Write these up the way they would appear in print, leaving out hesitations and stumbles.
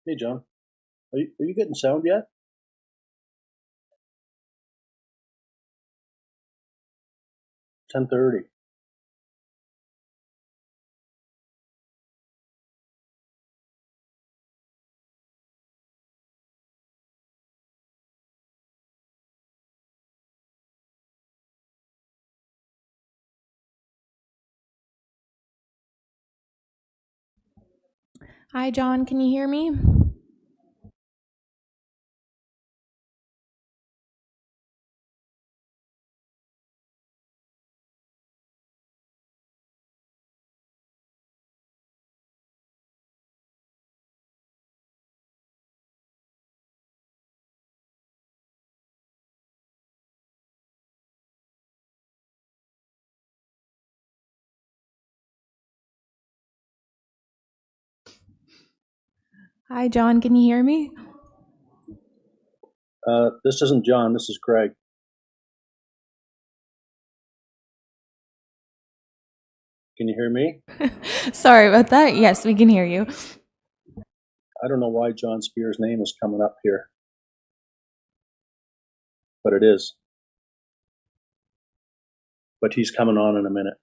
Hey, John. Are you getting sound yet? $10:30. Hi, John. Can you hear me? Hi, John. Can you hear me? This isn't John. This is Greg. Can you hear me? Sorry about that. Yes, we can hear you. I don't know why John Spear's name is coming up here, but it is. But he's coming on in a minute.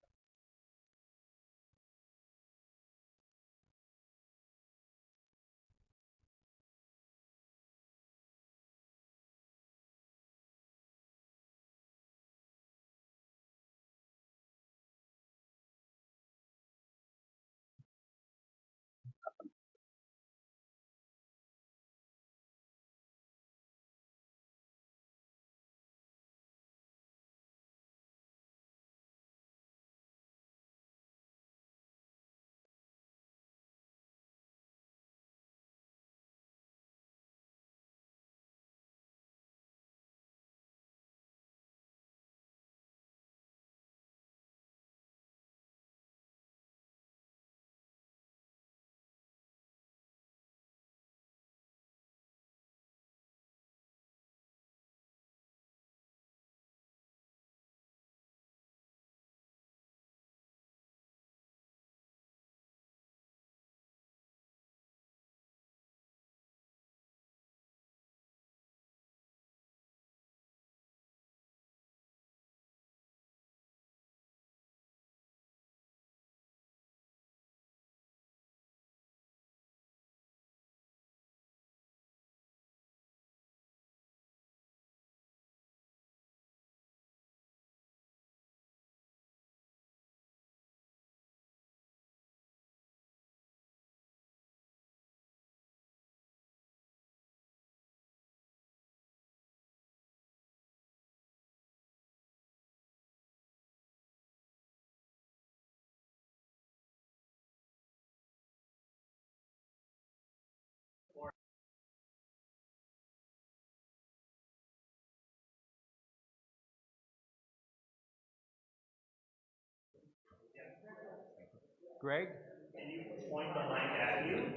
Greg? Can you point the mic at you?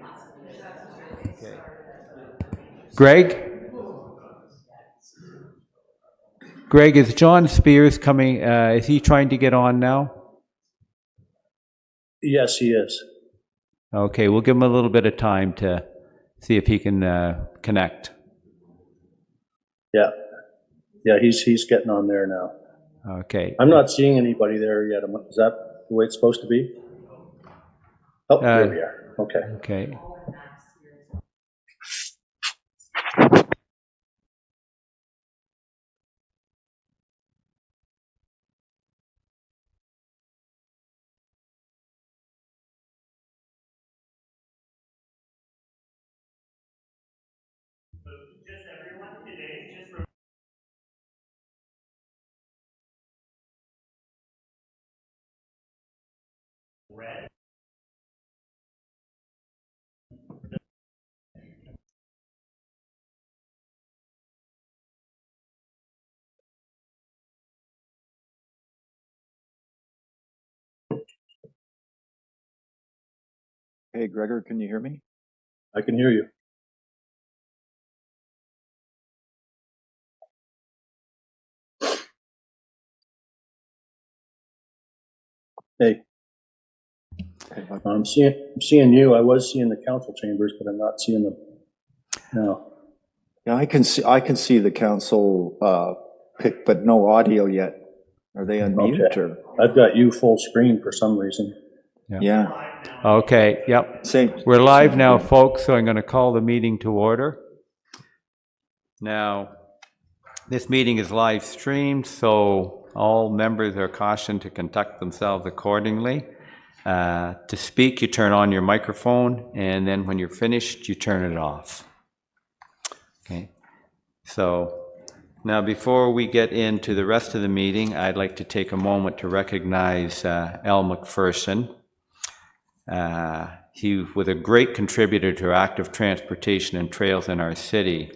Okay. Greg? Greg, is John Spears coming? Is he trying to get on now? Yes, he is. Okay, we'll give him a little bit of time to see if he can connect. Yeah. Yeah, he's getting on there now. Okay. I'm not seeing anybody there yet. Is that the way it's supposed to be? Oh, there we are. Okay. Okay. Just everyone today, just red. Hey, Gregor, can you hear me? I can hear you. Hey, Okay, I'm seeing you. I was seeing the council chambers, but I'm not seeing them. No. Yeah, I can see the council pic, but no audio yet. Are they on mute Okay. or? I've got you full screen for some reason. Yeah, Okay, yep. same. We're live same now, here. folks, so I'm going to call the meeting to order. Now, this meeting is live streamed, so all members are cautioned to conduct themselves accordingly. To speak, you turn on your microphone, and then when you're finished, you turn it off. Okay, so now before we get into the rest of the meeting, I'd like to take a moment to recognize Al McPherson. He was a great contributor to active transportation and trails in our city,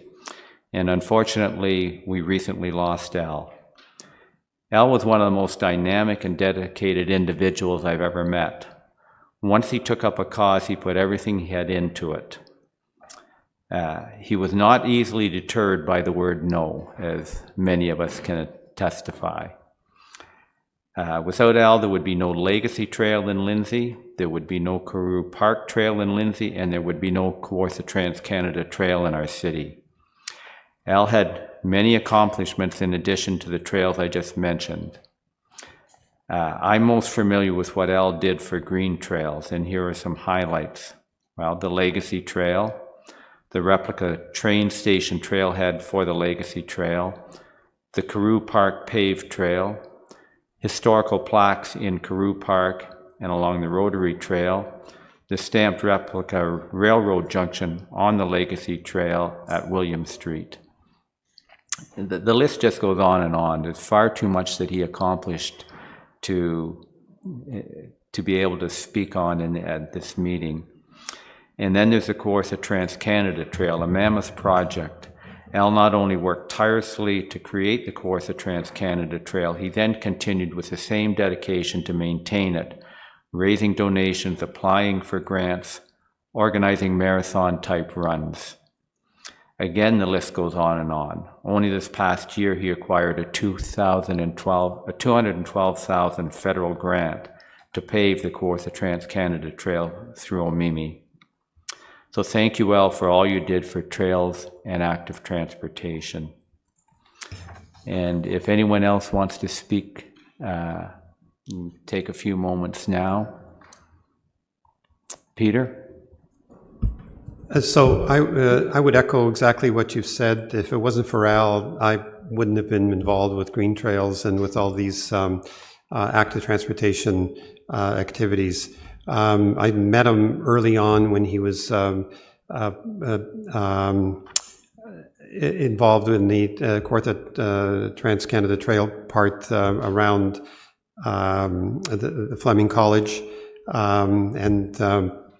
and unfortunately, we recently lost Al. Al was one of the most dynamic and dedicated individuals I've ever met. Once he took up a cause, he put everything he had into it. He was not easily deterred by the word no, as many of us can testify. Without Al, there would be no Legacy Trail in Lindsay, there would be no Carew Park Trail in Lindsay, and there would be no Kawartha Trans-Canada Trail in our city. Al had many accomplishments in addition to the trails I just mentioned. I'm most familiar with what Al did for green trails, and here are some highlights. Well, the Legacy Trail, the replica train station trailhead for the Legacy Trail, the Carew Park paved trail, historical plaques in Carew Park and along the Rotary Trail, the stamped replica railroad junction on the Legacy Trail at William Street. The list just goes on and on. There's far too much that he accomplished to be able to speak on at this meeting. And then there's, of course, a Trans-Canada Trail, a mammoth project. Al not only worked tirelessly to create the Kawartha Trans-Canada Trail, he then continued with the same dedication to maintain it, raising donations, applying for grants, organizing marathon-type runs. Again, the list goes on and on. Only this past year, he acquired a $212,000 federal grant to pave the Kawartha Trans-Canada Trail through Omemee. So thank you, Al, for all you did for trails and active transportation. And if anyone else wants to speak, take a few moments now. Peter? So I would echo exactly what you've said. If it wasn't for Al, I wouldn't have been involved with Green Trails and with all these active transportation activities. I met him early on when he was involved in the Kawartha Trans-Canada Trail part around the Fleming College and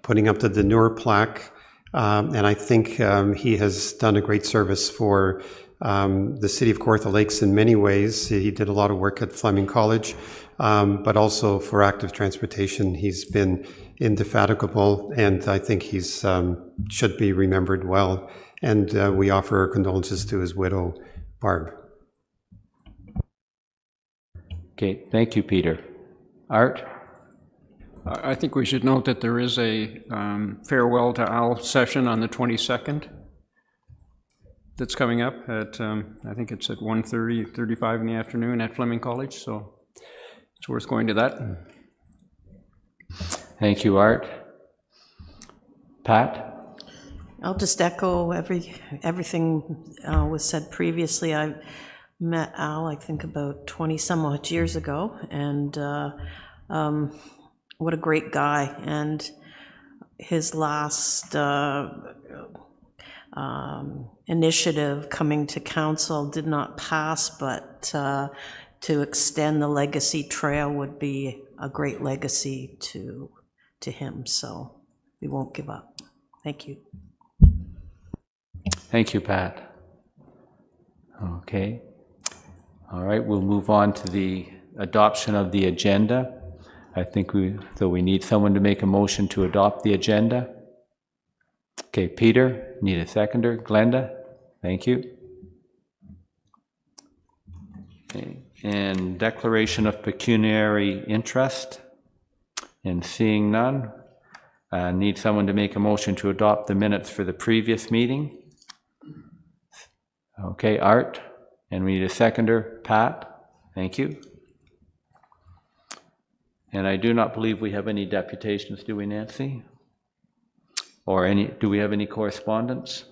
putting up the Deneur plaque. And I think he has done a great service for the city of Kawartha Lakes in many ways. He did a lot of work at Fleming College, but also for active transportation. He's been indefatigable, and I think he's should be remembered well. And we offer our condolences to his widow, Barb. Okay, thank you, Peter. Art? I think we should note that there is a farewell to Al session on the 22nd that's coming up at, I think it's at 1:35 in the afternoon at Fleming College, so it's worth going to that. Thank you, Art. Pat? I'll just echo everything was said previously. I met Al, I think, about 20 some odd years ago, and what a great guy. And his last initiative coming to council did not pass, but to extend the Legacy Trail would be a great legacy to him, so we won't give up. Thank you. Thank you, Pat. Okay. All right, we'll move on to the adoption of the agenda. I think we need someone to make a motion to adopt the agenda. Okay, Peter, need a seconder. Glenda, thank you. Okay. And declaration of pecuniary interest. And seeing none, need someone to make a motion to adopt the minutes for the previous meeting. Okay, Art, and we need a seconder. Pat, thank you. And I do not believe we have any deputations, do we, Nancy? Or do we have any correspondence?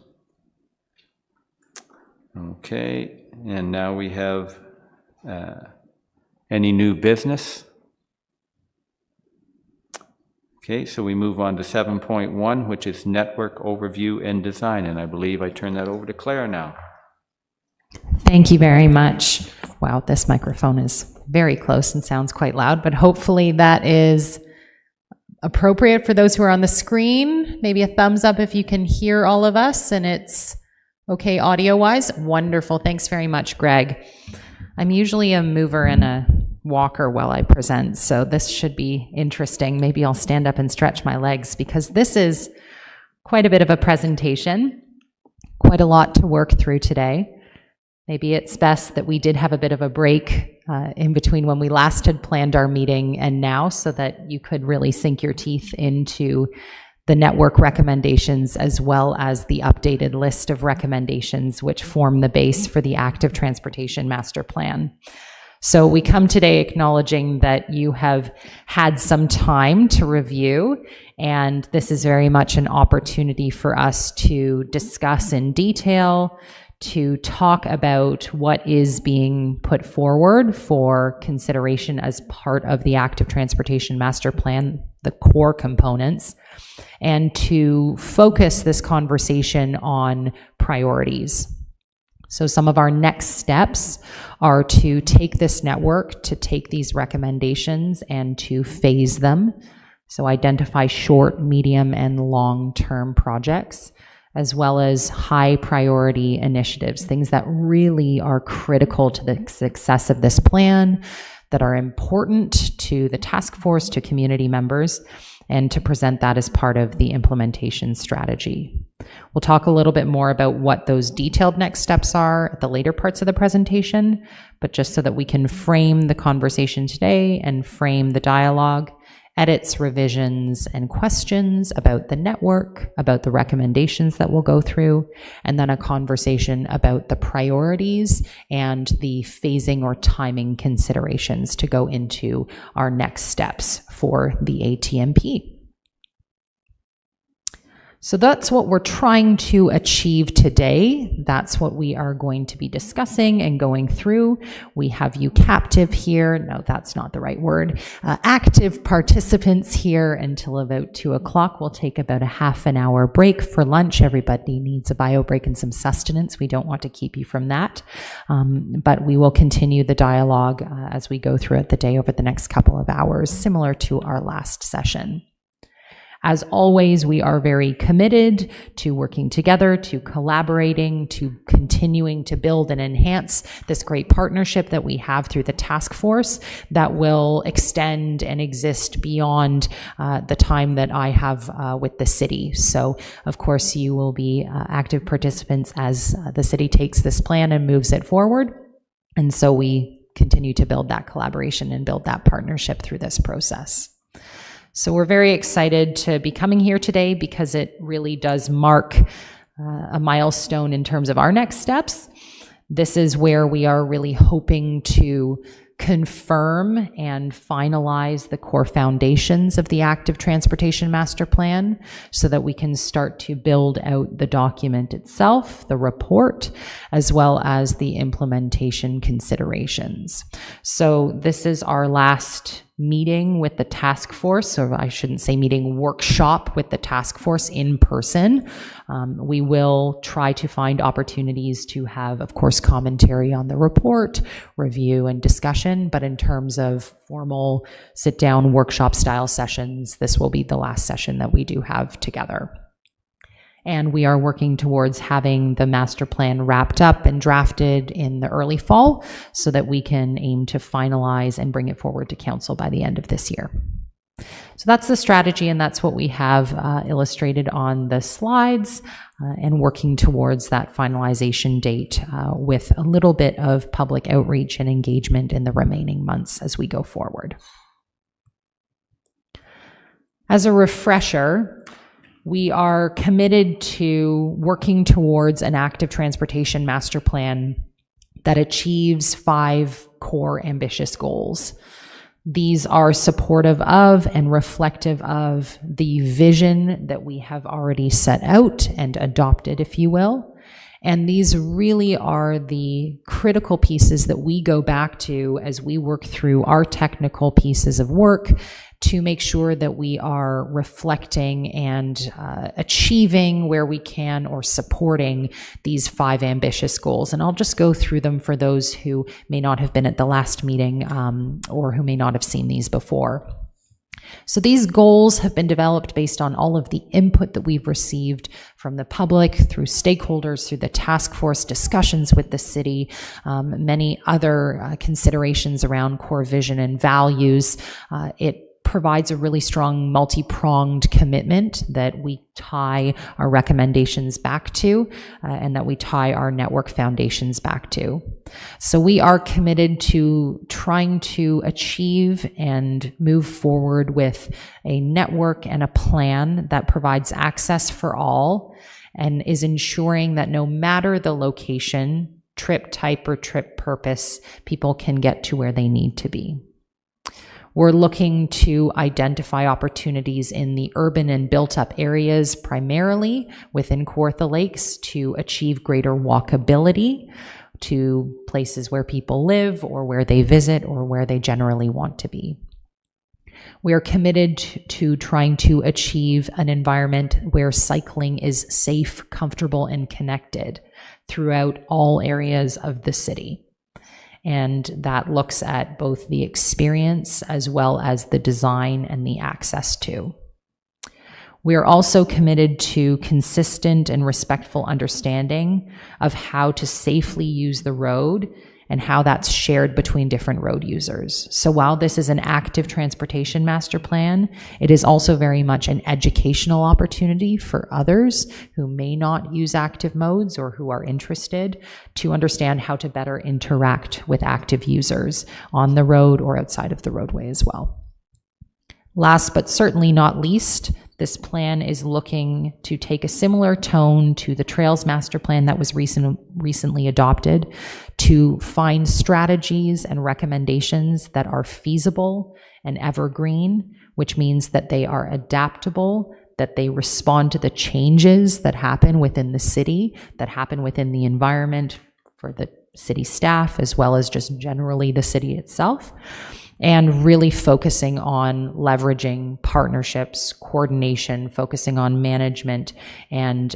Okay, and now we have any new business? Okay, so we move on to 7.1, which is network overview and design, and I believe I turn that over to Claire now. Thank you very much. Wow, this microphone is very close and sounds quite loud, but hopefully that is appropriate for those who are on the screen. Maybe a thumbs up if you can hear all of us and it's okay audio-wise. Wonderful. Thanks very much, Greg. I'm usually a mover and a walker while I present, so this should be interesting. Maybe I'll stand up and stretch my legs because this is quite a bit of a presentation, quite a lot to work through today. Maybe it's best that we did have a bit of a break in between when we last had planned our meeting and now, so that you could really sink your teeth into the network recommendations as well as the updated list of recommendations which form the base for the Active Transportation Master Plan. So we come today acknowledging that you have had some time to review, and this is very much an opportunity for us to discuss in detail, to talk about what is being put forward for consideration as part of the Active Transportation Master Plan, the core components, and to focus this conversation on priorities. So some of our next steps are to take this network, to take these recommendations and to phase them. So identify short, medium, and long-term projects, as well as high priority initiatives, things that really are critical to the success of this plan, that are important to the task force, to community members, and to present that as part of the implementation strategy. We'll talk a little bit more about what those detailed next steps are at the later parts of the presentation, but just so that we can frame the conversation today and frame the dialogue, edits, revisions, and questions about the network, about the recommendations that we'll go through, and then a conversation about the priorities and the phasing or timing considerations to go into our next steps for the ATMP. So that's what we're trying to achieve today. That's what we are going to be discussing and going through. We have you captive here. No, that's not the right word. Active participants here until about 2 o'clock. We'll take about a half an hour break for lunch. Everybody needs a bio break and some sustenance. We don't want to keep you from that. But we will continue the dialogue as we go throughout the day over the next couple of hours, similar to our last session. As always, we are very committed to working together, to collaborating, to continuing to build and enhance this great partnership that we have through the task force that will extend and exist beyond the time that I have with the city. So, of course, you will be active participants as the city takes this plan and moves it forward. And so we continue to build that collaboration and build that partnership through this process. So we're very excited to be coming here today because it really does mark a milestone in terms of our next steps. This is where we are really hoping to confirm and finalize the core foundations of the Active Transportation Master Plan so that we can start to build out the document itself, the report, as well as the implementation considerations. So this is our last meeting with the task force, or I shouldn't say meeting, workshop with the task force in person. We will try to find opportunities to have, of course, commentary on the report, review and discussion, but in terms of formal sit-down workshop style sessions, this will be the last session that we do have together. And we are working towards having the master plan wrapped up and drafted in the early fall so that we can aim to finalize and bring it forward to council by the end of this year. So that's the strategy, and that's what we have illustrated on the slides, and working towards that finalization date with a little bit of public outreach and engagement in the remaining months as we go forward. As a refresher, We are committed to working towards an active transportation master plan that achieves 5 core ambitious goals. These are supportive of and reflective of the vision that we have already set out and adopted, if you will. And these really are the critical pieces that we go back to as we work through our technical pieces of work to make sure that we are reflecting and achieving where we can or supporting these 5 ambitious goals. And I'll just go through them for those who may not have been at the last meeting or who may not have seen these before. So these goals have been developed based on all of the input that we've received from the public, through stakeholders, through the task force discussions with the city, many other considerations around core vision and values. It provides a really strong multi-pronged commitment that we tie our recommendations back to and that we tie our network foundations back to. So we are committed to trying to achieve and move forward with a network and a plan that provides access for all and is ensuring that no matter the location, trip type, or trip purpose, people can get to where they need to be. We're looking to identify opportunities in the urban and built-up areas, primarily within Kawartha Lakes, to achieve greater walkability to places where people live or where they visit or where they generally want to be. We are committed to trying to achieve an environment where cycling is safe, comfortable, and connected throughout all areas of the city. And that looks at both the experience as well as the design and the access to. We are also committed to consistent and respectful understanding of how to safely use the road and how that's shared between different road users. So while this is an active transportation master plan, it is also very much an educational opportunity for others who may not use active modes or who are interested to understand how to better interact with active users on the road or outside of the roadway as well. Last but certainly not least, this plan is looking to take a similar tone to the Trails Master Plan that was recently adopted, to find strategies and recommendations that are feasible and evergreen, which means that they are adaptable, that they respond to the changes that happen within the city, that happen within the environment for the city staff, as well as just generally the city itself. And really focusing on leveraging partnerships, coordination, focusing on management, and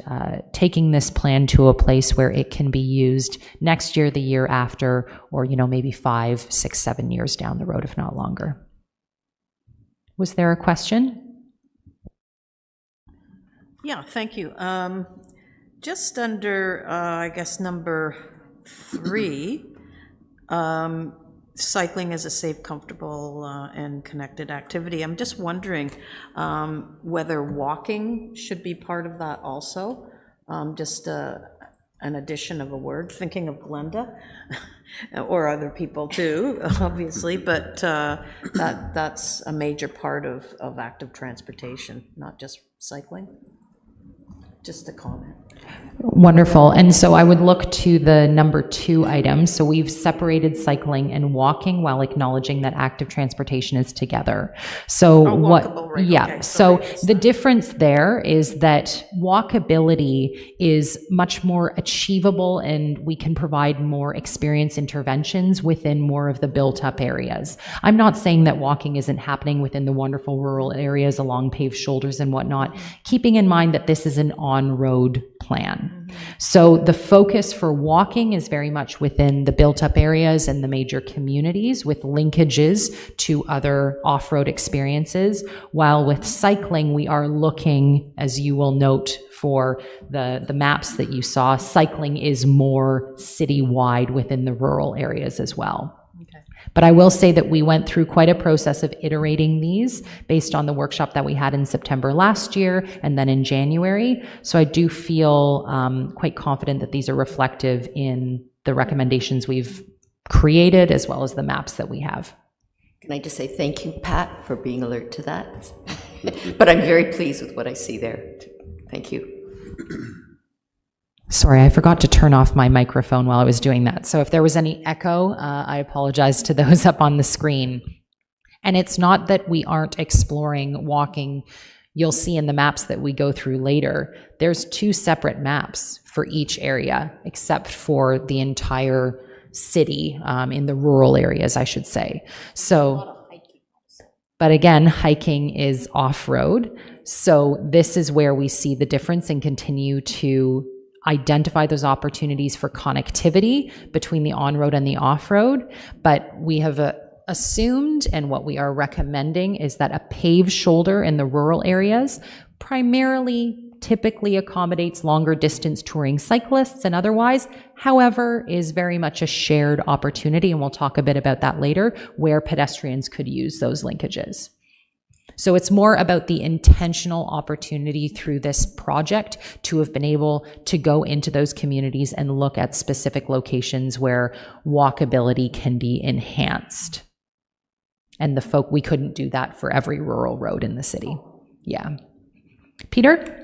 taking this plan to a place where it can be used next year, the year after, or maybe 5, 6, 7 years down the road, if not longer. Was there a question? Yeah, thank you. Just under, I guess, number 3, cycling is a safe, comfortable, and connected activity. I'm just wondering whether walking should be part of that also. Just an addition of a word, thinking of Glenda, or other people too, obviously, but that's a major part of active transportation, not just cycling. Just a comment. Wonderful. And so I would look to the number 2 item. So we've separated cycling and walking while acknowledging that active transportation is together. So walkable, right. Yeah. Okay, so sorry. the difference there is that walkability is much more achievable, and we can provide more experience interventions within more of the built up areas. I'm not saying that walking isn't happening within the wonderful rural areas along paved shoulders and whatnot, keeping in mind that this is an on-road plan. So the focus for walking is very much within the built-up areas and the major communities, with linkages to other off-road experiences, while with cycling we are looking, as you will note for the maps that you saw, cycling is more citywide within the rural areas as well. But I will say that we went through quite a process of iterating these based on the workshop that we had in September last year and then in January. So I do feel quite confident that these are reflective in the recommendations we've created as well as the maps that we have. Can I just say thank you, Pat, for being alert to that? But I'm very pleased with what I see there. Thank you. Sorry, I forgot to turn off my microphone while I was doing that. So if there was any echo, I apologize to those up on the screen. And it's not that we aren't exploring walking. You'll see in the maps that we go through later, there's 2 separate maps for each area, except for the entire city, in the rural areas, I should say. So, but again, hiking is off-road. So this is where we see the difference and continue to identify those opportunities for connectivity between the on-road and the off-road. But we have assumed, and what we are recommending, is that a paved shoulder in the rural areas primarily typically accommodates longer distance touring cyclists and otherwise, however, is very much a shared opportunity, and we'll talk a bit about that later, where pedestrians could use those linkages. So it's more about the intentional opportunity through this project to have been able to go into those communities and look at specific locations where walkability can be enhanced. And we couldn't do that for every rural road in the city. Yeah. Peter?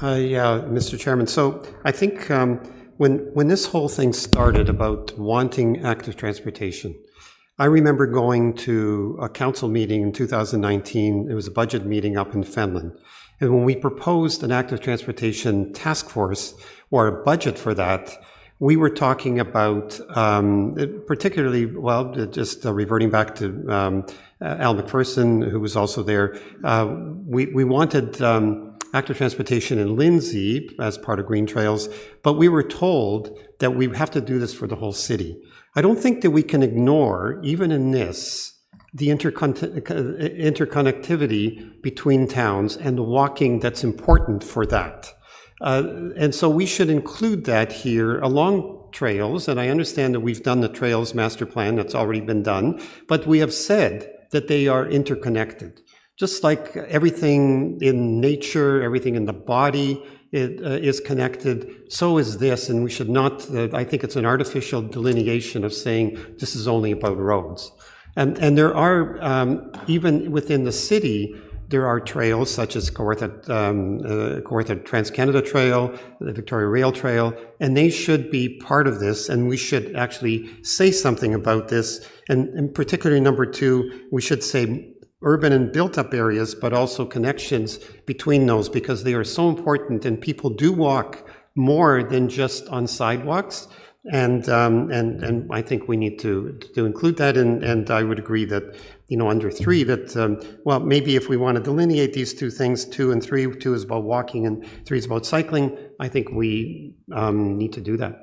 Yeah, Mr. Chairman. So I think when this whole thing started about wanting active transportation, I remember going to a council meeting in 2019. It was a budget meeting up in Fenelon. And when we proposed an active transportation task force or a budget for that, we were talking about particularly, well, just reverting back to Al McPherson, who was also there, we wanted active transportation in Lindsay as part of Green Trails, but we were told that we have to do this for the whole city. I don't think that we can ignore, even in this, the interconnectivity between towns and the walking that's important for that. And so we should include that here along trails, and I understand that we've done the Trails Master Plan, that's already been done, but we have said that they are interconnected. Just like everything in nature, everything in the body, is connected, so is this, and we should not, I think it's an artificial delineation of saying this is only about roads. And there are, even within the city, there are trails such as Kawartha Trans-Canada Trail, the Victoria Rail Trail, and they should be part of this, and we should actually say something about this, and particularly number 2, we should say urban and built-up areas, but also connections between those, because they are so important, and people do walk more than just on sidewalks, and I think we need to include that, and I would agree that, you know, under 3, that, well, maybe if we want to delineate these 2 things, 2 and 3, 2 is about walking and 3 is about cycling, I think we need to do that.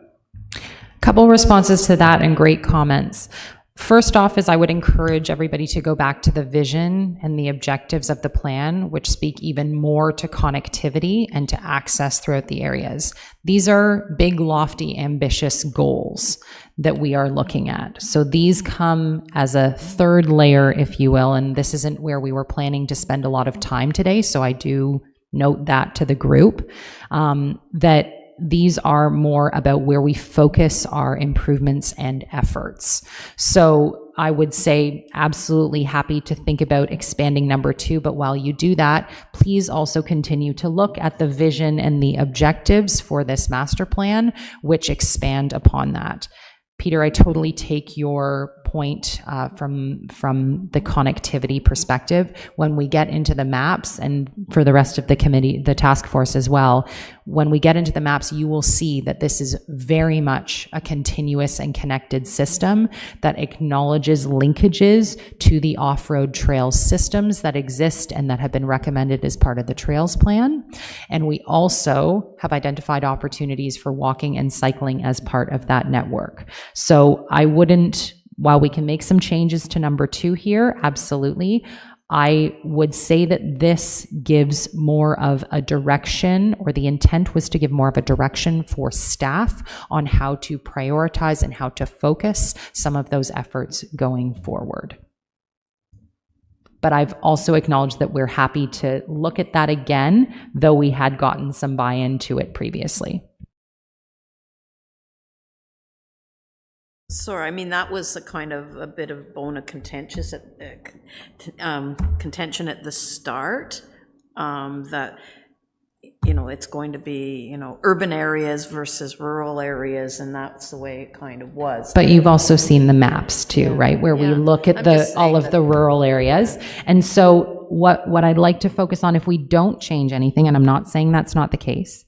Couple responses to that and great comments. First off is I would encourage everybody to go back to the vision and the objectives of the plan, which speak even more to connectivity and to access throughout the areas. These are big, lofty, ambitious goals that we are looking at. So these come as a third layer, if you will, and this isn't where we were planning to spend a lot of time today, so I do note that to the group, that these are more about where we focus our improvements and efforts. So I would say absolutely happy to think about expanding number 2, but while you do that, please also continue to look at the vision and the objectives for this master plan, which expand upon that. Peter, I totally take your point from the connectivity perspective. When we get into the maps, and for the rest of the committee, the task force as well, when we get into the maps, you will see that this is very much a continuous and connected system that acknowledges linkages to the off-road trails systems that exist and that have been recommended as part of the trails plan. And we also have identified opportunities for walking and cycling as part of that network. So I wouldn't, while we can make some changes to number 2 here, absolutely, I would say that this gives more of a direction, or the intent was to give more of a direction for staff on how to prioritize and how to focus some of those efforts going forward. But I've also acknowledged that we're happy to look at that again, though we had gotten some buy-in to it previously. Sorry, I mean, that was a kind of a bit of bone of contention at the start, that it's going to be, urban areas versus rural areas, and that's the way it kind of was. But you've also seen the maps too, right? Where we Yeah. look at I'm just all saying of that- the rural areas. And so what I'd like to focus on, if we don't change anything, and I'm not saying that's not the case,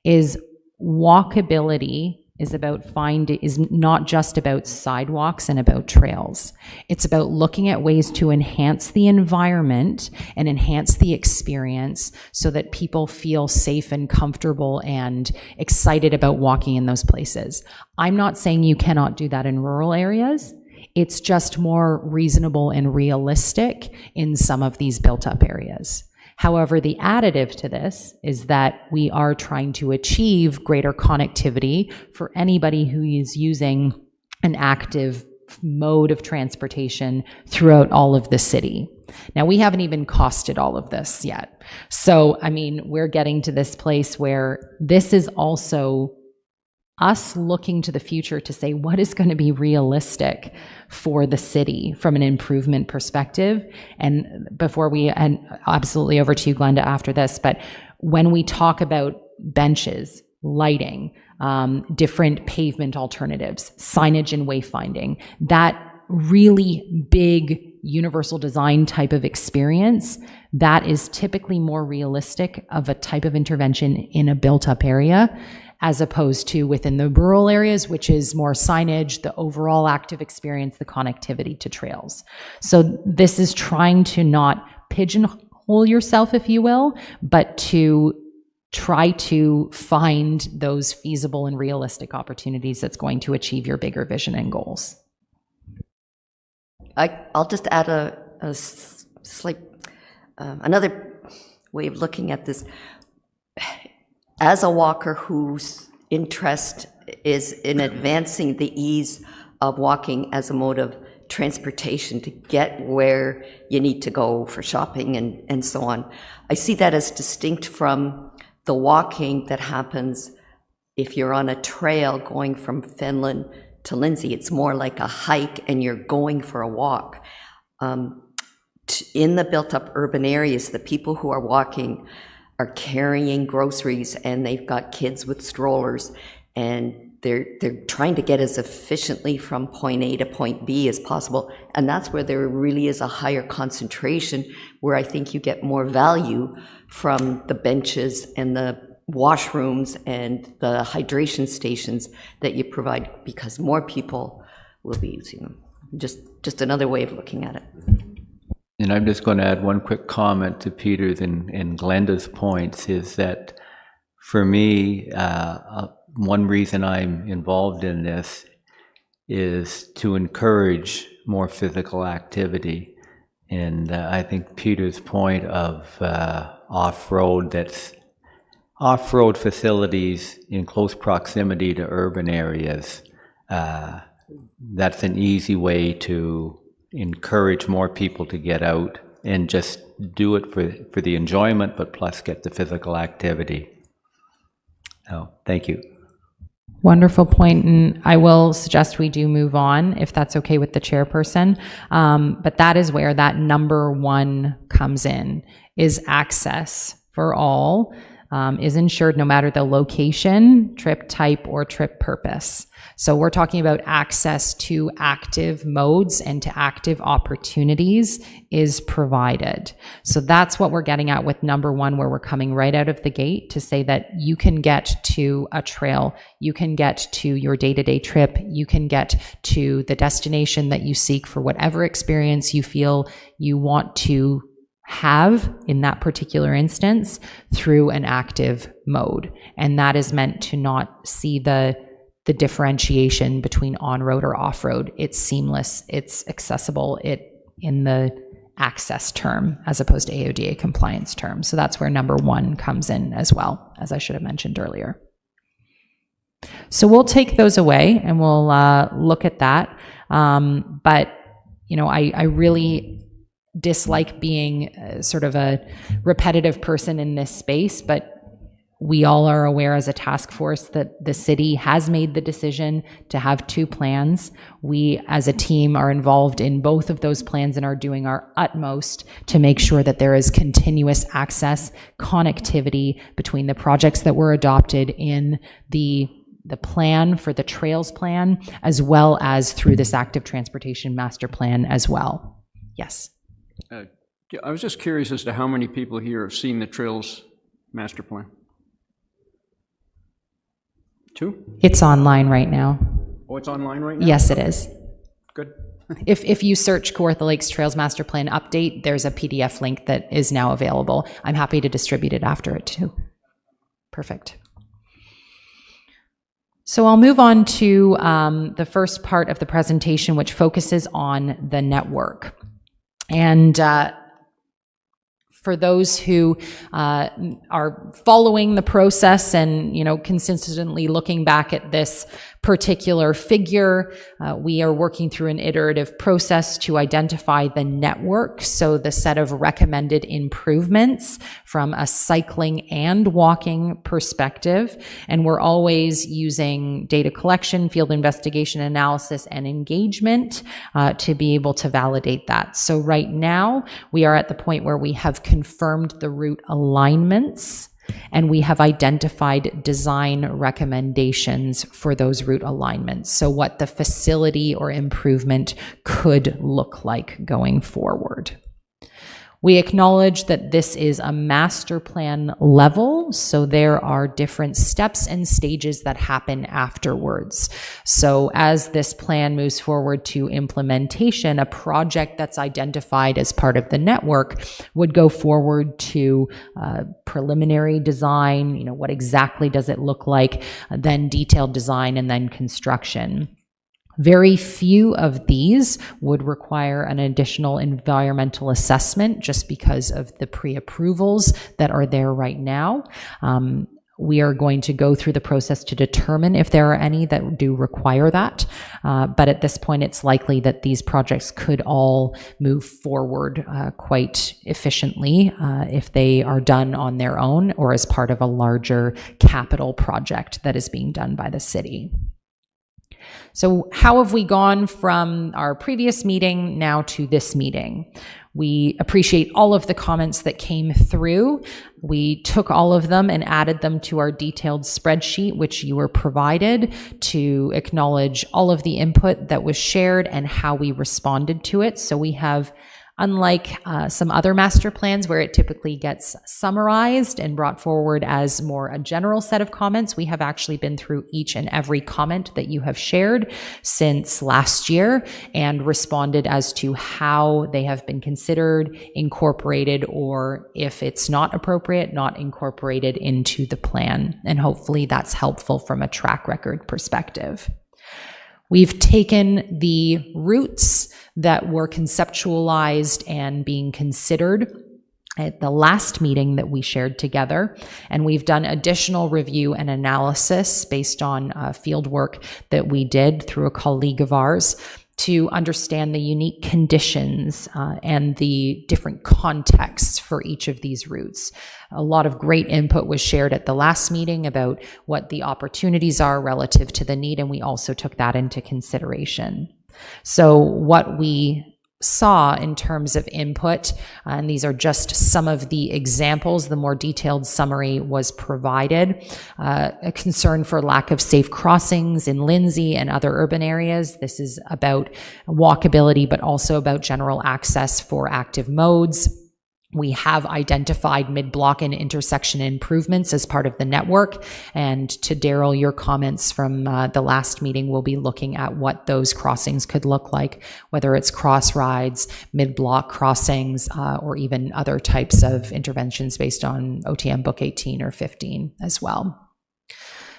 is walkability is not just about sidewalks and about trails. It's about looking at ways to enhance the environment and enhance the experience so that people feel safe and comfortable and excited about walking in those places. I'm not saying you cannot do that in rural areas. It's just more reasonable and realistic in some of these built-up areas. However, the additive to this is that we are trying to achieve greater connectivity for anybody who is using an active mode of transportation throughout all of the city. Now, we haven't even costed all of this yet. So, I mean, we're getting to this place where this is also us looking to the future to say what is going to be realistic for the city from an improvement perspective. And absolutely over to you, Glenda, after this, but when we talk about benches, lighting, different pavement alternatives, signage and wayfinding, that really big universal design type of experience, that is typically more realistic of a type of intervention in a built-up area, as opposed to within the rural areas, which is more signage, the overall active experience, the connectivity to trails. So this is trying to not pigeonhole yourself, if you will, but to try to find those feasible and realistic opportunities that's going to achieve your bigger vision and goals. I'll just add a slight, another way of looking at this. As a walker whose interest is in advancing the ease of walking as a mode of transportation to get where you need to go for shopping and so on, I see that as distinct from the walking that happens if you're on a trail going from Fenelon to Lindsay. It's more like a hike and you're going for a walk. In the built-up urban areas, the people who are walking are carrying groceries and they've got kids with strollers and they're trying to get as efficiently from point A to point B as possible. And that's where there really is a higher concentration, where I think you get more value from the benches and the washrooms and the hydration stations that you provide, because more people will be using them. Just another way of looking at it. And I'm just going to add one quick comment to Peter's and Glenda's points, is that for me, one reason I'm involved in this is to encourage more physical activity. And I think Peter's point of off-road facilities in close proximity to urban areas, that's an easy way to encourage more people to get out and just do it for the enjoyment, but plus get the physical activity. So, thank you. Wonderful point, and I will suggest we do move on, if that's okay with the chairperson. But that is where that number one comes in, is access for all is ensured no matter the location, trip type, or trip purpose. So we're talking about access to active modes and to active opportunities is provided. So that's what we're getting at with number one, where we're coming right out of the gate to say that you can get to a trail, you can get to your day-to-day trip, you can get to the destination that you seek for whatever experience you feel you want to have in that particular instance through an active mode. And that is meant to not see the differentiation between on-road or off-road. It's seamless, it's accessible, in the access term as opposed to AODA compliance term. So that's where number one comes in as well, as I should have mentioned earlier. So we'll take those away and we'll look at that. But, you know, I really dislike being sort of a repetitive person in this space, but we all are aware as a task force that the city has made the decision to have 2 plans. We as a team are involved in both of those plans and are doing our utmost to make sure that there is continuous access, connectivity between the projects that were adopted in the plan for the trails plan, as well as through this active transportation master plan as well. Yes. I was just curious as to how many people here have seen the Trails Master Plan? 2? It's online right now. Oh, it's online right now? Yes, it is. Good. If you search Kawartha Lakes Trails Master Plan update, there's a PDF link that is now available. I'm happy to distribute it after it too. Perfect. So I'll move on to the first part of the presentation, which focuses on the network. And for those who are following the process and, consistently looking back at this particular figure, we are working through an iterative process to identify the network, so the set of recommended improvements from a cycling and walking perspective. And we're always using data collection, field investigation, analysis, and engagement to be able to validate that. So right now, we are at the point where we have confirmed the route alignments, and we have identified design recommendations for those route alignments. So what the facility or improvement could look like going forward. We acknowledge that this is a master plan level, so there are different steps and stages that happen afterwards. So as this plan moves forward to implementation, a project that's identified as part of the network would go forward to preliminary design, what exactly does it look like, then detailed design, and then construction. Very few of these would require an additional environmental assessment just because of the pre-approvals that are there right now. We are going to go through the process to determine if there are any that do require that. But at this point, it's likely that these projects could all move forward quite efficiently if they are done on their own or as part of a larger capital project that is being done by the city. So how have we gone from our previous meeting now to this meeting? We appreciate all of the comments that came through. We took all of them and added them to our detailed spreadsheet, which you were provided, to acknowledge all of the input that was shared and how we responded to it. So we have, unlike some other master plans where it typically gets summarized and brought forward as more a general set of comments, we have actually been through each and every comment that you have shared since last year and responded as to how they have been considered, incorporated, or if it's not appropriate, not incorporated into the plan. And hopefully that's helpful from a track record perspective. We've taken the routes that were conceptualized and being considered at the last meeting that we shared together, and we've done additional review and analysis based on field work that we did through a colleague of ours to understand the unique conditions and the different contexts for each of these routes. A lot of great input was shared at the last meeting about what the opportunities are relative to the need, and we also took that into consideration. So what we saw in terms of input, and these are just some of the examples, the more detailed summary was provided. A concern for lack of safe crossings in Lindsay and other urban areas. This is about walkability, but also about general access for active modes. We have identified mid-block and intersection improvements as part of the network. And to Daryl, your comments from the last meeting, we'll be looking at what those crossings could look like, whether it's cross rides, mid-block crossings, or even other types of interventions based on OTM Book 18 or 15 as well.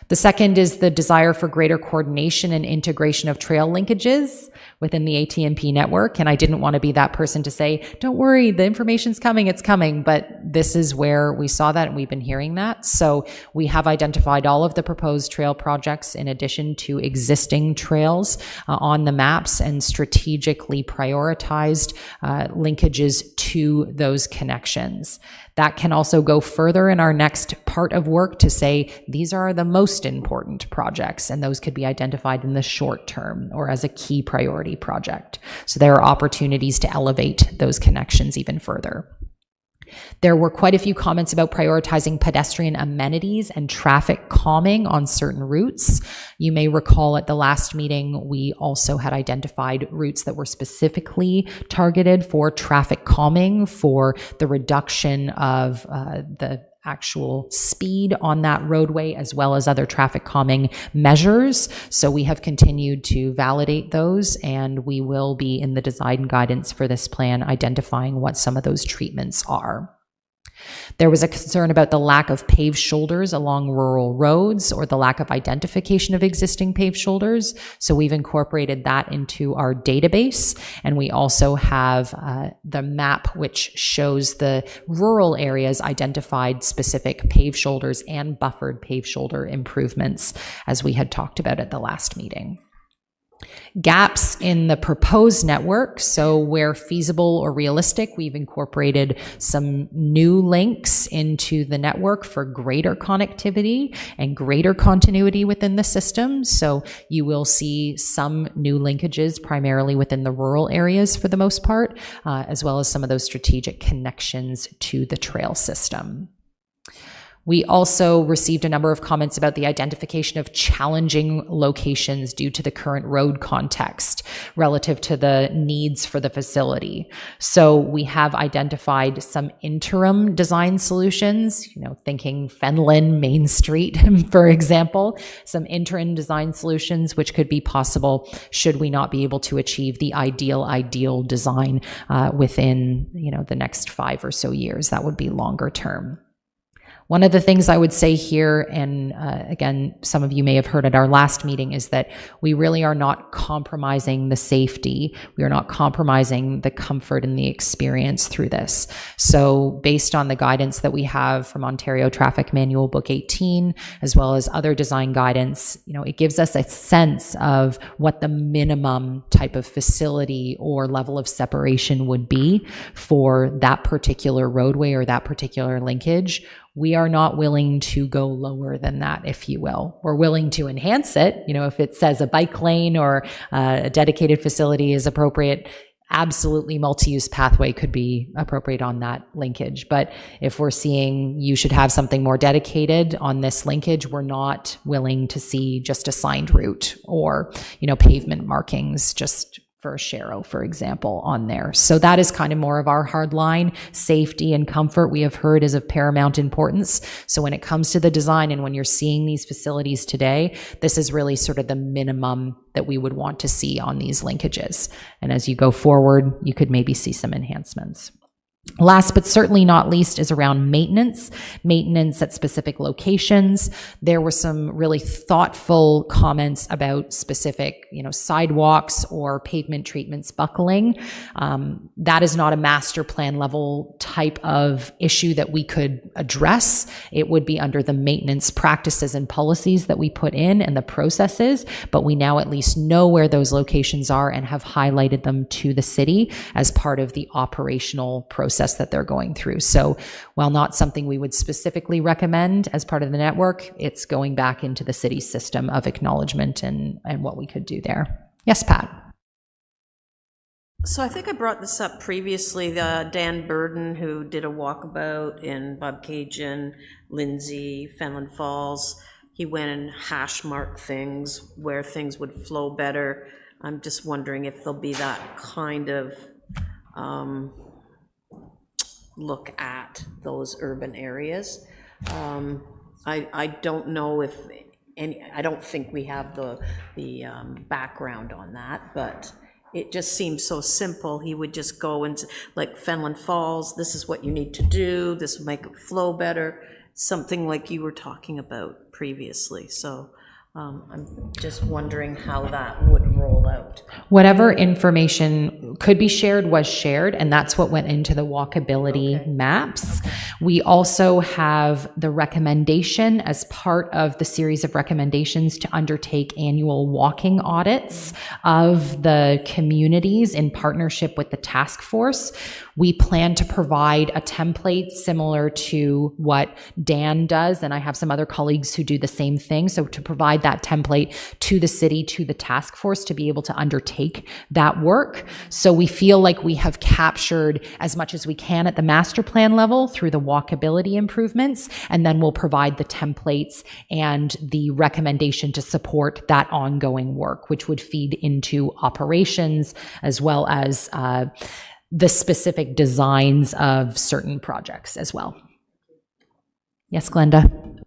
The second is the desire for greater coordination and integration of trail linkages within the ATMP network. And I didn't want to be that person to say, don't worry, the information's coming, it's coming. But this is where we saw that and we've been hearing that. So we have identified all of the proposed trail projects in addition to existing trails on the maps and strategically prioritized linkages to those connections. That can also go further in our next part of work to say these are the most important projects, and those could be identified in the short term or as a key priority project. So there are opportunities to elevate those connections even further. There were quite a few comments about prioritizing pedestrian amenities and traffic calming on certain routes. You may recall at the last meeting, we also had identified routes that were specifically targeted for traffic calming, for the reduction of the actual speed on that roadway, as well as other traffic calming measures. So we have continued to validate those, and we will be in the design guidance for this plan identifying what some of those treatments are. There was a concern about the lack of paved shoulders along rural roads or the lack of identification of existing paved shoulders. So we've incorporated that into our database. And we also have the map which shows the rural areas identified specific paved shoulders and buffered paved shoulder improvements, as we had talked about at the last meeting. Gaps in the proposed network, so where feasible or realistic, we've incorporated some new links into the network for greater connectivity and greater continuity within the system. So you will see some new linkages primarily within the rural areas for the most part, as well as some of those strategic connections to the trail system. We also received a number of comments about the identification of challenging locations due to the current road context relative to the needs for the facility. So we have identified some interim design solutions, thinking Fenlon, Main Street, for example, some interim design solutions which could be possible should we not be able to achieve the ideal design within, the next 5 or so years. That would be longer term. One of the things I would say here, and again, some of you may have heard at our last meeting, is that we really are not compromising the safety. We are not compromising the comfort and the experience through this. So based on the guidance that we have from Ontario Traffic Manual Book 18, as well as other design guidance, it gives us a sense of what the minimum type of facility or level of separation would be for that particular roadway or that particular linkage. We are not willing to go lower than that, if you will. We're willing to enhance it. If it says a bike lane or a dedicated facility is appropriate, absolutely multi-use pathway could be appropriate on that linkage. But if we're seeing you should have something more dedicated on this linkage, we're not willing to see just a signed route or, pavement markings just for Sharrow, for example, on there. So that is kind of more of our hard line. Safety and comfort, we have heard, is of paramount importance. So when it comes to the design and when you're seeing these facilities today, this is really sort of the minimum that we would want to see on these linkages. And as you go forward, you could maybe see some enhancements. Last but certainly not least is around maintenance at specific locations. There were some really thoughtful comments about specific, sidewalks or pavement treatments buckling. That is not a master plan level type of issue that we could address. It would be under the maintenance practices and policies that we put in and the processes, but we now at least know where those locations are and have highlighted them to the city as part of the operational process that they're going through. So while not something we would specifically recommend as part of the network, it's going back into the city's system of acknowledgement and what we could do there. Yes, Pat. So I think I brought this up previously, Dan Burden, who did a walkabout in Bobcaygeon, Lindsay, Fenelon Falls. He went and hash marked things where things would flow better. I'm just wondering if there'll be that kind of look at those urban areas. I don't know if I don't think we have the background on that, but it just seems so simple. He would just go and, like Fenelon Falls, this is what you need to do, this will make it flow better, something like you were talking about previously. So I'm just wondering how that would roll out. Whatever information could be shared was shared, and that's what went into the walkability maps. We also have the recommendation as part of the series of recommendations to undertake annual walking audits of the communities in partnership with the task force. We plan to provide a template similar to what Dan does, and I have some other colleagues who do the same thing. So to provide that template to the city, to the task force, to be able to undertake that work. So we feel like we have captured as much as we can at the master plan level through the walkability improvements, and then we'll provide the templates and the recommendation to support that ongoing work, which would feed into operations as well as the specific designs of certain projects as well. Yes, Glenda?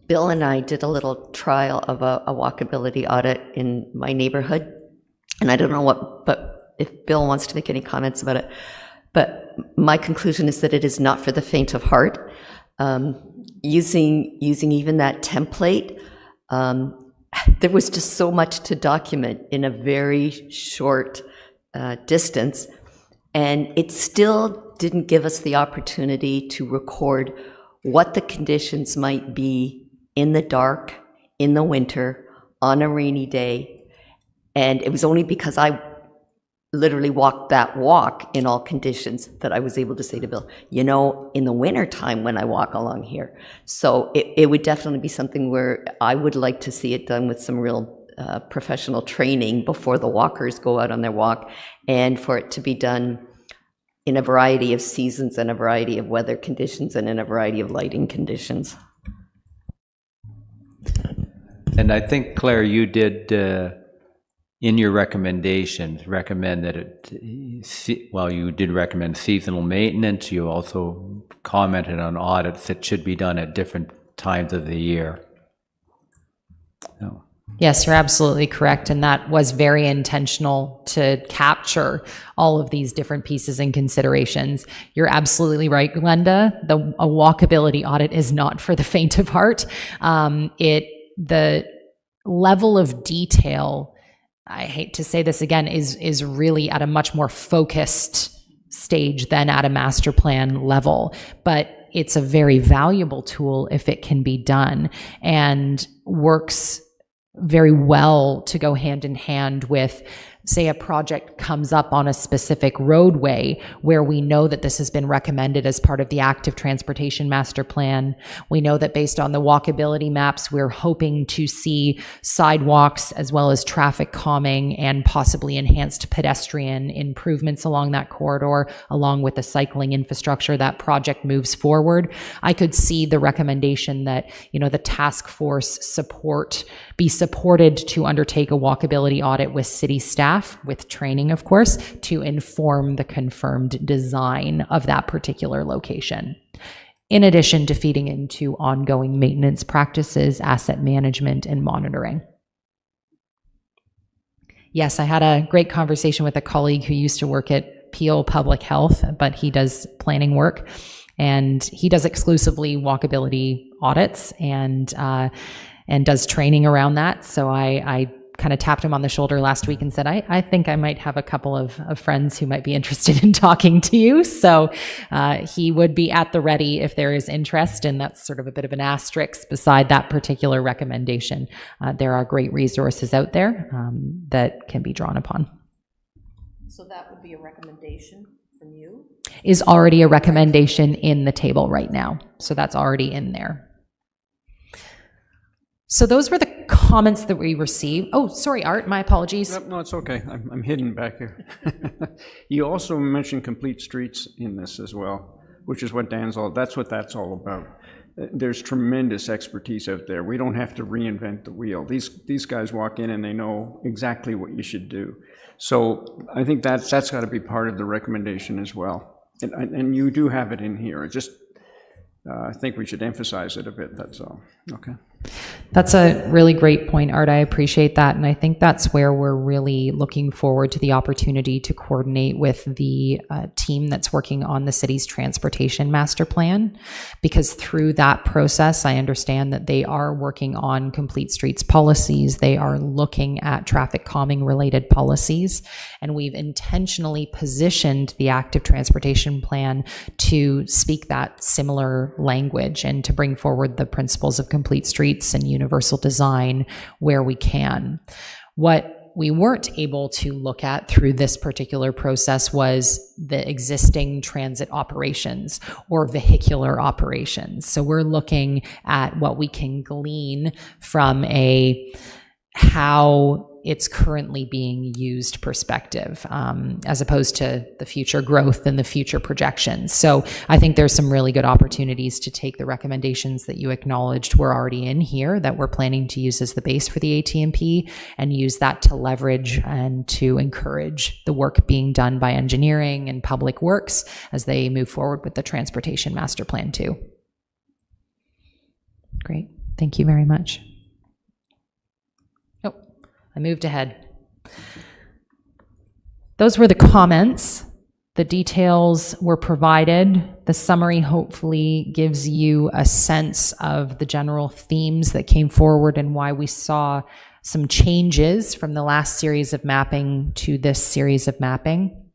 Bill and I did a little trial of a walkability audit in my neighborhood, and I don't know but if Bill wants to make any comments about it, but my conclusion is that it is not for the faint of heart. Using even that template, there was just so much to document in a very short distance, and it still didn't give us the opportunity to record what the conditions might be in the dark, in the winter, on a rainy day. And it was only because I literally walked that walk in all conditions that I was able to say to Bill, you know, in the winter time when I walk along here. So it would definitely be something where I would like to see it done with some real professional training before the walkers go out on their walk, and for it to be done in a variety of seasons and a variety of weather conditions and in a variety of lighting conditions. And I think, Claire, you did, in your recommendations, recommend that you did recommend seasonal maintenance. You also commented on audits that should be done at different times of the year. So. Yes, you're absolutely correct. And that was very intentional to capture all of these different pieces and considerations. You're absolutely right, Glenda. A walkability audit is not for the faint of heart. The level of detail, I hate to say this again, is really at a much more focused stage than at a master plan level. But it's a very valuable tool if it can be done, and works very well to go hand in hand with, say, a project comes up on a specific roadway where we know that this has been recommended as part of the active transportation master plan. We know that based on the walkability maps, we're hoping to see sidewalks as well as traffic calming and possibly enhanced pedestrian improvements along that corridor, along with the cycling infrastructure. That project moves forward. I could see the recommendation that, you know, the task force be supported to undertake a walkability audit with city staff, with training, of course, to inform the confirmed design of that particular location. In addition to feeding into ongoing maintenance practices, asset management, and monitoring. Yes, I had a great conversation with a colleague who used to work at Peel Public Health, but he does planning work, and he does exclusively walkability audits and does training around that. So I kind of tapped him on the shoulder last week and said, I think I might have a couple of friends who might be interested in talking to you. So he would be at the ready if there is interest, and that's sort of a bit of an asterisk beside that particular recommendation. There are great resources out there that can be drawn upon. So that would be a recommendation from you? Is already a recommendation in the table right now. So that's already in there. So those were the comments that we received. Oh, sorry, Art, my apologies. No, it's okay. I'm hidden back here. You also mentioned complete streets in this as well, which is what that's what that's all about. There's tremendous expertise out there. We don't have to reinvent the wheel. These guys walk in and they know exactly what you should do. So I think that's got to be part of the recommendation as well. And you do have it in here. I think we should emphasize it a bit, that's all. Okay. That's a really great point, Art. I appreciate that. And I think that's where we're really looking forward to the opportunity to coordinate with the team that's working on the city's transportation master plan, because through that process, I understand that they are working on complete streets policies. They are looking at traffic calming related policies. And we've intentionally positioned the active transportation plan to speak that similar language and to bring forward the principles of complete streets and universal design where we can. What we weren't able to look at through this particular process was the existing transit operations or vehicular operations. So we're looking at what we can glean from a how it's currently being used perspective, as opposed to the future growth and the future projections. So I think there's some really good opportunities to take the recommendations that you acknowledged were already in here that we're planning to use as the base for the ATMP and use that to leverage and to encourage the work being done by engineering and public works as they move forward with the transportation master plan too. Great, thank you very much. I moved ahead. Those were the comments. The details were provided. The summary hopefully gives you a sense of the general themes that came forward and why we saw some changes from the last series of mapping to this series of mapping.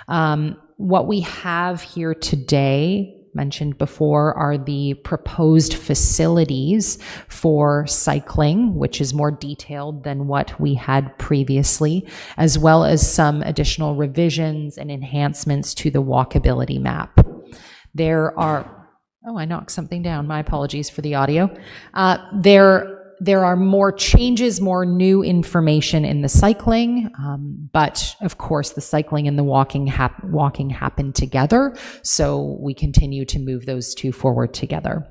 What we have here today, mentioned before, are the proposed facilities for cycling, which is more detailed than what we had previously, as well as some additional revisions and enhancements to the walkability map. There are, oh, I knocked something down. My apologies for the audio. There are more changes, more new information in the cycling, but of course the cycling and the walking happen together, so we continue to move those two forward together.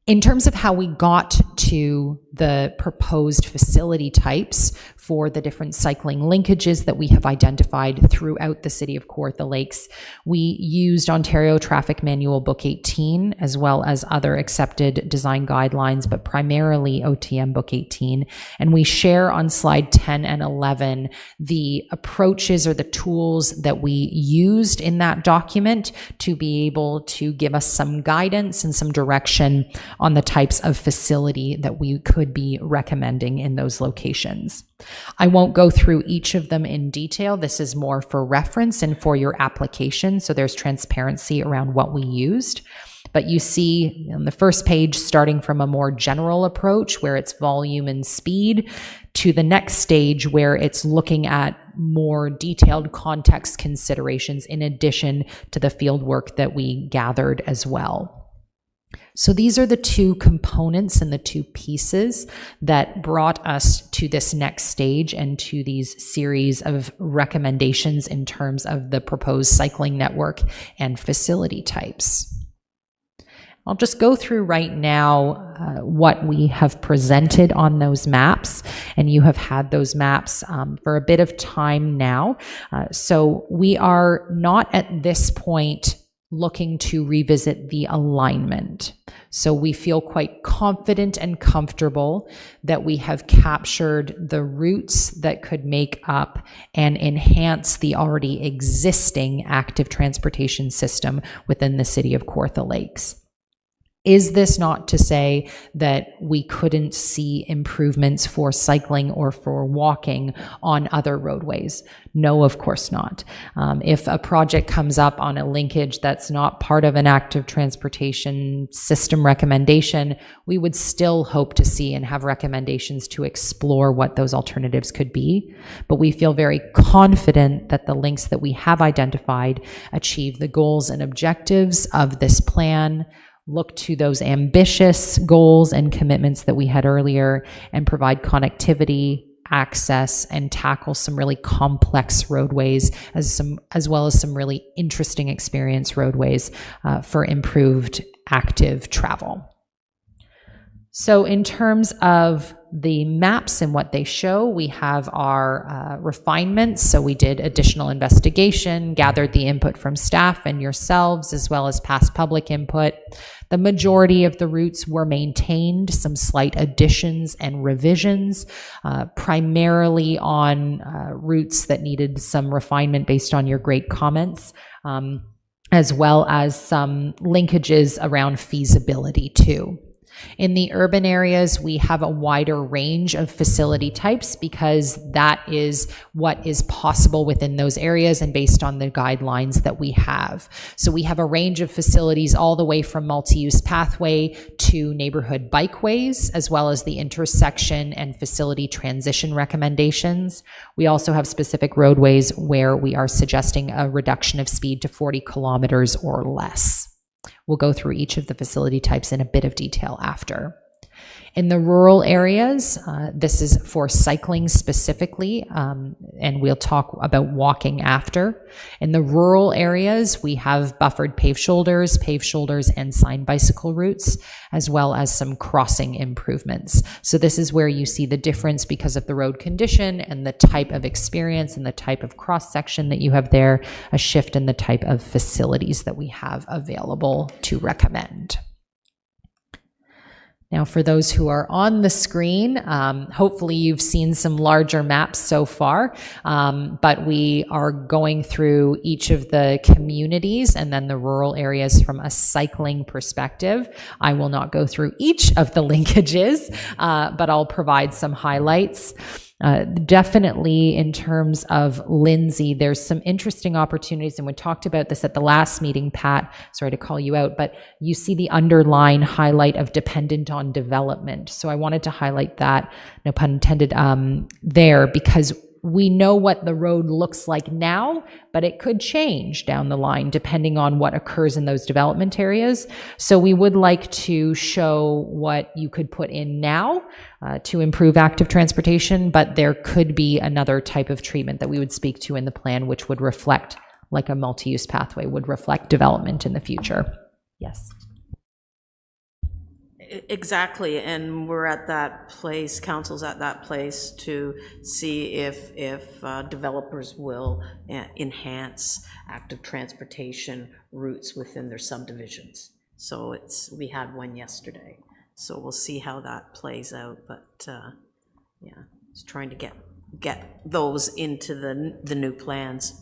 In terms of how we got to the proposed facility types for the different cycling linkages that we have identified throughout the city of Kawartha Lakes, we used Ontario Traffic Manual Book 18 as well as other accepted design guidelines, but primarily OTM Book 18. And we share on slide 10 and 11 the approaches or the tools that we used in that document to be able to give us some guidance and some direction on the types of facility that we could be recommending in those locations. I won't go through each of them in detail. This is more for reference and for your application, so there's transparency around what we used. But you see on the first page, starting from a more general approach where it's volume and speed, to the next stage where it's looking at more detailed context considerations in addition to the field work that we gathered as well. So these are the two components and the two pieces that brought us to this next stage and to these series of recommendations in terms of the proposed cycling network and facility types. I'll just go through right now what we have presented on those maps, and you have had those maps for a bit of time now. So we are not at this point looking to revisit the alignment. So we feel quite confident and comfortable that we have captured the routes that could make up and enhance the already existing active transportation system within the city of Kawartha Lakes. Is this not to say that we couldn't see improvements for cycling or for walking on other roadways? No, of course not. If a project comes up on a linkage that's not part of an active transportation system recommendation, we would still hope to see and have recommendations to explore what those alternatives could be. But we feel very confident that the links that we have identified achieve the goals and objectives of this plan, look to those ambitious goals and commitments that we had earlier, and provide connectivity, access, and tackle some really complex roadways as well as some really interesting experience roadways for improved active travel. So in terms of The maps and what they show, we have our refinements. So we did additional investigation, gathered the input from staff and yourselves, as well as past public input. The majority of the routes were maintained, some slight additions and revisions, primarily on routes that needed some refinement based on your great comments, as well as some linkages around feasibility too. In the urban areas, we have a wider range of facility types because that is what is possible within those areas and based on the guidelines that we have. So we have a range of facilities all the way from multi-use pathway to neighborhood bikeways, as well as the intersection and facility transition recommendations. We also have specific roadways where we are suggesting a reduction of speed to 40 kilometers or less. We'll go through each of the facility types in a bit of detail after. In the rural areas, this is for cycling specifically, and we'll talk about walking after. In the rural areas, we have buffered paved shoulders and signed bicycle routes, as well as some crossing improvements. So this is where you see the difference because of the road condition and the type of experience and the type of cross-section that you have there, a shift in the type of facilities that we have available to recommend. Now, for those who are on the screen, hopefully you've seen some larger maps so far, but we are going through each of the communities and then the rural areas from a cycling perspective. I will not go through each of the linkages, but I'll provide some highlights. Definitely in terms of Lindsay, there's some interesting opportunities, and we talked about this at the last meeting, Pat, sorry to call you out, but you see the underline highlight of dependent on development. So I wanted to highlight that, no pun intended, there, because we know what the road looks like now, but it could change down the line depending on what occurs in those development areas. So we would like to show what you could put in now to improve active transportation, but there could be another type of treatment that we would speak to in the plan, which would reflect, like a multi-use pathway, would reflect development in the future. Yes. Exactly, and we're at that place, council's at that place to see if developers will enhance active transportation routes within their subdivisions. So we had one yesterday, so we'll see how that plays out, but yeah, it's trying to get those into the new plans.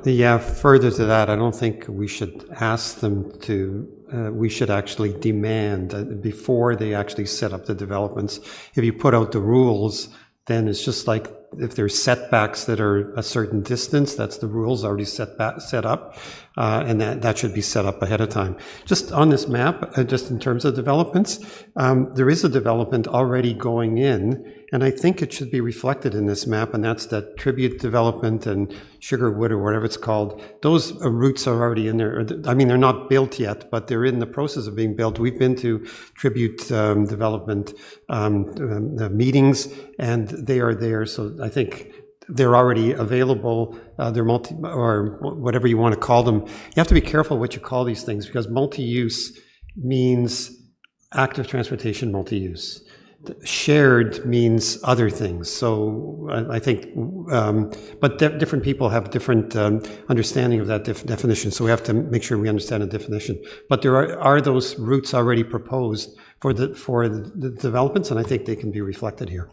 Yeah, further to that, I don't think we should ask them to, we should actually demand before they actually set up the developments. If you put out the rules, then it's just like if there's setbacks that are a certain distance, that's the rules already set up, and that should be set up ahead of time. Just on this map, just in terms of developments, there is a development already going in, and I think it should be reflected in this map, and that's that Tribute development and Sugarwood, or whatever it's called. Those routes are already in there. I mean, they're not built yet, but they're in the process of being built. We've been to Tribute development meetings, and they are there, so I think they're already available. They're multi, or whatever you want to call them. You have to be careful what you call these things, because multi-use means active transportation multi-use. Shared means other things. So I think, but different people have different understanding of that definition. So we have to make sure we understand the definition. But there are those routes already proposed for the developments, and I think they can be reflected here.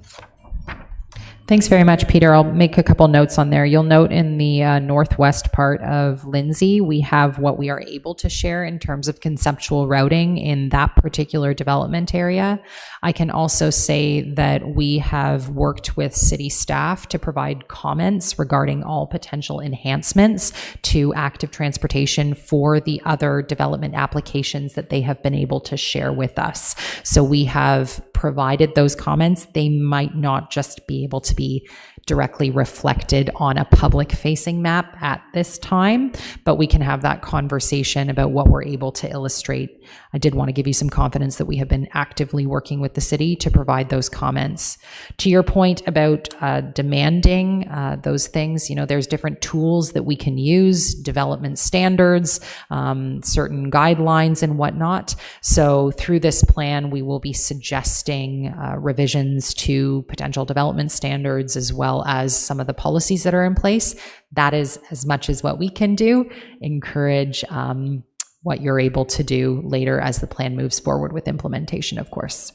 Thanks very much, Peter. I'll make a couple notes on there. You'll note in the northwest part of Lindsay, we have what we are able to share in terms of conceptual routing in that particular development area. I can also say that we have worked with city staff to provide comments regarding all potential enhancements to active transportation for the other development applications that they have been able to share with us. So we have provided those comments. They might not just be able to be directly reflected on a public-facing map at this time, but we can have that conversation about what we're able to illustrate. I did want to give you some confidence that we have been actively working with the city to provide those comments. To your point about demanding those things, there's different tools that we can use, development standards, certain guidelines and whatnot. So through this plan, we will be suggesting revisions to potential development standards as well as some of the policies that are in place. That is as much as what we can do. Encourage what you're able to do later as the plan moves forward with implementation, of course.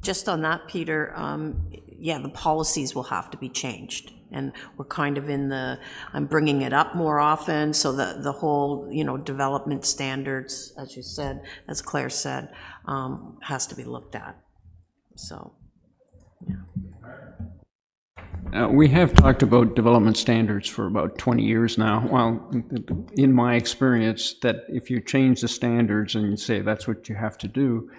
Just on that, Peter, yeah, the policies will have to be changed. And we're kind of I'm bringing it up more often, so that the whole, development standards, as you said, as Claire said, has to be looked at. So, yeah. We have talked about development standards for about 20 years now. Well, in my experience, that if you change the standards and you say that's what you have to do,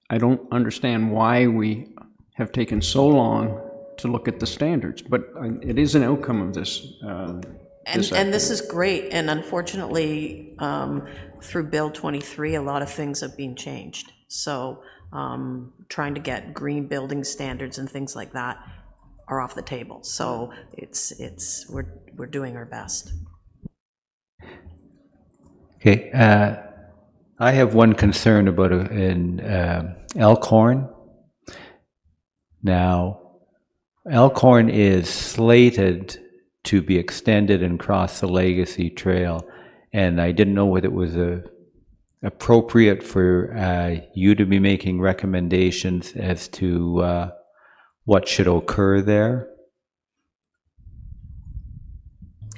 I don't understand why we have taken so long to look at the standards, but it is an outcome of this. And this is great, and unfortunately, through Bill 23, a lot of things have been changed. So trying to get green building standards and things like that are off the table. So we're doing our best. Okay, I have one concern about in Elkhorn. Now, Elkhorn is slated to be extended and cross the Legacy Trail, and I didn't know whether it was appropriate for you to be making recommendations as to what should occur there.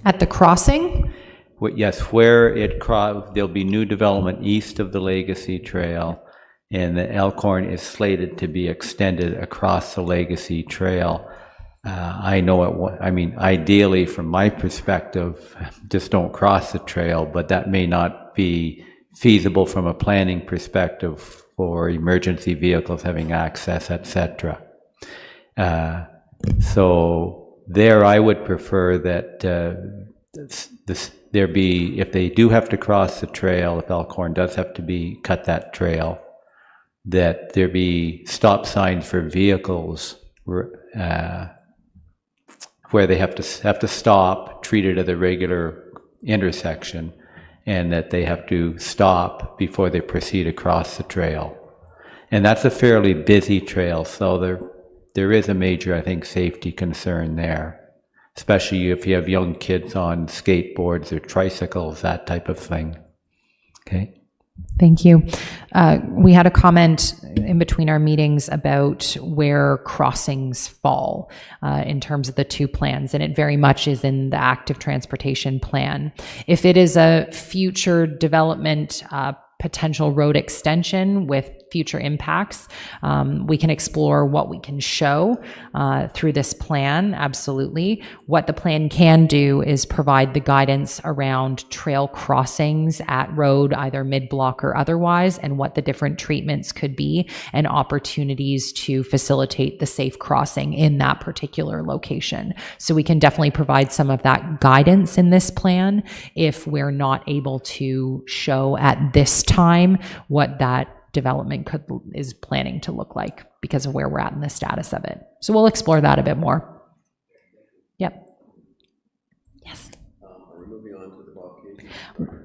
At the crossing? Yes, where there'll be new development east of the Legacy Trail, and the Elkhorn is slated to be extended across the Legacy Trail. I know ideally from my perspective, just don't cross the trail, but that may not be feasible from a planning perspective for emergency vehicles having access, etc. So there I would prefer that there be, if they do have to cross the trail, if Elkhorn does have to cut that trail, that there be stop signs for vehicles where they have to stop, treated as a regular intersection, and that they have to stop before they proceed across the trail. And that's a fairly busy trail, so there is a major, I think, safety concern there, especially if you have young kids on skateboards or tricycles, that type of thing. Okay. Thank you. We had a comment in between our meetings about where crossings fall in terms of the two plans, and it very much is in the active transportation plan. If it is a future development potential road extension with future impacts, we can explore what we can show through this plan, absolutely. What the plan can do is provide the guidance around trail crossings at road, either mid-block or otherwise, and what the different treatments could be and opportunities to facilitate the safe crossing in that particular location. So we can definitely provide some of that guidance in this plan if we're not able to show at this time what that development is planning to look like because of where we're at in the status of it. So we'll explore that a bit more. Yep. Yes. Are we moving on to the blockade?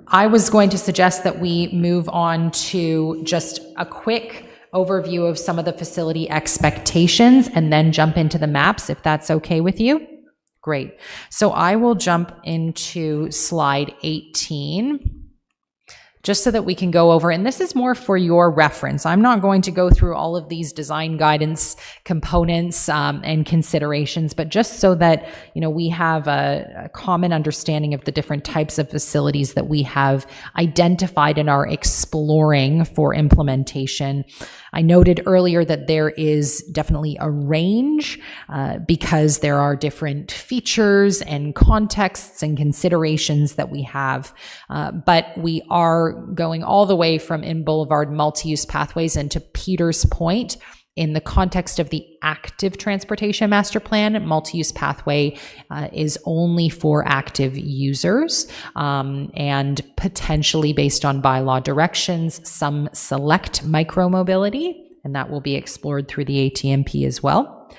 I was going to suggest that we move on to just a quick overview of some of the facility expectations and then jump into the maps, if that's okay with you. Great. So I will jump into slide 18. Just so that we can go over, and this is more for your reference. I'm not going to go through all of these design guidance components and considerations, but just so that we have a common understanding of the different types of facilities that we have identified and are exploring for implementation. I noted earlier that there is definitely a range because there are different features and contexts and considerations that we have, but we are going all the way from in Boulevard multi-use pathways, and to Peter's point, In the context of the active transportation master plan, multi-use pathway is only for active users, and potentially based on bylaw directions, some select micromobility, and that will be explored through the ATMP as well.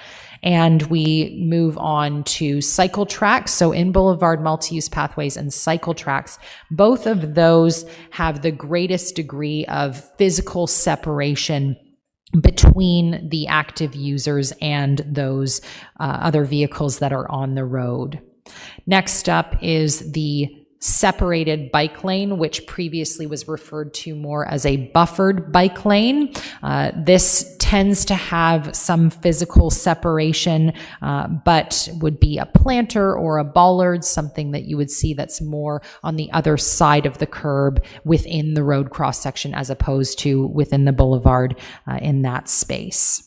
And we move on to cycle tracks. So in boulevard multi-use pathways and cycle tracks, both of those have the greatest degree of physical separation between the active users and those other vehicles that are on the road. Next up is the separated bike lane, which previously was referred to more as a buffered bike lane. This tends to have some physical separation, but would be a planter or a bollard, something that you would see that's more on the other side of the curb within the road cross section as opposed to within the boulevard in that space.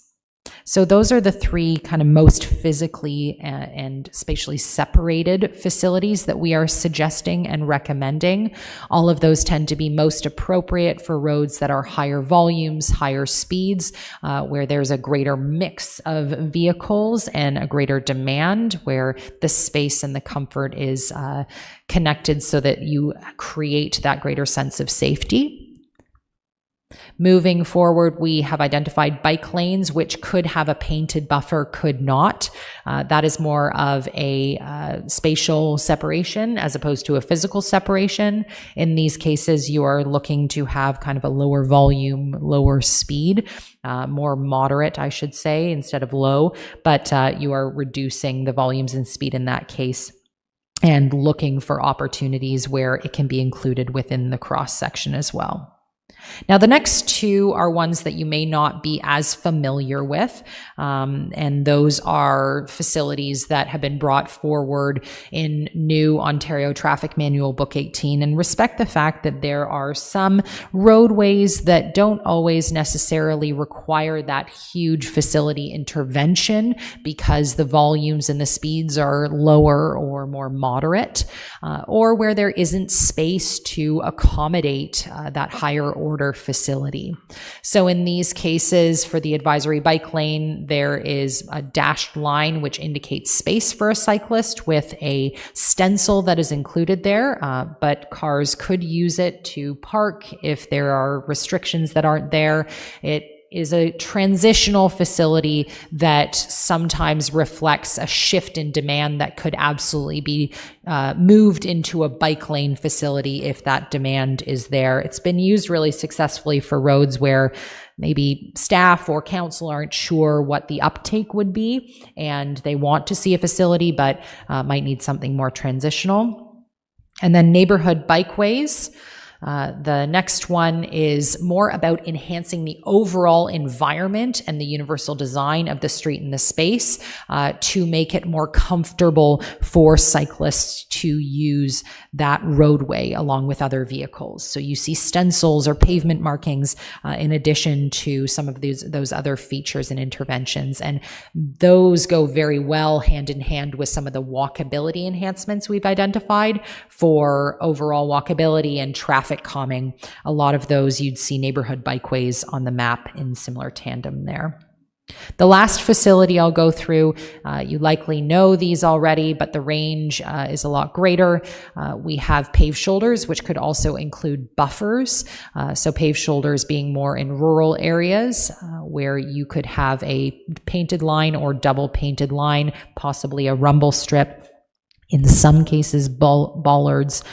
So those are the three kind of most physically and spatially separated facilities that we are suggesting and recommending. All of those tend to be most appropriate for roads that are higher volumes, higher speeds, where there's a greater mix of vehicles and a greater demand, where the space and the comfort is connected so that you create that greater sense of safety. Moving forward, we have identified bike lanes, which could have a painted buffer, could not. That is more of a spatial separation as opposed to a physical separation. In these cases, you are looking to have kind of a lower volume, lower speed, more moderate, I should say, instead of low, but you are reducing the volumes and speed in that case and looking for opportunities where it can be included within the cross section as well. Now, the next two are ones that you may not be as familiar with, and those are facilities that have been brought forward in new Ontario Traffic Manual Book 18, and respect the fact that there are some roadways that don't always necessarily require that huge facility intervention because the volumes and the speeds are lower or more moderate, or where there isn't space to accommodate that higher order facility. So in these cases, for the advisory bike lane, there is a dashed line which indicates space for a cyclist with a stencil that is included there, but cars could use it to park if there are restrictions that aren't there. It is a transitional facility that sometimes reflects a shift in demand that could absolutely be moved into a bike lane facility if that demand is there. It's been used really successfully for roads where maybe staff or council aren't sure what the uptake would be and they want to see a facility but might need something more transitional. And then neighborhood bikeways. The next one is more about enhancing the overall environment and the universal design of the street and the space to make it more comfortable for cyclists to use that roadway along with other vehicles. So you see stencils or pavement markings in addition to some of those other features and interventions. And those go very well hand in hand with some of the walkability enhancements we've identified for overall walkability and traffic calming. A lot of those you'd see neighborhood bikeways on the map in similar tandem there. The last facility I'll go through, you likely know these already, but the range is a lot greater. We have paved shoulders, which could also include buffers. So paved shoulders being more in rural areas where you could have a painted line or double painted line, possibly a rumble strip. In some cases, bollards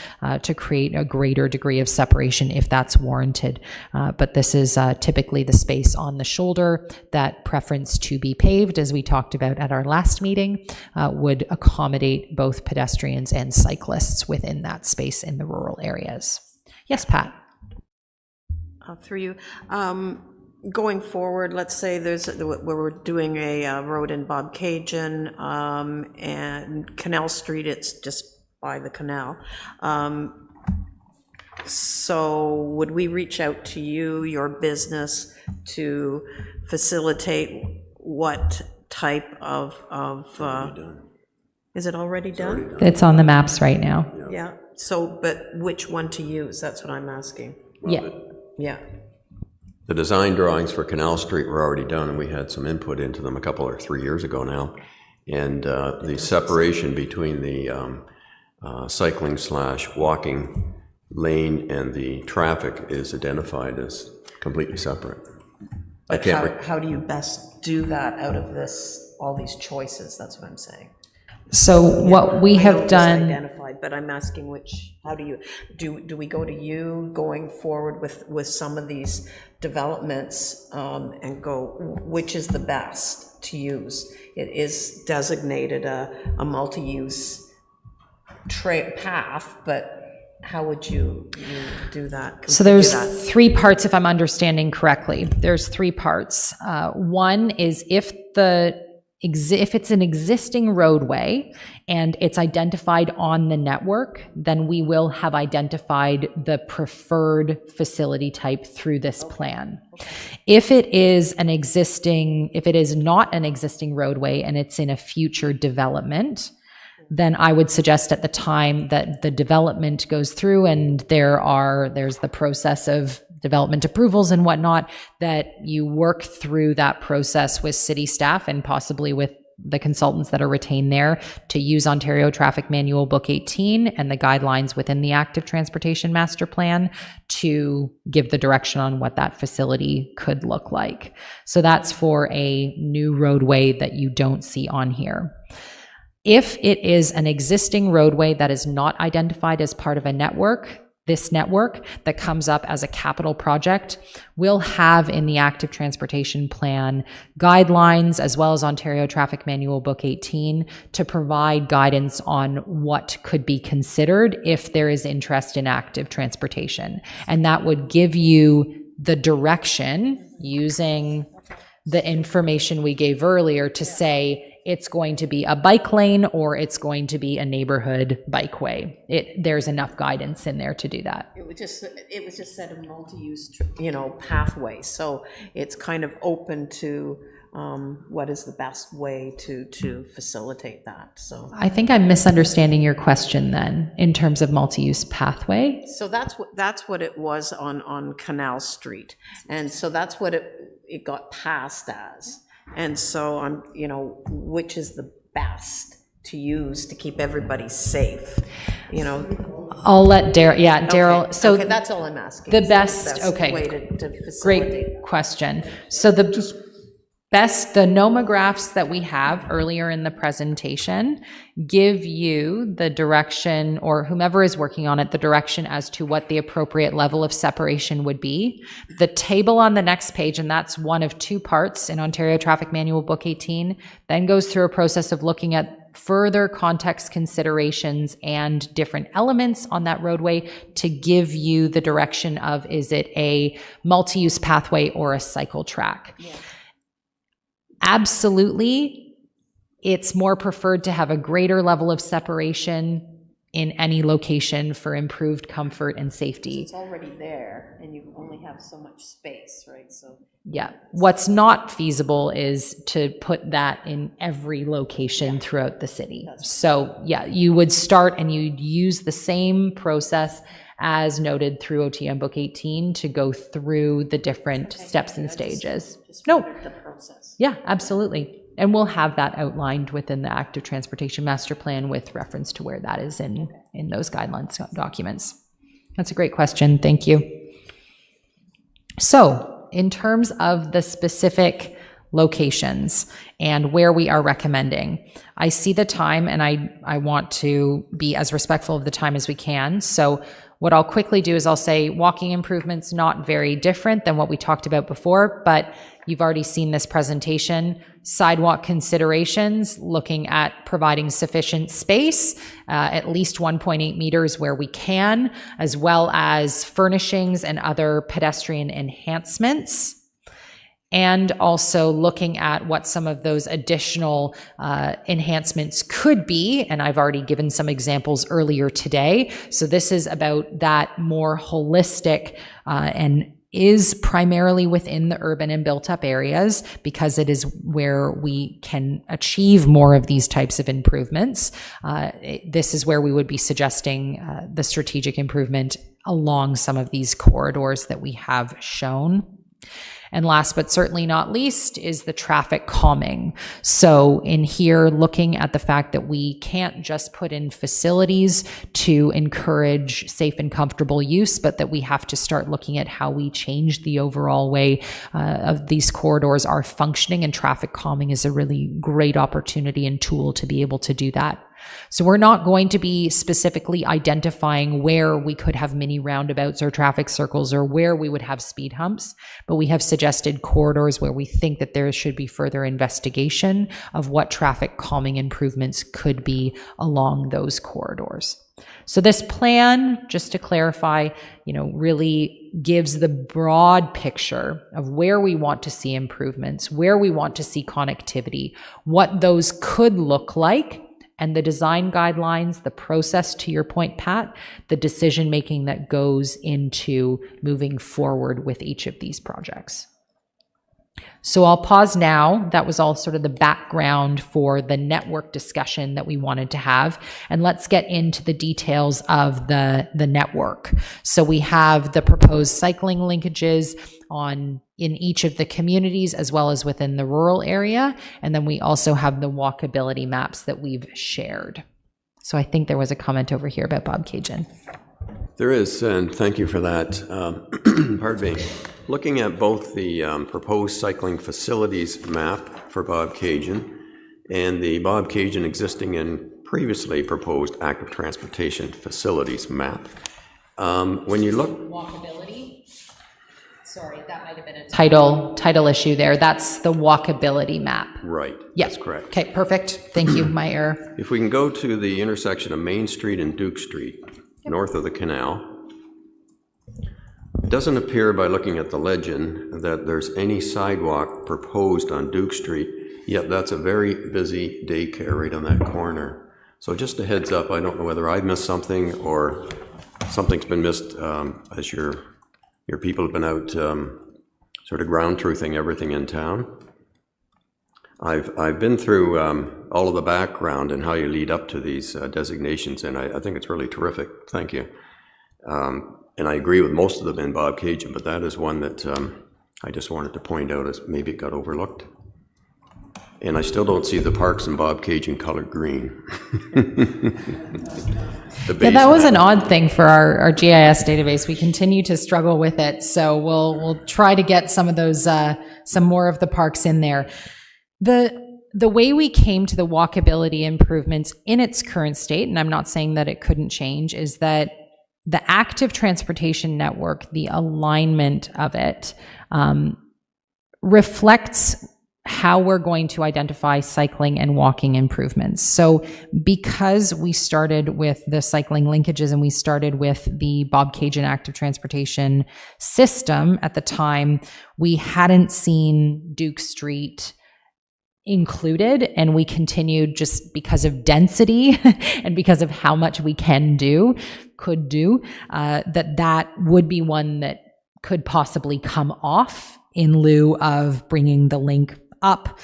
to create a greater degree of separation if that's warranted. But this is typically the space on the shoulder that preference to be paved, as we talked about at our last meeting, would accommodate both pedestrians and cyclists within that space in the rural areas. Yes, Pat? Through you. Going forward, let's say we're doing a road in Bobcaygeon and Canal Street, it's just by the canal. So would we reach out to you, your business, to facilitate what type of is it already done? It's on the maps right now. Yeah, so, but which one to use, that's what I'm asking. Yeah. Yeah. The design drawings for Canal Street were already done, and we had some input into them a couple or 3 years ago now. And the separation between the cycling/walking lane and the traffic is identified as completely separate. I can't. How do you best do that out of this, all these choices? That's what I'm saying. So what we I know have it was done, identified, but I'm asking how do you, do we go to you going forward with some of these developments and go, which is the best to use? It is designated a multi-use path, but how would you do that? so there's three parts, if I'm understanding correctly. There's three parts. One is if it's an existing roadway and it's identified on the network, then we will have identified the preferred facility type through this plan. If it is not an existing roadway and it's in a future development, then I would suggest at the time that the development goes through and there's the process of development approvals and whatnot, that you work through that process with city staff and possibly with the consultants that are retained there to use Ontario Traffic Manual Book 18 and the guidelines within the Active Transportation Master Plan to give the direction on what that facility could look like. So that's for a new roadway that you don't see on here. If it is an existing roadway that is not identified as part of a network, this network that comes up as a capital project will have in the Active Transportation Plan guidelines, as well as Ontario Traffic Manual Book 18, to provide guidance on what could be considered if there is interest in active transportation. And that would give you the direction using the information we gave earlier to say, it's going to be a bike lane or it's going to be a neighborhood bikeway. There's enough guidance in there to do that. It was just said a multi-use, pathway. So it's kind of open to what is the best way to facilitate that. So I think I'm misunderstanding your question then in terms of multi-use pathway. So that's what it was on Canal Street, and so that's what it got passed as. And so I'm, which is the best to use to keep everybody safe, I'll let Daryl, Daryl. Okay. So okay, that's all I'm asking. The Is best, way okay, to facilitate. great question. So the nomographs that we have earlier in the presentation give you the direction, or whomever is working on it, the direction as to what the appropriate level of separation would be. The table on the next page, and that's one of two parts in Ontario Traffic Manual Book 18, then goes through a process of looking at further context considerations and different elements on that roadway to give you the direction of, is it a multi-use pathway or a cycle track? Yeah. Absolutely, it's more preferred to have a greater level of separation in any location for improved comfort and safety. It's already there, and you only have so much space, right? So yeah, what's not feasible is to put that in every location throughout the city. So yeah, you would start and you'd use the same process as noted through OTM Book 18 to go through the different steps and stages. No. The process. Yeah, absolutely. And we'll have that outlined within the Active Transportation Master Plan with reference to where that is in those guidelines documents. That's a great question. Thank you. So in terms of the specific locations and where we are recommending, I see the time and I want to be as respectful of the time as we can. So what I'll quickly do is I'll say walking improvements, not very different than what we talked about before, but you've already seen this presentation. Sidewalk considerations, looking at providing sufficient space, at least 1.8 meters where we can, as well as furnishings and other pedestrian enhancements. And also looking at what some of those additional enhancements could be. And I've already given some examples earlier today. So this is about that more holistic and is primarily within the urban and built up areas because it is where we can achieve more of these types of improvements. This is where we would be suggesting the strategic improvement along some of these corridors that we have shown. And last but certainly not least is the traffic calming. So in here, looking at the fact that we can't just put in facilities to encourage safe and comfortable use, but that we have to start looking at how we change the overall way of these corridors are functioning, and traffic calming is a really great opportunity and tool to be able to do that. So we're not going to be specifically identifying where we could have mini roundabouts or traffic circles or where we would have speed humps, but we have suggested corridors where we think that there should be further investigation of what traffic calming improvements could be along those corridors. So this plan, just to clarify, really gives the broad picture of where we want to see improvements, where we want to see connectivity, what those could look like, and the design guidelines, the process, to your point, Pat, the decision-making that goes into moving forward with each of these projects. So I'll pause now. That was all sort of the background for the network discussion that we wanted to have. And let's get into the details of the network. So we have the proposed cycling linkages in each of the communities as well as within the rural area. And then we also have the walkability maps that we've shared. So I think there was a comment over here about Bobcaygeon. There is, and thank you for that. Pardon me. Looking at both the proposed cycling facilities map for Bobcaygeon and the Bobcaygeon existing and previously proposed active transportation facilities map, when you look... Walkability? Sorry, that might have been a title issue there. That's the walkability map. Right, Yep. that's correct. Okay, perfect. Thank you, my error. If we can go to the intersection of Main Street and Duke Street, north of the canal, it doesn't appear by looking at the legend that there's any sidewalk proposed on Duke Street, yet that's a very busy daycare right on that corner. So just a heads up, I don't know whether I missed something or something's been missed as your people have been out sort of ground truthing everything in town. I've been through all of the background and how you lead up to these designations, and I think it's really terrific. Thank you. And I agree with most of them in Bobcaygeon, but that is one that I just wanted to point out as maybe it got overlooked. And I still don't see the parks in Bobcaygeon colored green. Yeah, that was an odd thing for our GIS database. We continue to struggle with it, so we'll try to get some of those, some more of the parks in there. The way we came to the walkability improvements in its current state, and I'm not saying that it couldn't change, is that the active transportation network, the alignment of it, reflects how we're going to identify cycling and walking improvements. So because we started with the cycling linkages and we started with the Bobcaygeon active transportation system at the time, we hadn't seen Duke Street included, and we continued just because of density and because of how much we could do, that would be one that could possibly come off in lieu of bringing the link up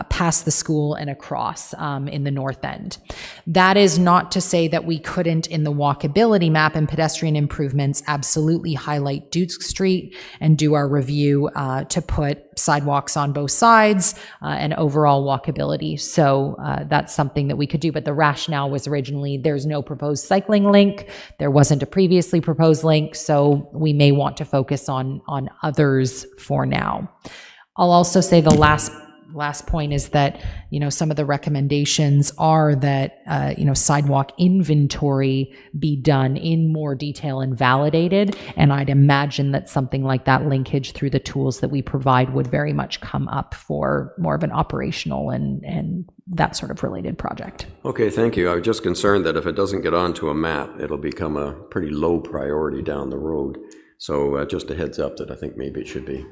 past the school and across in the north end. That is not to say that we couldn't, in the walkability map and pedestrian improvements, absolutely highlight Duke Street and do our review to put sidewalks on both sides and overall walkability. So that's something that we could do, but the rationale was originally there's no proposed cycling link, there wasn't a previously proposed link, so we may want to focus on others for now. I'll also say the last point is that, some of the recommendations are that, sidewalk inventory be done in more detail and validated. And I'd imagine that something like that linkage through the tools that we provide would very much come up for more of an operational and that sort of related project. Okay, thank you. I was just concerned that if it doesn't get onto a map, it'll become a pretty low priority down the road. So just a heads up that I think maybe it should be.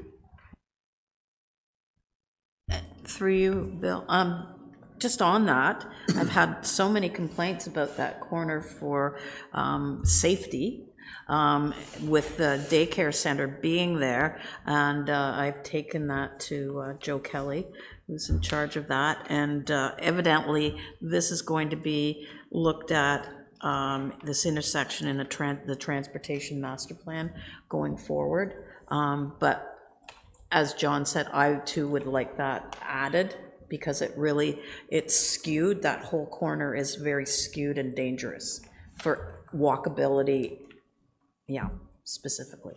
Through you, Bill. Just on that, I've had so many complaints about that corner for safety with the daycare center being there, and I've taken that to Joe Kelly, who's in charge of that, and evidently this is going to be looked at, this intersection in the transportation master plan going forward, but as John said, I too would like that added, because it's skewed, that whole corner is very skewed and dangerous for walkability, yeah, specifically.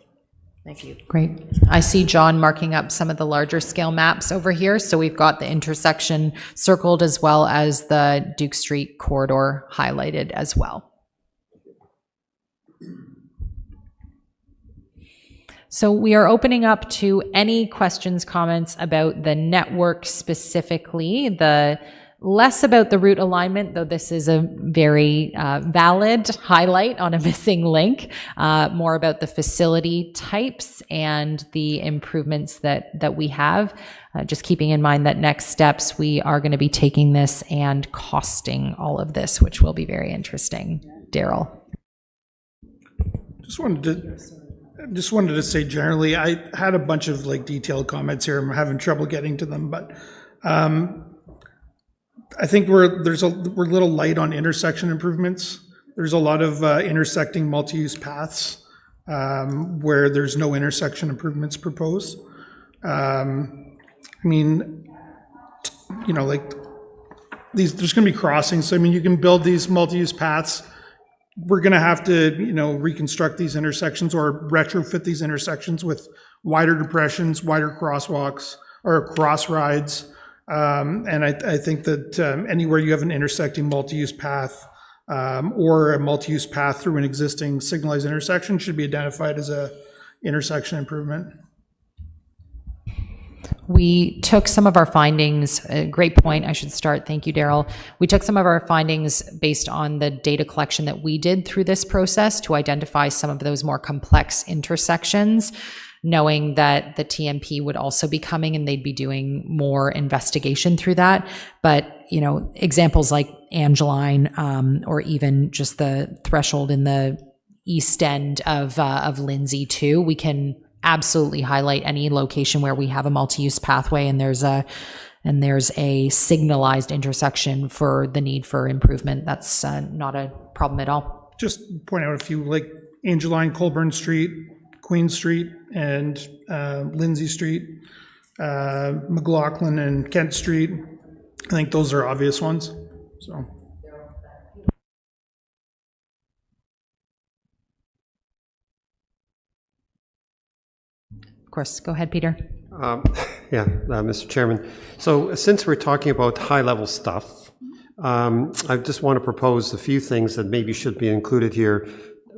Thank you. Great. I see John marking up some of the larger scale maps over here. So we've got the intersection circled as well as the Duke Street corridor highlighted as well. So we are opening up to any questions, comments about the network specifically, the less about the route alignment, though this is a very valid highlight on a missing link, more about the facility types and the improvements that we have. Just keeping in mind that next steps, we are going to be taking this and costing all of this, which will be very interesting. Daryl. Just wanted to say generally, I had a bunch of like detailed comments here. I'm having trouble getting to them, but I think we're a little light on intersection improvements. There's a lot of intersecting multi-use paths where there's no intersection improvements proposed. I mean, you know, like there's going to be crossings. So I mean, you can build these multi-use paths. We're going to have to, you know, reconstruct these intersections or retrofit these intersections with wider depressions, wider crosswalks or cross rides. And I think that anywhere you have an intersecting multi-use path or a multi-use path through an existing signalized intersection should be identified as a intersection improvement. We took some of our findings, great point, I should start, thank you, Daryl. We took some of our findings based on the data collection that we did through this process to identify some of those more complex intersections, knowing that the TMP would also be coming and they'd be doing more investigation through that. But, you know, examples like Angeline, or even just the threshold in the east end of Lindsay too, we can absolutely highlight any location where we have a multi-use pathway and there's a signalized intersection for the need for improvement. That's not a problem at all. Just point out a few, like Angeline, Colburn Street, Queen Street, and Lindsay Street, McLaughlin and Kent Street. I think those are obvious ones. So. Of course, go ahead, Peter. Mr. Chairman. So since we're talking about high-level stuff, I just want to propose a few things that maybe should be included here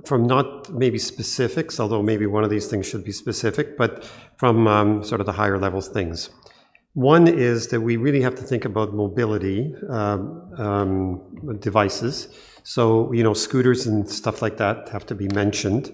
from not maybe specifics, although maybe one of these things should be specific, but from sort of the higher level things. One is that we really have to think about mobility devices. So, you know, scooters and stuff like that have to be mentioned.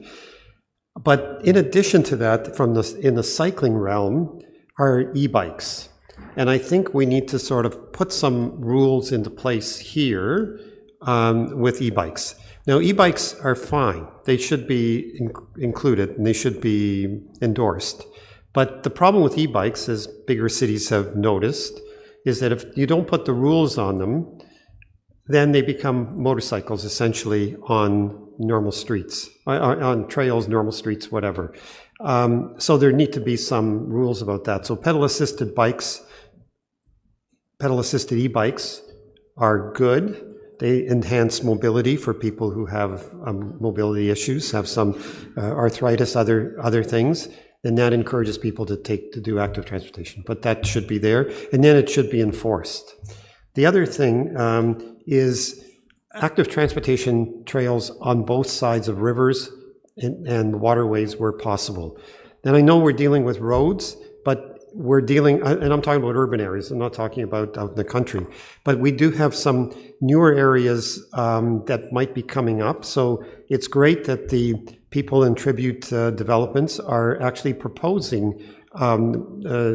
But in addition to that, in the cycling realm are e-bikes. And I think we need to sort of put some rules into place here with e-bikes. Now, e-bikes are fine. They should be included and they should be endorsed. But the problem with e-bikes, as bigger cities have noticed, is that if you don't put the rules on them, then they become motorcycles essentially on normal streets, on trails, normal streets, whatever. So there need to be some rules about that. So pedal-assisted e-bikes are good. They enhance mobility for people who have mobility issues, have some arthritis, other things, and that encourages people to do active transportation. But that should be there, and then it should be enforced. The other thing is active transportation trails on both sides of rivers and waterways where possible. And I know we're dealing with roads, but we're dealing, and I'm talking about urban areas, I'm not talking about out in the country, but we do have some newer areas that might be coming up. So it's great that the people in Tribute Developments are actually proposing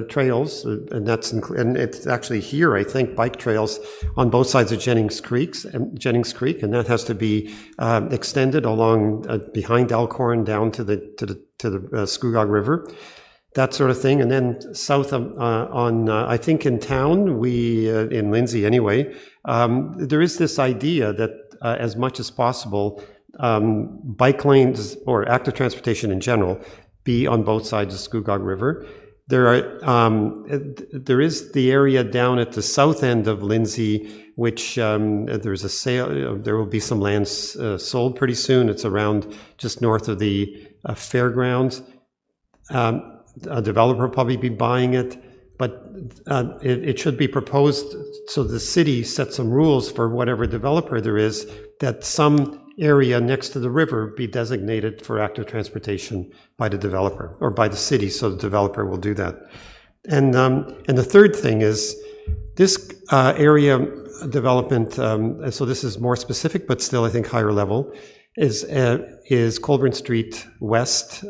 trails, and it's actually here, I think, bike trails on both sides of Jennings Creek, and that has to be extended along behind Elkhorn down to the Scugog River, that sort of thing. And then south I think in town, in Lindsay anyway, there is this idea that as much as possible, bike lanes or active transportation in general be on both sides of Scugog River. There is the area down at the south end of Lindsay, which there's a sale. There will be some land sold pretty soon. It's around just north of the fairgrounds. A developer will probably be buying it, but it should be proposed so the city sets some rules for whatever developer there is, that some area next to the river be designated for active transportation by the developer or by the city, so the developer will do that. And the third thing is this area development, so this is more specific, but still I think higher level, is Colburn Street West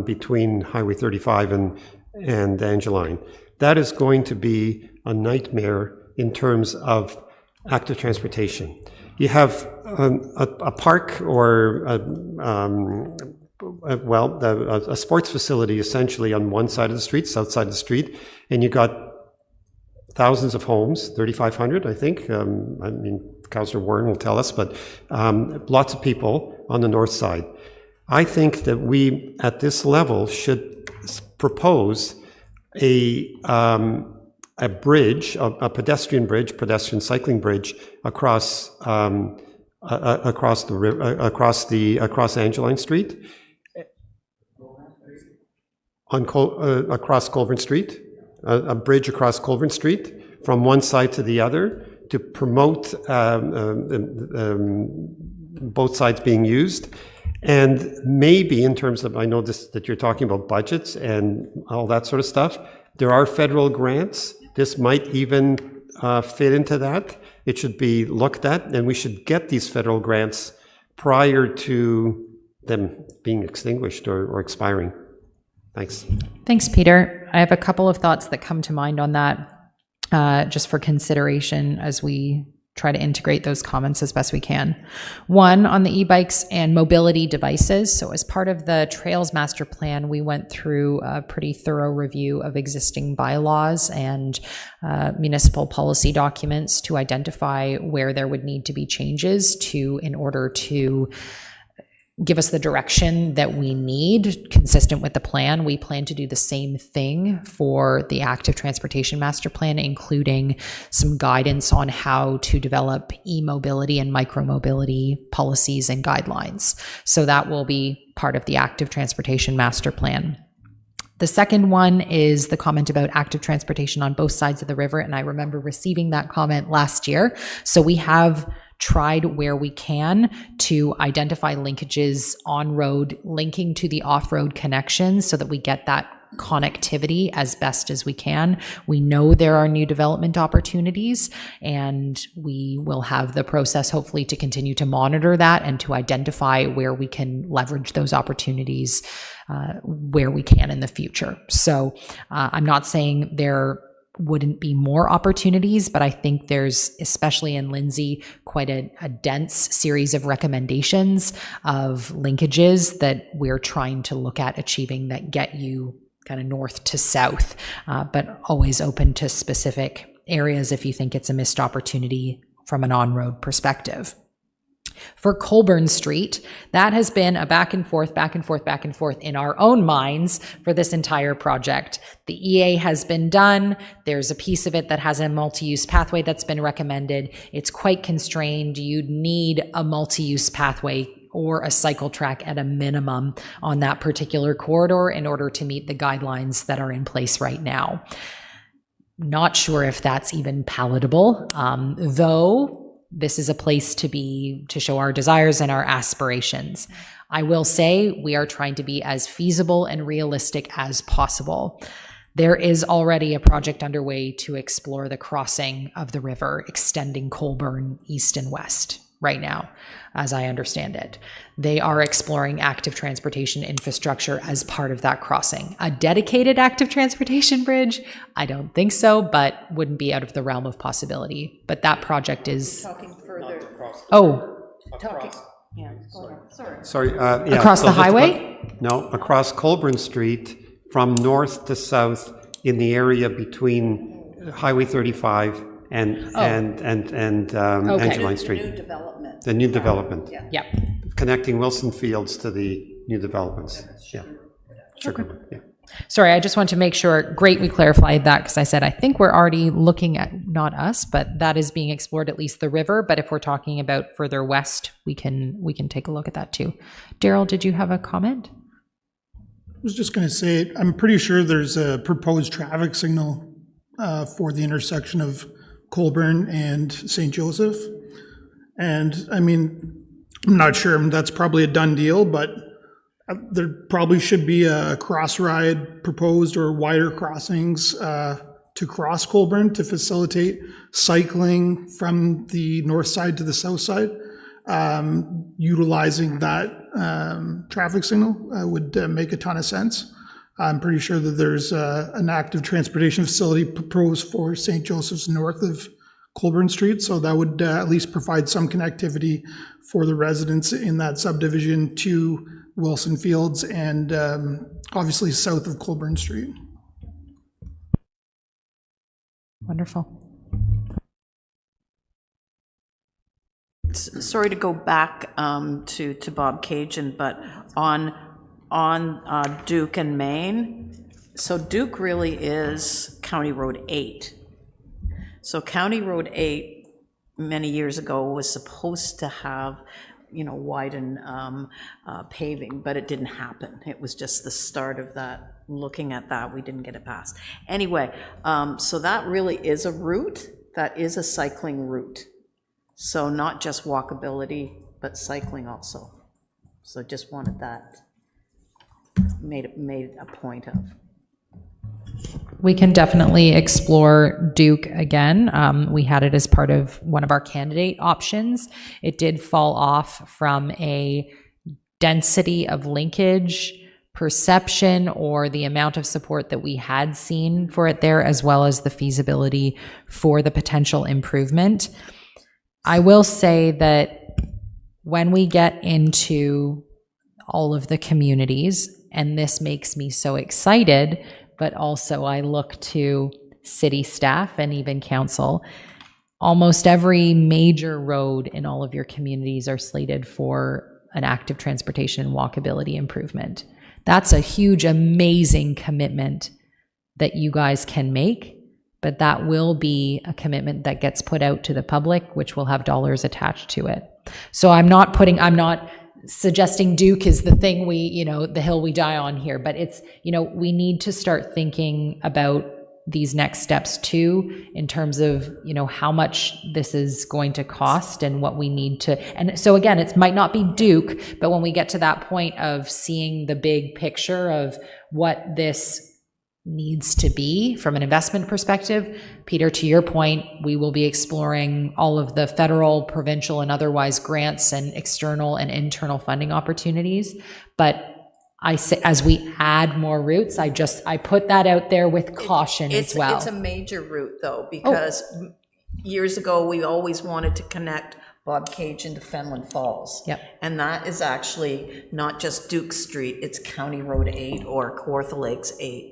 between Highway 35 and Angeline. That is going to be a nightmare in terms of active transportation. You have a park or a sports facility essentially on one side of the street, south side of the street, and you got thousands of homes, 3,500, I think. I mean, Councillor Warren will tell us, but lots of people on the north side. I think that we, at this level, should propose a bridge, a pedestrian bridge, pedestrian cycling bridge across the river, across Angeline Street, across Colburn Street, a bridge across Colburn Street from one side to the other to promote both sides being used. And maybe in terms of, I know that you're talking about budgets and all that sort of stuff, there are federal grants. This might even fit into that. It should be looked at, and we should get these federal grants prior to them being extinguished or expiring. Thanks. Thanks, Peter. I have a couple of thoughts that come to mind on that, just for consideration as we try to integrate those comments as best we can. One, on the e-bikes and mobility devices. So as part of the Trails Master Plan, we went through a pretty thorough review of existing bylaws and municipal policy documents to identify where there would need to be changes in order to give us the direction that we need consistent with the plan. We plan to do the same thing for the Active Transportation Master Plan, including some guidance on how to develop e-mobility and micromobility policies and guidelines. So that will be part of the Active Transportation Master Plan. The second one is the comment about active transportation on both sides of the river, and I remember receiving that comment last year. So we have tried where we can to identify linkages on road linking to the off-road connections so that we get that connectivity as best as we can. We know there are new development opportunities, and we will have the process hopefully to continue to monitor that and to identify where we can leverage those opportunities where we can in the future. So I'm not saying there wouldn't be more opportunities, but I think there's, especially in Lindsay, quite a dense series of recommendations of linkages that we're trying to look at achieving that get you kind of north to south, but always open to specific areas if you think it's a missed opportunity from an on-road perspective. For Colburn Street, that has been a back and forth in our own minds for this entire project. The EA has been done. There's a piece of it that has a multi-use pathway that's been recommended. It's quite constrained. You'd need a multi-use pathway or a cycle track at a minimum on that particular corridor in order to meet the guidelines that are in place right now. Not sure if that's even palatable, though this is a place to show our desires and our aspirations. I will say we are trying to be as feasible and realistic as possible. There is already a project underway to explore the crossing of the river, extending Colburn east and west right now, as I understand it. They are exploring active transportation infrastructure as part of that crossing. A dedicated active transportation bridge? I don't think so, but wouldn't be out of the realm of possibility. But that project is... Talking further. Talking... Yeah, go ahead. Sorry. Sorry. Across the highway? No, across Colburn Street from north to south in the area between Highway 35 and Angeline Street. New development. The new development. Yeah. Yep. Connecting Wilson Fields to the new developments. Yeah. Sure. Yeah. Sorry, I just want to make sure, great, we clarified that, because I said, I think we're already looking at, not us, but that is being explored, at least the river, but if we're talking about further west, we can take a look at that too. Daryl, did you have a comment? I was just going to say, I'm pretty sure there's a proposed traffic signal for the intersection of Colborne and St. Joseph. And I mean, I'm not sure, that's probably a done deal, but there probably should be a cross ride proposed or wider crossings to cross Colborne to facilitate cycling from the north side to the south side. Utilizing that traffic signal would make a ton of sense. I'm pretty sure that there's an active transportation facility proposed for St. Joseph's north of Colborne Street, so that would at least provide some connectivity for the residents in that subdivision to Wilson Fields and obviously south of Colborne Street. Wonderful. Sorry to go back to Bob Cajun, but on Duke and Main, so Duke really is County Road 8. So County Road 8, many years ago, was supposed to have, widen paving, but it didn't happen. It was just the start of that. Looking at that, we didn't get it passed. Anyway, so that really is a route, that is a cycling route. So not just walkability, but cycling also. So just wanted that made a point of. We can definitely explore Duke again. We had it as part of one of our candidate options. It did fall off from a density of linkage perception or the amount of support that we had seen for it there, as well as the feasibility for the potential improvement. I will say that when we get into all of the communities, and this makes me so excited, but also I look to city staff and even council, almost every major road in all of your communities are slated for an active transportation and walkability improvement. That's a huge, amazing commitment that you guys can make, but that will be a commitment that gets put out to the public, which will have dollars attached to it. So I'm not suggesting Duke is the thing the hill we die on here, but it's, we need to start thinking about these next steps too, in terms of, how much this is going to cost and what we need to, and so again, it might not be Duke, but when we get to that point of seeing the big picture of what this needs to be from an investment perspective, Peter, to your point, we will be exploring all of the federal, provincial, and otherwise grants and external and internal funding opportunities. But I say, as we add more routes, I put that out there with caution as well. It's a major route though, because years ago, we always wanted to connect Bob Cajun to Fenelon Falls. Yep. And that is actually not just Duke Street, it's County Road 8 or Kawartha Lakes 8.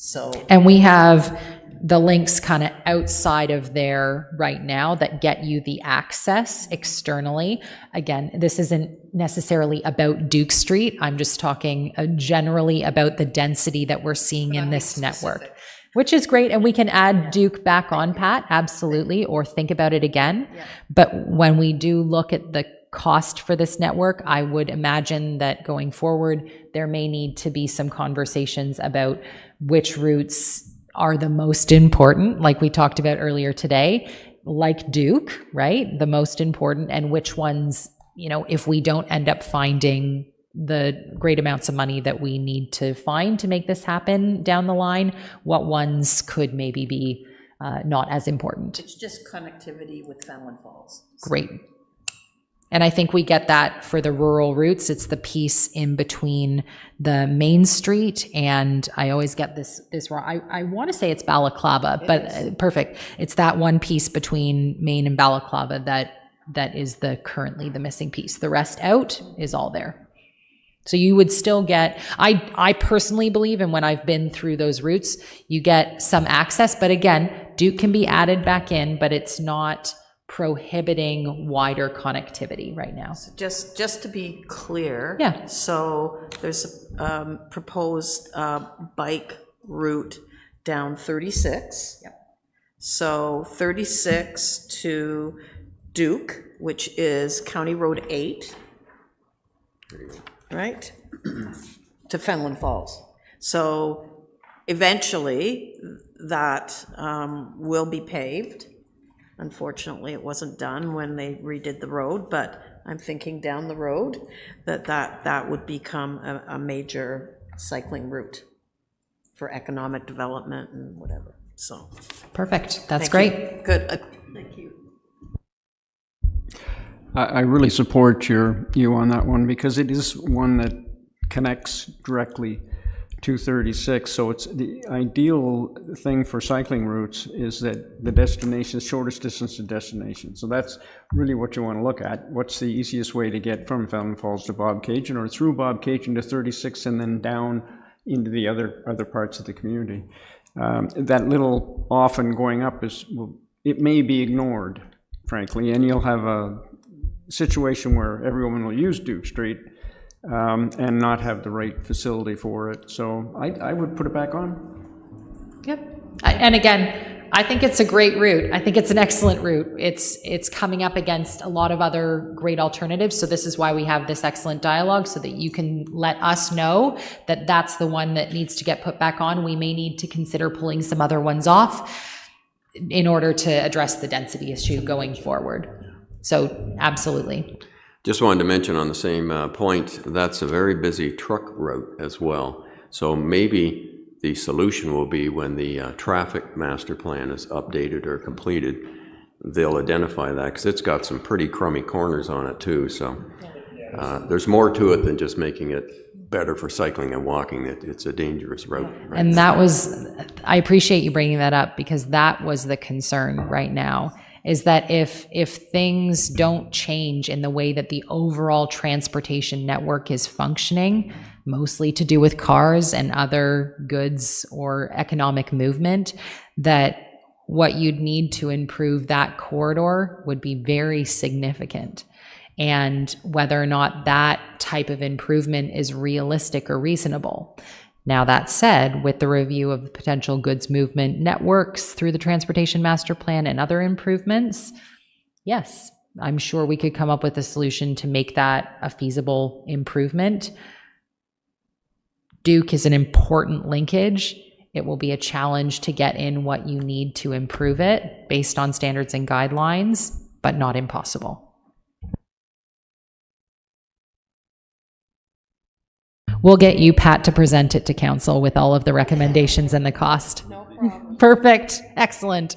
So, and we have the links kind of outside of there right now that get you the access externally. Again, this isn't necessarily about Duke Street. I'm just talking generally about the density that we're seeing in this network, which is great. And we can add Duke back on, Pat, absolutely, or think about it again. Yeah. But when we do look at the cost for this network, I would imagine that going forward, there may need to be some conversations about which routes are the most important, like we talked about earlier today, like Duke, right? The most important, and which ones, if we don't end up finding the great amounts of money that we need to find to make this happen down the line, what ones could maybe be not as important. It's just connectivity with Fenelon Falls. Great. And I think we get that for the rural routes. It's the piece in between the Main Street and I always get this wrong. I want to say it's Balaclava, but perfect. It's that one piece between Main and Balaclava that is currently the missing piece. The rest out is all there. So you would still get, I personally believe, and when I've been through those routes, you get some access, but again, Duke can be added back in, but it's not prohibiting wider connectivity right now. Just to be clear. Yeah. So there's a proposed bike route down 36. Yep. So 36 to Duke, which is County Road 8, right? To Fenland Falls. So eventually that will be paved. Unfortunately, it wasn't done when they redid the road, but I'm thinking down the road that would become a major cycling route for economic development and whatever, so. Perfect. That's Thank great. you. Good, thank you. I really support you on that one, because it is one that connects directly to 36. So it's the ideal thing for cycling routes is that the destination is shortest distance to destination. So that's really what you want to look at. What's the easiest way to get from Fenland Falls to Bobcaygeon, or through Bobcaygeon to 36 and then down into the other parts of the community? That little off and going up it may be ignored, frankly, and you'll have a situation where everyone will use Duke Street and not have the right facility for it. So I would put it back on. Yep. And again, I think it's a great route. I think it's an excellent route. It's coming up against a lot of other great alternatives. So this is why we have this excellent dialogue, so that you can let us know that that's the one that needs to get put back on. We may need to consider pulling some other ones off in order to address the density issue going forward. So absolutely. Just wanted to mention on the same point, that's a very busy truck route as well. So maybe the solution will be when the traffic master plan is updated or completed, they'll identify that, because it's got some pretty crummy corners on it too. So there's more to it than just making it better for cycling and walking. It's a dangerous route. Right? And that was, I appreciate you bringing that up, because that was the concern right now, is that if things don't change in the way that the overall transportation network is functioning, mostly to do with cars and other goods or economic movement, that what you'd need to improve that corridor would be very significant. And whether or not that type of improvement is realistic or reasonable. Now, that said, with the review of potential goods movement networks through the Transportation Master Plan and other improvements, yes, I'm sure we could come up with a solution to make that a feasible improvement. Duke is an important linkage. It will be a challenge to get in what you need to improve it based on standards and guidelines, but not impossible. We'll get you, Pat, to present it to council with all of the recommendations and the cost. No problem. Perfect. Excellent.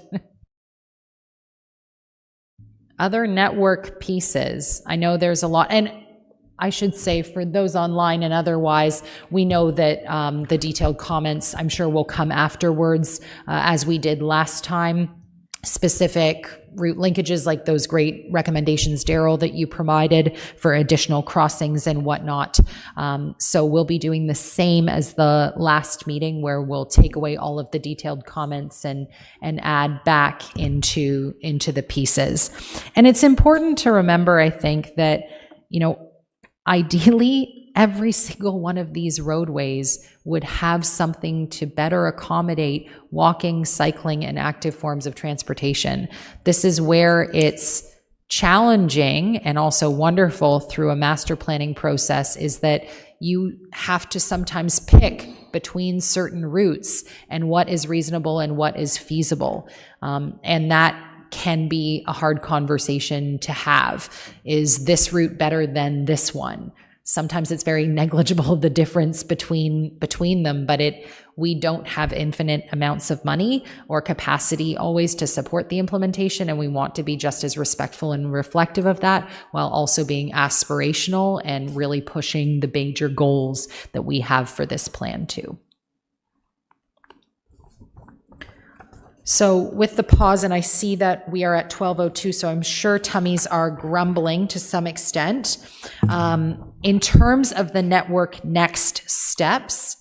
Other network pieces. I know there's a lot, and I should say for those online and otherwise, we know that the detailed comments, I'm sure, will come afterwards, as we did last time. Specific route linkages, like those great recommendations, Daryl, that you provided for additional crossings and whatnot. So we'll be doing the same as the last meeting, where we'll take away all of the detailed comments and add back into the pieces. And it's important to remember, I think, that, ideally, every single one of these roadways would have something to better accommodate walking, cycling, and active forms of transportation. This is where it's challenging and also wonderful through a master planning process, is that you have to sometimes pick between certain routes and what is reasonable and what is feasible. And that can be a hard conversation to have. Is this route better than this one? Sometimes it's very negligible, the difference between them, but we don't have infinite amounts of money or capacity always to support the implementation, and we want to be just as respectful and reflective of that, while also being aspirational and really pushing the major goals that we have for this plan too. So with the pause, and I see that we are at 12:02, so I'm sure tummies are grumbling to some extent. In terms of the network next steps,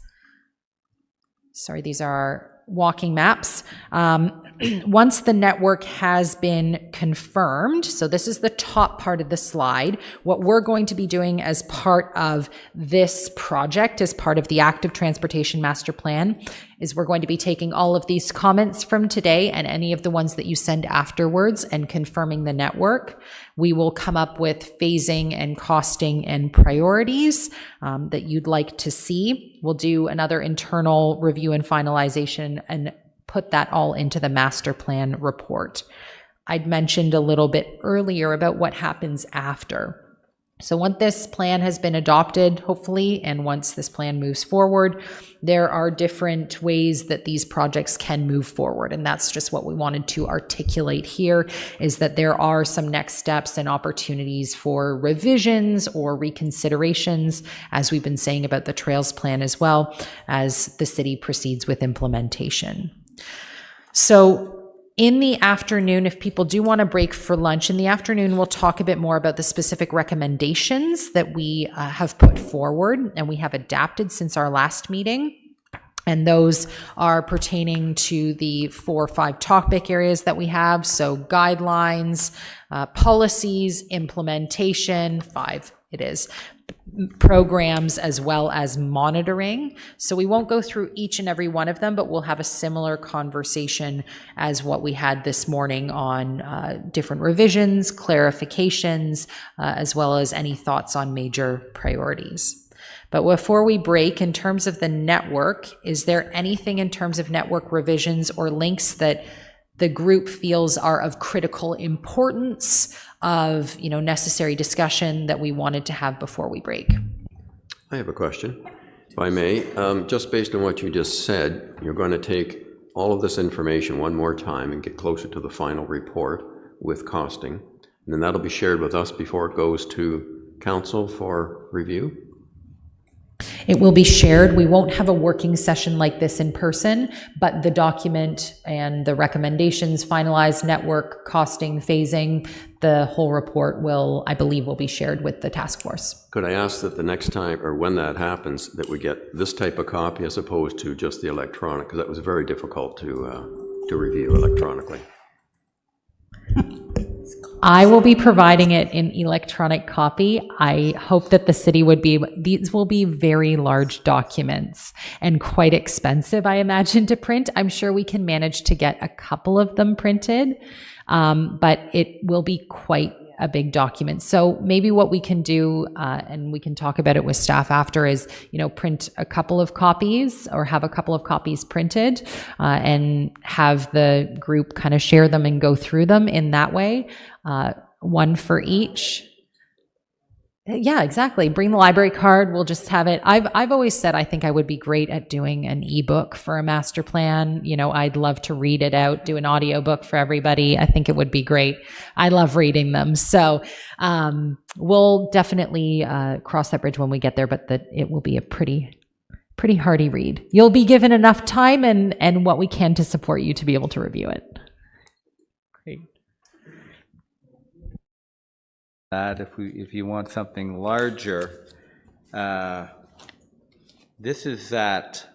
sorry, these are our walking maps. once the network has been confirmed, so this is the top part of the slide, what we're going to be doing as part of this project, as part of the Active Transportation Master Plan, is we're going to be taking all of these comments from today and any of the ones that you send afterwards and confirming the network. We will come up with phasing and costing and priorities that you'd like to see. We'll do another internal review and finalization and put that all into the master plan report. I'd mentioned a little bit earlier about what happens after. So once this plan has been adopted, hopefully, and once this plan moves forward, there are different ways that these projects can move forward. And that's just what we wanted to articulate here, is that there are some next steps and opportunities for revisions or reconsiderations, as we've been saying about the trails plan as well, as the city proceeds with implementation. So in the afternoon, if people do want to break for lunch, in the afternoon, we'll talk a bit more about the specific recommendations that we have put forward and we have adapted since our last meeting. And those are pertaining to the 4 or 5 topic areas that we have. So guidelines, policies, implementation, 5 it is, programs, as well as monitoring. So we won't go through each and every one of them, but we'll have a similar conversation as what we had this morning on different revisions, clarifications, as well as any thoughts on major priorities. But before we break, in terms of the network, is there anything in terms of network revisions or links that the group feels are of critical importance, of necessary discussion that we wanted to have before we break? I have a question, if I may. Just based on what you just said, you're going to take all of this information one more time and get closer to the final report with costing, and then that'll be shared with us before it goes to council for review? It will be shared. We won't have a working session like this in person, but the document and the recommendations, finalized network, costing, phasing, the whole report will, I believe, will be shared with the task force. Could I ask that the next time, or when that happens, that we get this type of copy as opposed to just the electronic, because that was very difficult to review electronically. I will be providing it in electronic copy. I hope that the city would be, these will be very large documents and quite expensive, I imagine, to print. I'm sure we can manage to get a couple of them printed, but it will be quite a big document. So maybe what we can do, and we can talk about it with staff after, is, print a couple of copies or have a couple of copies printed, and have the group kind of share them and go through them in that way. One for each. Yeah, exactly. Bring the library card. We'll just have it. I've always said I think I would be great at doing an ebook for a master plan. I'd love to read it out, do an audiobook for everybody. I think it would be great. I love reading them. So we'll definitely cross that bridge when we get there, but it will be a pretty hearty read. You'll be given enough time and what we can to support you to be able to review it. Great. That if you want something larger, this is that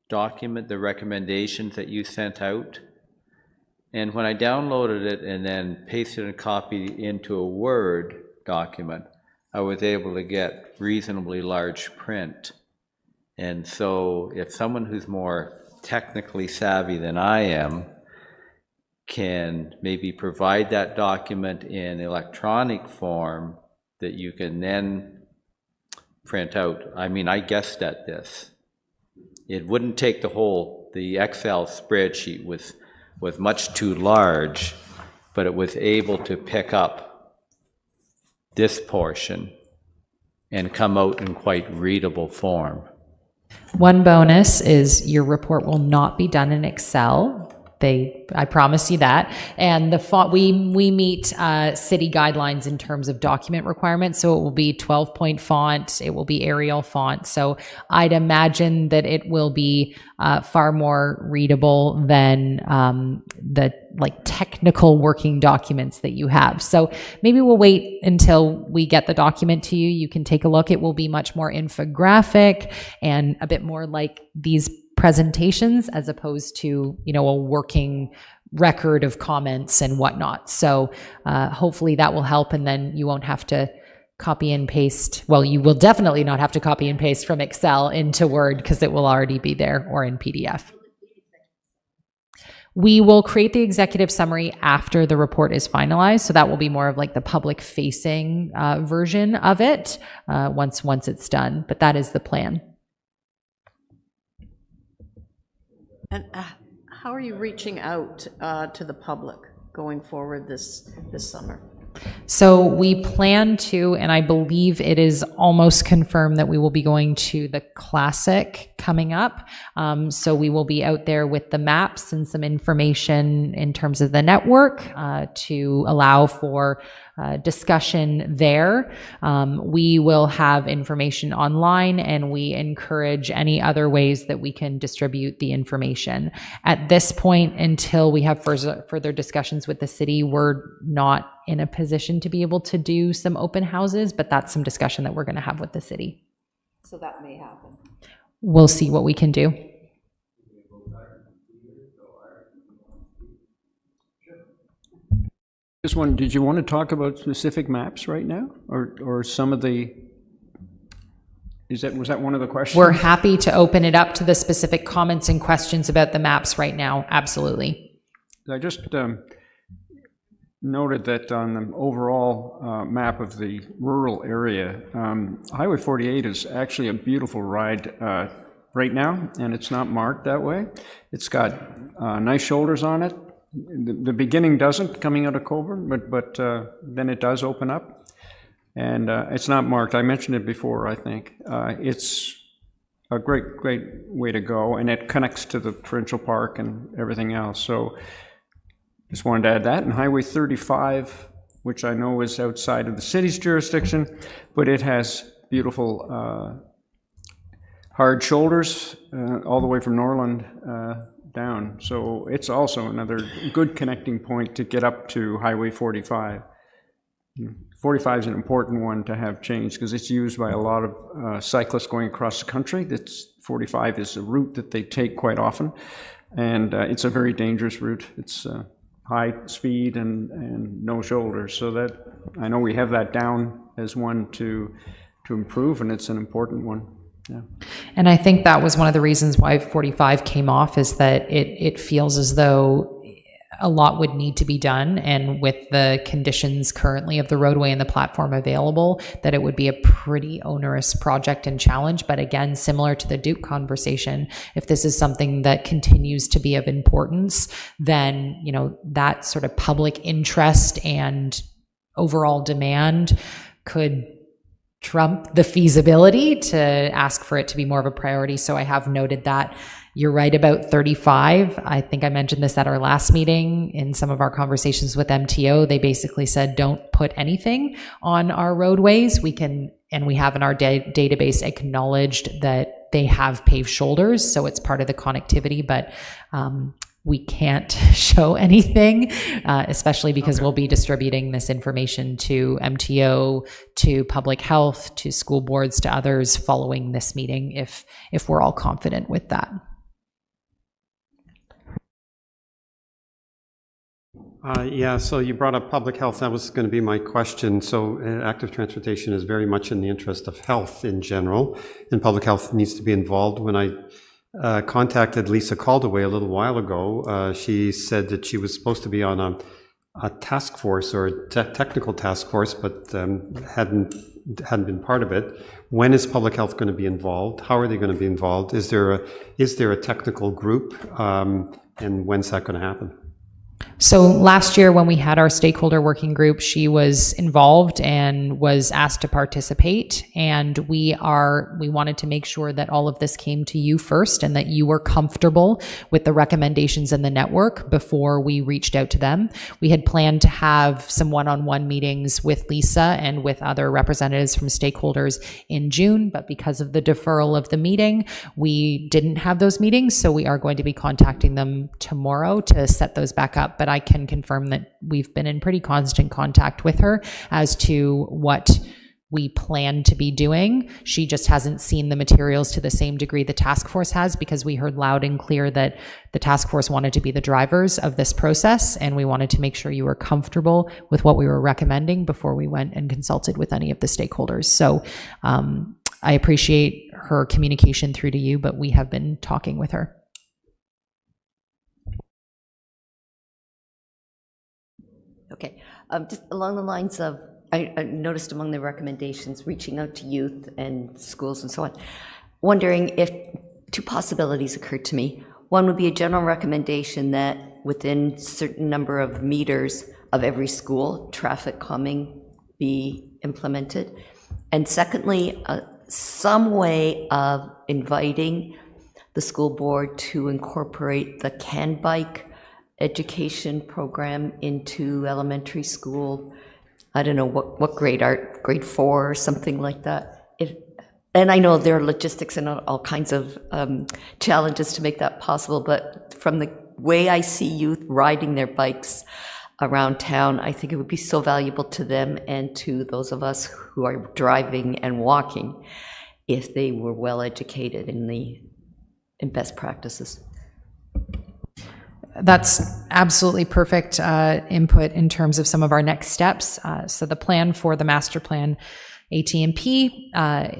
document, the recommendations that you sent out. And when I downloaded it and then pasted and copied into a Word document, I was able to get reasonably large print. And so if someone who's more technically savvy than I am can maybe provide that document in electronic form that you can then print out. I mean, I guessed at this. It wouldn't take the Excel spreadsheet was much too large, but it was able to pick up this portion and come out in quite readable form. One bonus is your report will not be done in Excel. I promise you that. And the font, we meet city guidelines in terms of document requirements. So it will be 12-point font. It will be Arial font. So I'd imagine that it will be far more readable than the technical working documents that you have. So maybe we'll wait until we get the document to you. You can take a look. It will be much more infographic and a bit more like these presentations as opposed to, a working record of comments and whatnot. So hopefully that will help, and then you won't have to copy and paste. Well, you will definitely not have to copy and paste from Excel into Word because it will already be there, or in PDF. We will create the executive summary after the report is finalized. So that will be more of like the public facing version of it once it's done. But that is the plan. And how are you reaching out to the public going forward this summer? So we plan to, and I believe it is almost confirmed that we will be going to the Classic coming up. So we will be out there with the maps and some information in terms of the network to allow for discussion there. We will have information online, and we encourage any other ways that we can distribute the information. At this point, until we have further discussions with the city, we're not in a position to be able to do some open houses, but that's some discussion that we're going to have with the city. So that may happen. We'll see what we can do. This one, did you want to talk about specific maps right now, or some of the? Was that one of the questions? We're happy to open it up to the specific comments and questions about the maps right now. Absolutely. I just noted that on the overall map of the rural area, Highway 48 is actually a beautiful ride right now, and it's not marked that way. It's got nice shoulders on it. The beginning doesn't, coming out of Coburn, but then it does open up, and it's not marked. I mentioned it before, I think. It's a great way to go, and it connects to the provincial park and everything else. So just wanted to add that. And Highway 35, which I know is outside of the city's jurisdiction, but it has beautiful hard shoulders all the way from Norland down. So it's also another good connecting point to get up to Highway 45. 45 is an important one to have changed because it's used by a lot of cyclists going across the country. 45 is a route that they take quite often, and it's a very dangerous route. It's high speed and no shoulders. So that, I know we have that down as one to improve, and it's an important one. Yeah. And I think that was one of the reasons why 45 came off, is that it feels as though a lot would need to be done, and with the conditions currently of the roadway and the platform available, that it would be a pretty onerous project and challenge. But again, similar to the Duke conversation, if this is something that continues to be of importance, then, you know, that sort of public interest and overall demand could trump the feasibility to ask for it to be more of a priority. So I have noted that. You're right about 35. I think I mentioned this at our last meeting in some of our conversations with MTO. They basically said, don't put anything on our roadways. We can, and we have in our database acknowledged that they have paved shoulders, so it's part of the connectivity, but we can't show anything, especially because we'll be distributing this information to MTO, to public health, to school boards, to others following this meeting, if we're all confident with that. Yeah, so you brought up public health. That was going to be my question. So active transportation is very much in the interest of health in general, and public health needs to be involved. When I contacted Lisa Caldaway a little while ago, she said that she was supposed to be on a task force, or a technical task force, but hadn't been part of it. When is public health going to be involved? How are they going to be involved? Is there a technical group, and when's that going to happen? So last year when we had our stakeholder working group, she was involved and was asked to participate. And we wanted to make sure that all of this came to you first and that you were comfortable with the recommendations in the network before we reached out to them. We had planned to have some one-on-one meetings with Lisa and with other representatives from stakeholders in June, but because of the deferral of the meeting, we didn't have those meetings. So we are going to be contacting them tomorrow to set those back up. But I can confirm that we've been in pretty constant contact with her as to what we plan to be doing. She just hasn't seen the materials to the same degree the task force has, because we heard loud and clear that the task force wanted to be the drivers of this process, and we wanted to make sure you were comfortable with what we were recommending before we went and consulted with any of the stakeholders. So I appreciate her communication through to you, but we have been talking with her. Okay, just along the lines of, I noticed among the recommendations, reaching out to youth and schools and so on, wondering if two possibilities occurred to me. One would be a general recommendation that within certain number of meters of every school, traffic calming be implemented. And secondly, some way of inviting the school board to incorporate the CAN Bike education program into elementary school. I don't know what grade, grade 4 or something like that. And I know there are logistics and all kinds of challenges to make that possible, but from the way I see youth riding their bikes around town, I think it would be so valuable to them and to those of us who are driving and walking if they were well educated in best practices. That's absolutely perfect input in terms of some of our next steps. So the plan for the master plan AT&P,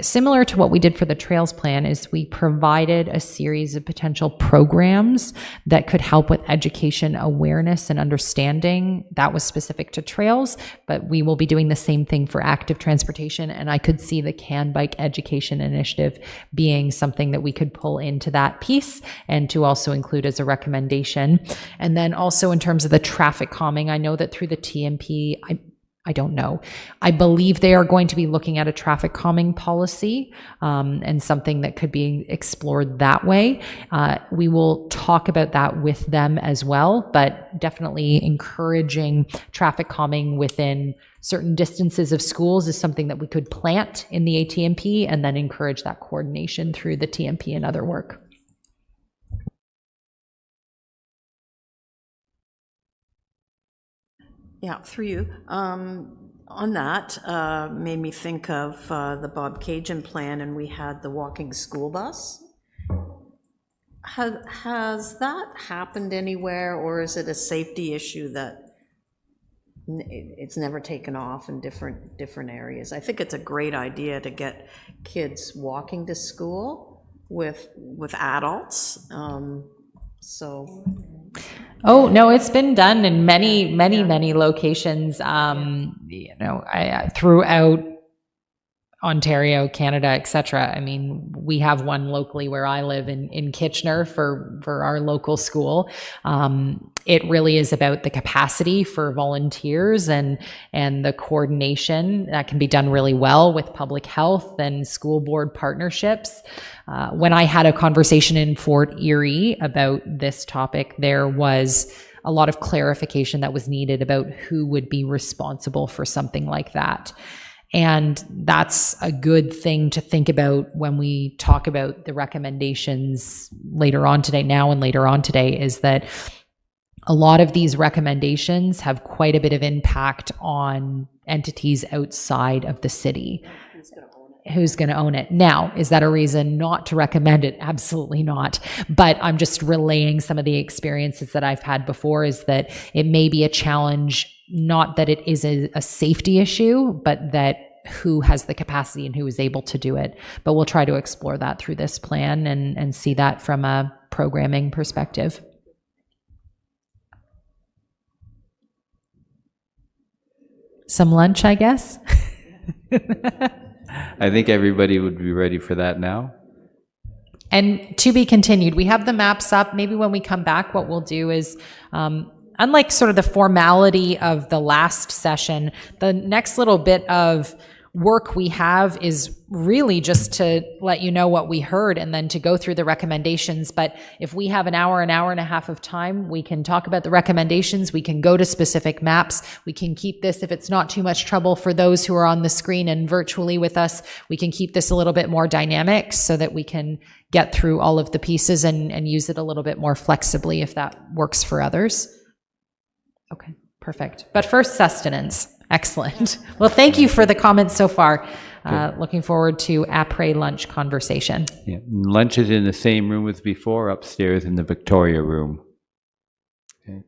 similar to what we did for the trails plan, is we provided a series of potential programs that could help with education awareness and understanding. That was specific to trails, but we will be doing the same thing for active transportation. And I could see the CAN Bike Education Initiative being something that we could pull into that piece and to also include as a recommendation. And then also in terms of the traffic calming, I know that through the TMP, I don't know. I believe they are going to be looking at a traffic calming policy and something that could be explored that way. We will talk about that with them as well, but definitely encouraging traffic calming within certain distances of schools is something that we could plant in the AT&P and then encourage that coordination through the TMP and other work. Yeah, through you. On that, made me think of the Bob Cajun plan, and we had the walking school bus. Has that happened anywhere, or is it a safety issue that it's never taken off in different areas? I think it's a great idea to get kids walking to school with adults. Oh, no, it's been done in many locations, throughout Ontario, Canada, etc. I mean, we have one locally where I live in Kitchener for our local school. It really is about the capacity for volunteers and the coordination that can be done really well with public health and school board partnerships. When I had a conversation in Fort Erie about this topic, there was a lot of clarification that was needed about who would be responsible for something like that. And that's a good thing to think about when we talk about the recommendations later on today, is that a lot of these recommendations have quite a bit of impact on entities outside of the city. Who's going to own it? Now, is that a reason not to recommend it? Absolutely not. But I'm just relaying some of the experiences that I've had before, is that it may be a challenge, not that it is a safety issue, but that who has the capacity and who is able to do it. But we'll try to explore that through this plan and see that from a programming perspective. Some lunch, I guess. I think everybody would be ready for that now. And to be continued. We have the maps up. Maybe when we come back, what we'll do is, unlike sort of the formality of the last session, the next little bit of work we have is really just to let you know what we heard and then to go through the recommendations. But if we have an hour and a half of time, we can talk about the recommendations. We can go to specific maps. We can keep this, if it's not too much trouble for those who are on the screen and virtually with us, we can keep this a little bit more dynamic so that we can get through all of the pieces and use it a little bit more flexibly if that works for others. Okay, perfect. But first, sustenance. Excellent. Well, thank you for the comments so far. Looking forward to après lunch conversation. Yeah. Lunch is in the same room as before, upstairs in the Victoria room. Okay.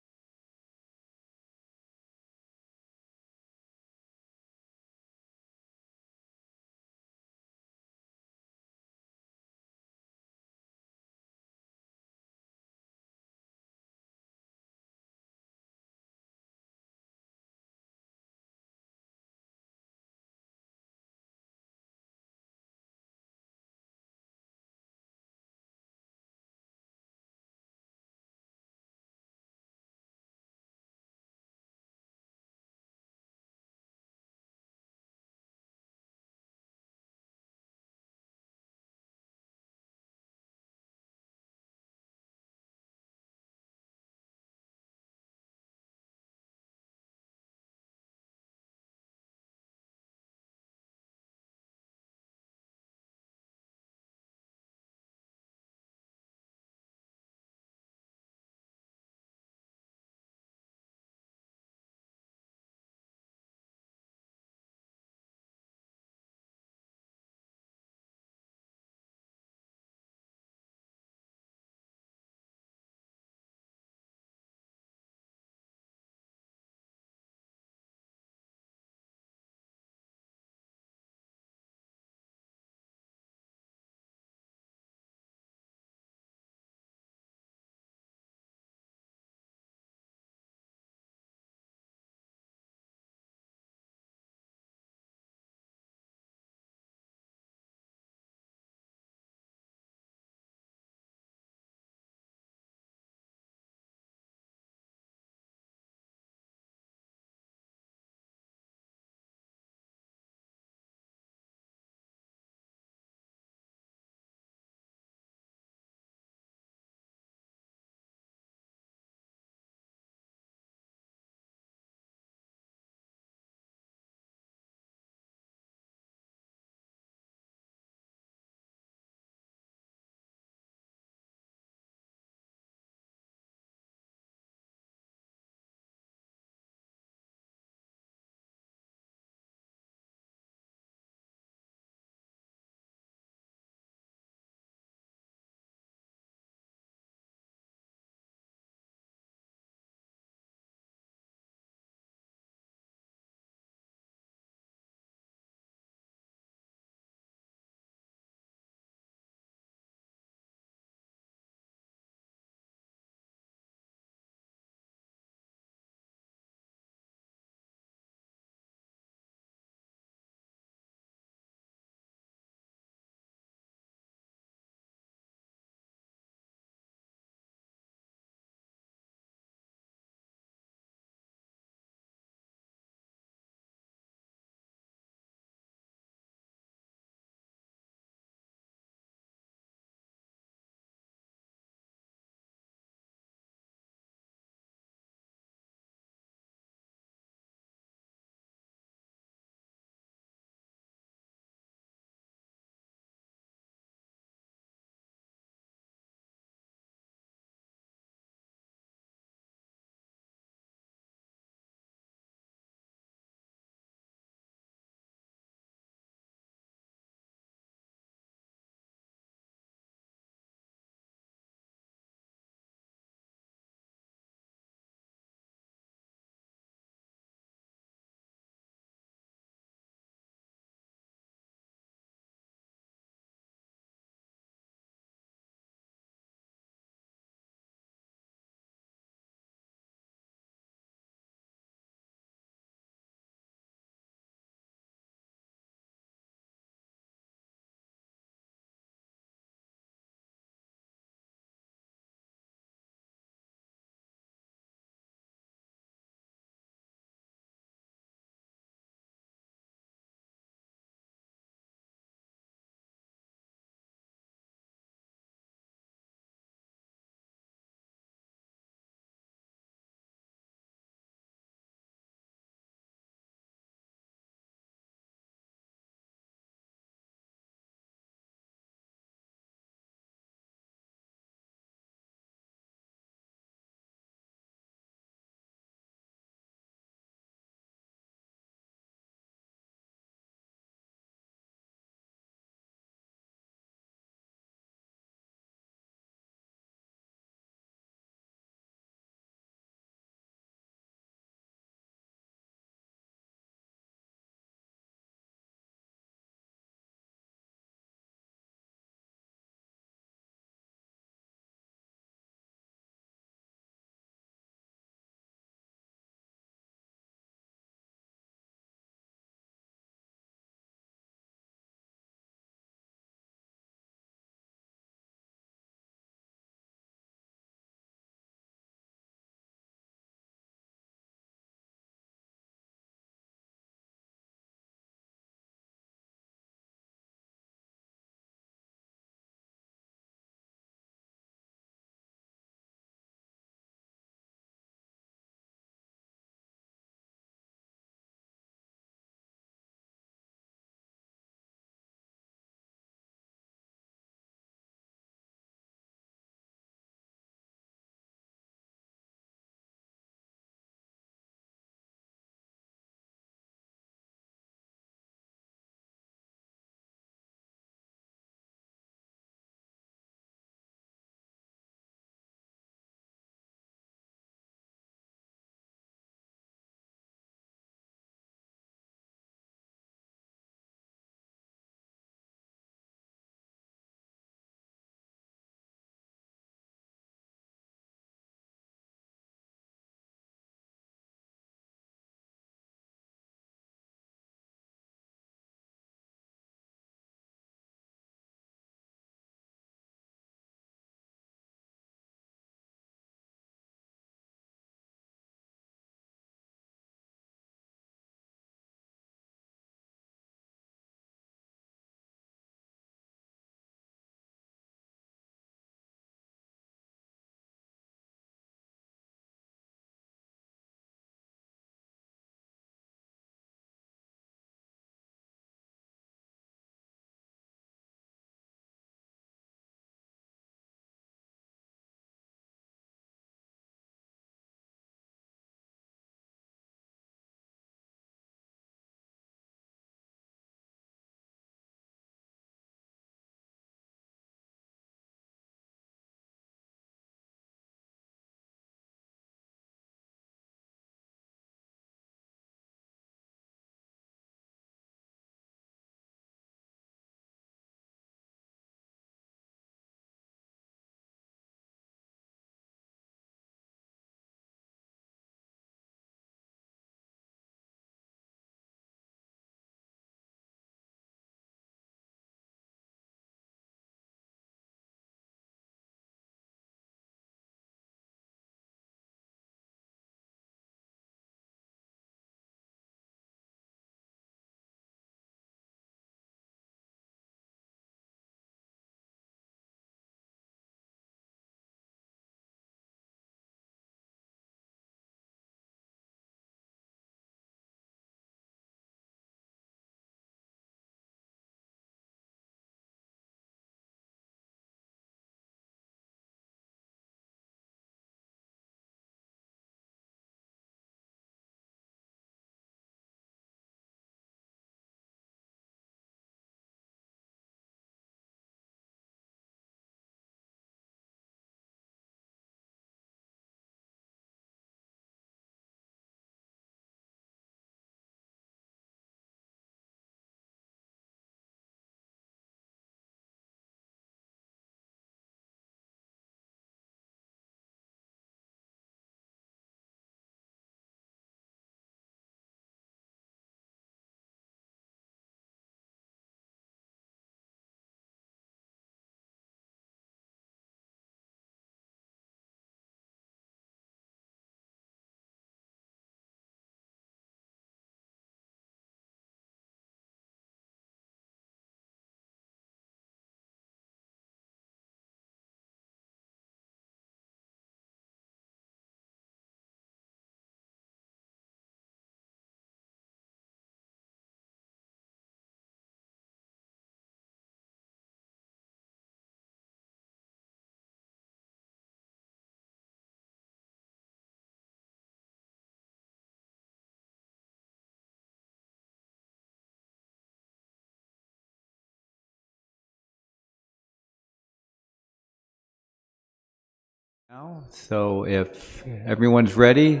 So if everyone's ready.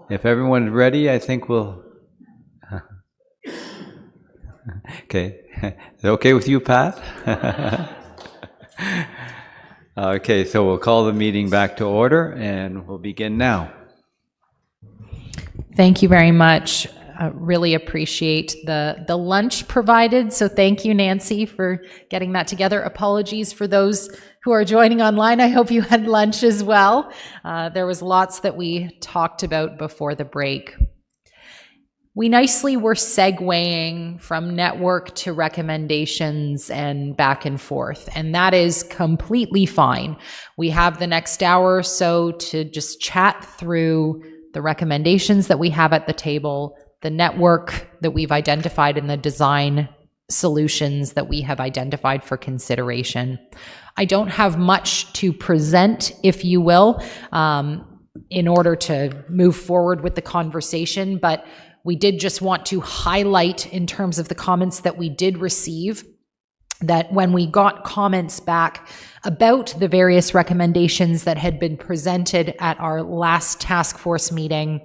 If everyone's ready, I think we'll... Okay. Is it okay with you, Pat? Okay, so we'll call the meeting back to order, and we'll begin now. Thank you very much. Really appreciate the lunch provided. So thank you, Nancy, for getting that together. Apologies for those who are joining online. I hope you had lunch as well. There was lots that we talked about before the break. We nicely were segueing from network to recommendations and back and forth, and that is completely fine. We have the next hour or so to just chat through the recommendations that we have at the table, the network that we've identified, and the design solutions that we have identified for consideration. I don't have much to present, if you will, in order to move forward with the conversation, but we did just want to highlight in terms of the comments that we did receive that when we got comments back about the various recommendations that had been presented at our last task force meeting,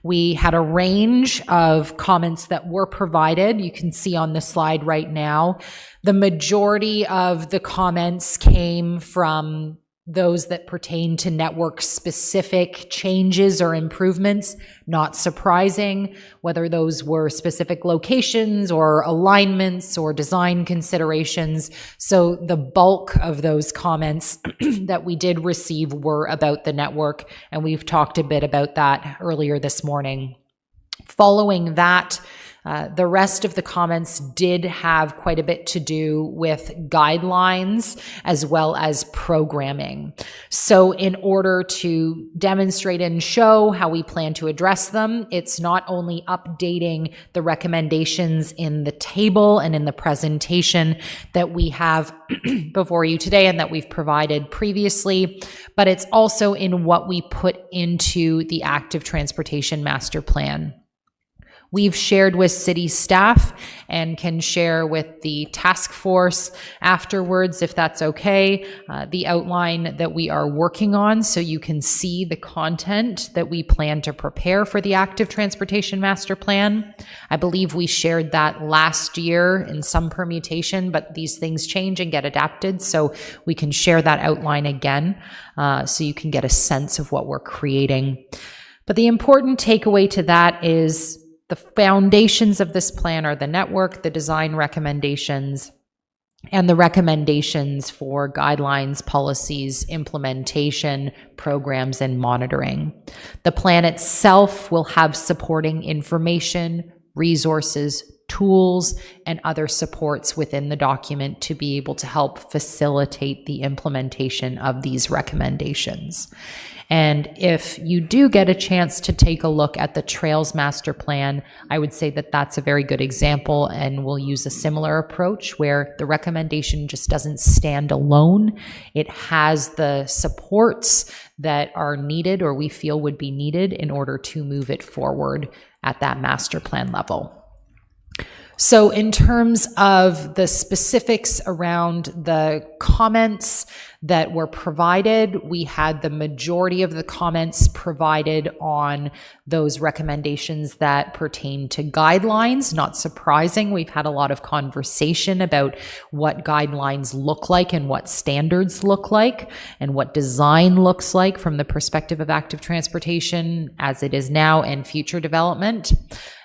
we had a range of comments that were provided. You can see on the slide right now. The majority of the comments came from those that pertain to network-specific changes or improvements, not surprising, whether those were specific locations or alignments or design considerations. So the bulk of those comments that we did receive were about the network, and we've talked a bit about that earlier this morning. Following that, the rest of the comments did have quite a bit to do with guidelines as well as programming. So in order to demonstrate and show how we plan to address them, it's not only updating the recommendations in the table and in the presentation that we have before you today and that we've provided previously, but it's also in what we put into the Active Transportation Master Plan. We've shared with city staff and can share with the task force afterwards, if that's okay, the outline that we are working on so you can see the content that we plan to prepare for the Active Transportation Master Plan. I believe we shared that last year in some permutation, but these things change and get adapted, so we can share that outline again so you can get a sense of what we're creating. But the important takeaway to that is the foundations of this plan are the network, the design recommendations, and the recommendations for guidelines, policies, implementation, programs, and monitoring. The plan itself will have supporting information, resources, tools, and other supports within the document to be able to help facilitate the implementation of these recommendations. And if you do get a chance to take a look at the Trails Master Plan, I would say that that's a very good example, and we'll use a similar approach where the recommendation just doesn't stand alone. It has the supports that are needed or we feel would be needed in order to move it forward at that master plan level. So in terms of the specifics around the comments that were provided, we had the majority of the comments provided on those recommendations that pertain to guidelines. Not surprising, we've had a lot of conversation about what guidelines look like and what standards look like and what design looks like from the perspective of active transportation as it is now and future development.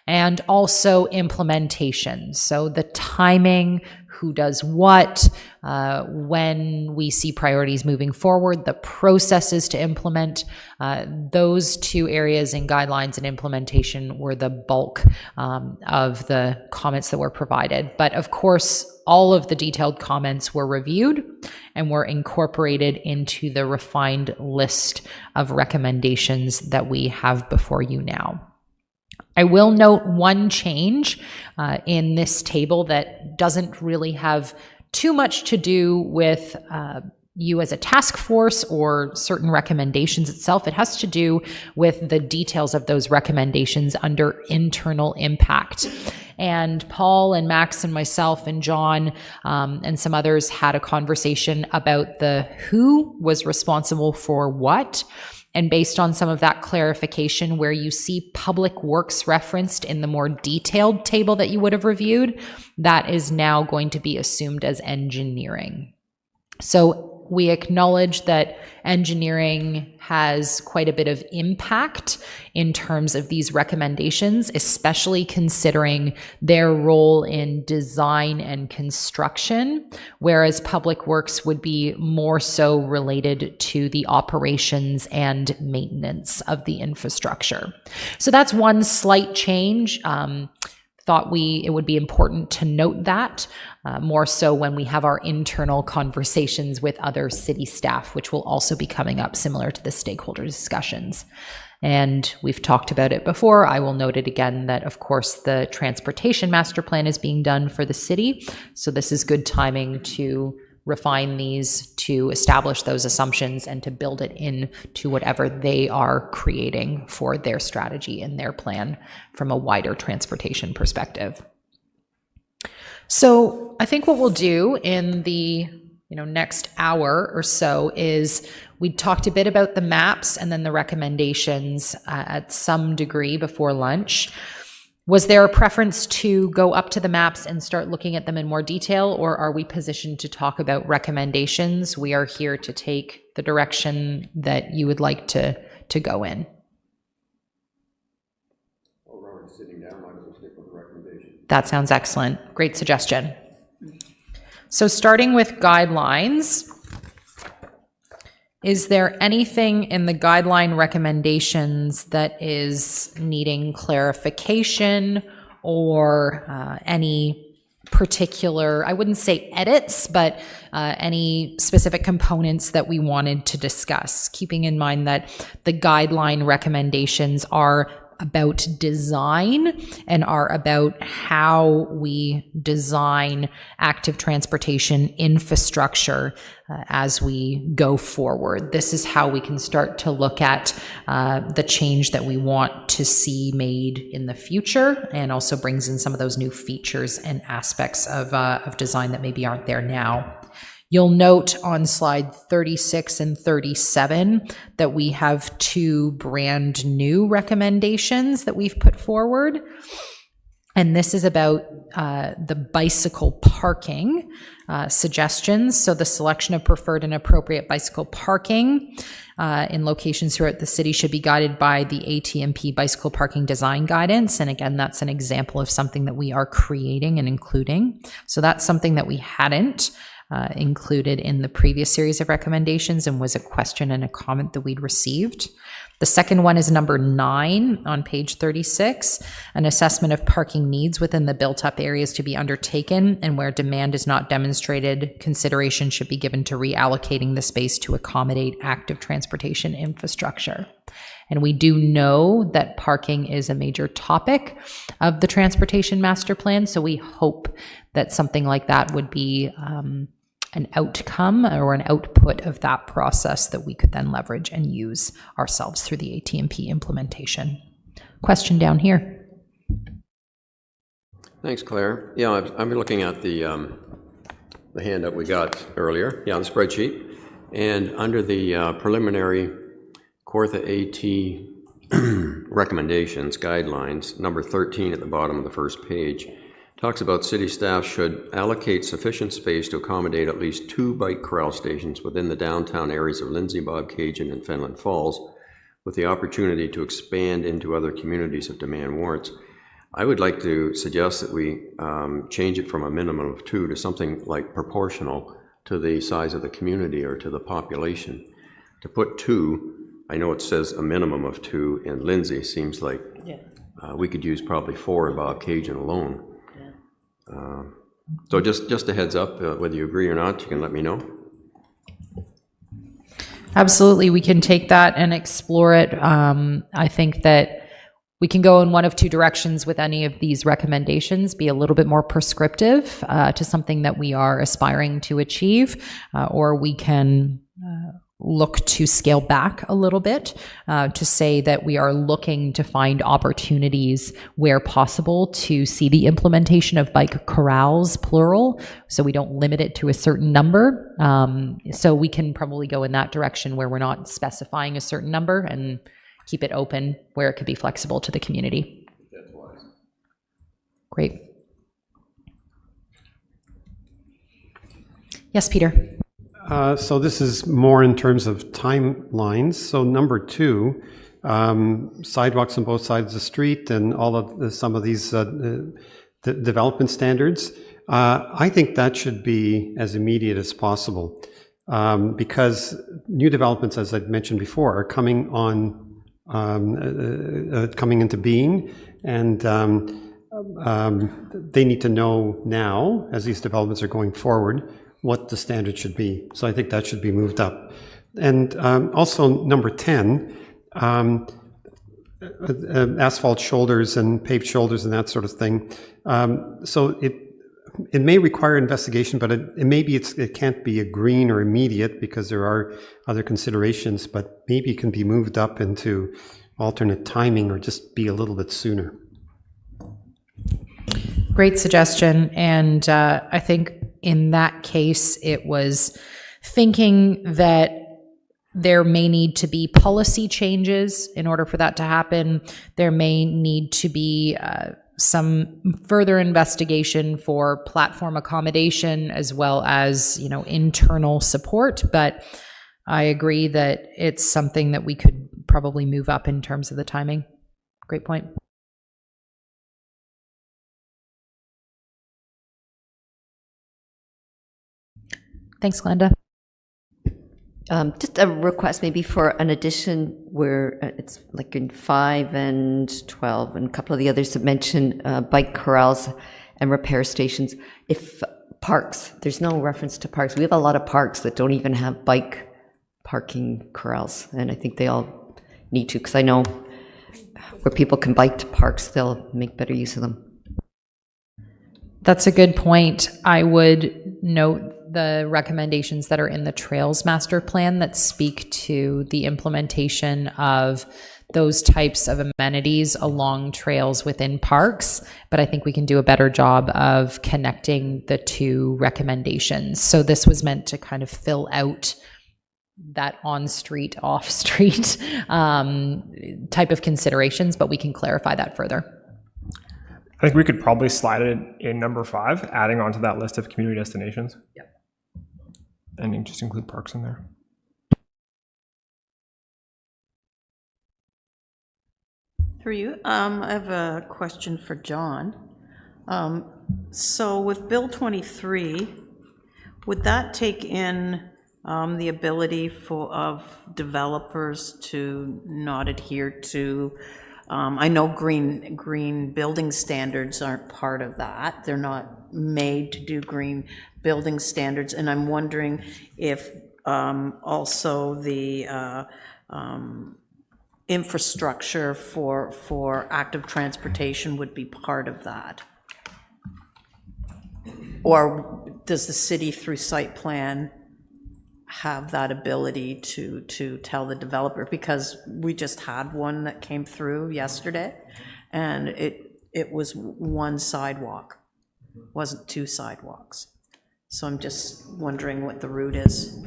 And also implementation. So the timing, who does what, when we see priorities moving forward, the processes to implement. Those two areas in guidelines and implementation were the bulk of the comments that were provided. But of course, all of the detailed comments were reviewed and were incorporated into the refined list of recommendations that we have before you now. I will note one change in this table that doesn't really have too much to do with you as a task force or certain recommendations itself. It has to do with the details of those recommendations under internal impact. And Paul and Max and myself and John and some others had a conversation about the who was responsible for what. And based on some of that clarification, where you see public works referenced in the more detailed table that you would have reviewed, that is now going to be assumed as engineering. So we acknowledge that engineering has quite a bit of impact in terms of these recommendations, especially considering their role in design and construction, whereas public works would be more so related to the operations and maintenance of the infrastructure. So that's one slight change. Thought it would be important to note that, more so when we have our internal conversations with other city staff, which will also be coming up similar to the stakeholder discussions. And we've talked about it before. I will note it again that, of course, the transportation master plan is being done for the city. So this is good timing to refine these, to establish those assumptions, and to build it into whatever they are creating for their strategy and their plan from a wider transportation perspective. So I think what we'll do in the next hour or so is we talked a bit about the maps and then the recommendations at some degree before lunch. Was there a preference to go up to the maps and start looking at them in more detail, or are we positioned to talk about recommendations? We are here to take the direction that you would like to go in. Well, we're already sitting down, might as well stick with the recommendation. That sounds excellent. Great suggestion. So starting with guidelines, is there anything in the guideline recommendations that is needing clarification or any particular, I wouldn't say edits, but any specific components that we wanted to discuss, keeping in mind that the guideline recommendations are about design and are about how we design active transportation infrastructure as we go forward. This is how we can start to look at the change that we want to see made in the future, and also brings in some of those new features and aspects of design that maybe aren't there now. You'll note on slide 36 and 37 that we have two brand new recommendations that we've put forward. And this is about the bicycle parking suggestions. So the selection of preferred and appropriate bicycle parking in locations throughout the city should be guided by the ATMP bicycle parking design guidance. And again, that's an example of something that we are creating and including. So that's something that we hadn't included in the previous series of recommendations, and was a question and a comment that we'd received. The second one is number 9 on page 36, an assessment of parking needs within the built-up areas to be undertaken, and where demand is not demonstrated, consideration should be given to reallocating the space to accommodate active transportation infrastructure. And we do know that parking is a major topic of the transportation master plan, so we hope that something like that would be an outcome or an output of that process that we could then leverage and use ourselves through the ATMP implementation. Question down here. Thanks, Claire. Yeah, I've been looking at the handout we got earlier, the spreadsheet, and under the preliminary Kawartha AT recommendations, guidelines, number 13 at the bottom of the first page, talks about city staff should allocate sufficient space to accommodate at least 2 bike corral stations within the downtown areas of Lindsay, Bobcaygeon, and Fenelon Falls, with the opportunity to expand into other communities if demand warrants. I would like to suggest that we change it from a minimum of 2 to something like proportional to the size of the community or to the population. To put 2, I know it says a minimum of 2 in Lindsay, seems like we could use probably 4 in Bobcaygeon alone. So just a heads up, whether you agree or not, you can let me know. Absolutely, we can take that and explore it. I think that we can go in one of 2 directions with any of these recommendations, be a little bit more prescriptive to something that we are aspiring to achieve, or we can look to scale back a little bit to say that we are looking to find opportunities where possible to see the implementation of bike corrals, plural, so we don't limit it to a certain number. So we can probably go in that direction where we're not specifying a certain number and keep it open where it could be flexible to the community. Great. Yes, Peter. So this is more in terms of timelines. So number 2, sidewalks on both sides of the street and all of some of these the development standards. I think that should be as immediate as possible because new developments, as I've mentioned before, are coming on, coming into being, and they need to know now, as these developments are going forward, what the standard should be. So I think that should be moved up. And also number 10, asphalt shoulders and paved shoulders and that sort of thing. So it may require investigation, but it can't be a green or immediate because there are other considerations, but maybe it can be moved up into alternate timing or just be a little bit sooner. Great suggestion. And I think in that case, it was thinking that there may need to be policy changes in order for that to happen. There may need to be some further investigation for platform accommodation as well as, internal support. But I agree that it's something that we could probably move up in terms of the timing. Great point. Thanks, Glenda. Just a request maybe for an addition where it's like in 5 and 12 and a couple of the others that mention bike corrals and repair stations. If parks, there's no reference to parks. We have a lot of parks that don't even have bike parking corrals, and I think they all need to, because I know where people can bike to parks, they'll make better use of them. That's a good point. I would note the recommendations that are in the Trails Master Plan that speak to the implementation of those types of amenities along trails within parks, but I think we can do a better job of connecting the two recommendations. So this was meant to kind of fill out that on-street, off-street type of considerations, but we can clarify that further. I think we could probably slide it in number 5, adding onto that list of community destinations. Yep. And just include parks in there. Through you, I have a question for John. So with Bill 23, would that take in the ability of developers to not adhere to, I know green building standards aren't part of that. They're not made to do green building standards, and I'm wondering if also the infrastructure for active transportation would be part of that. Or does the city through site plan have that ability to tell the developer? Because we just had one that came through yesterday, and it was one sidewalk, wasn't 2 sidewalks. So I'm just wondering what the route is.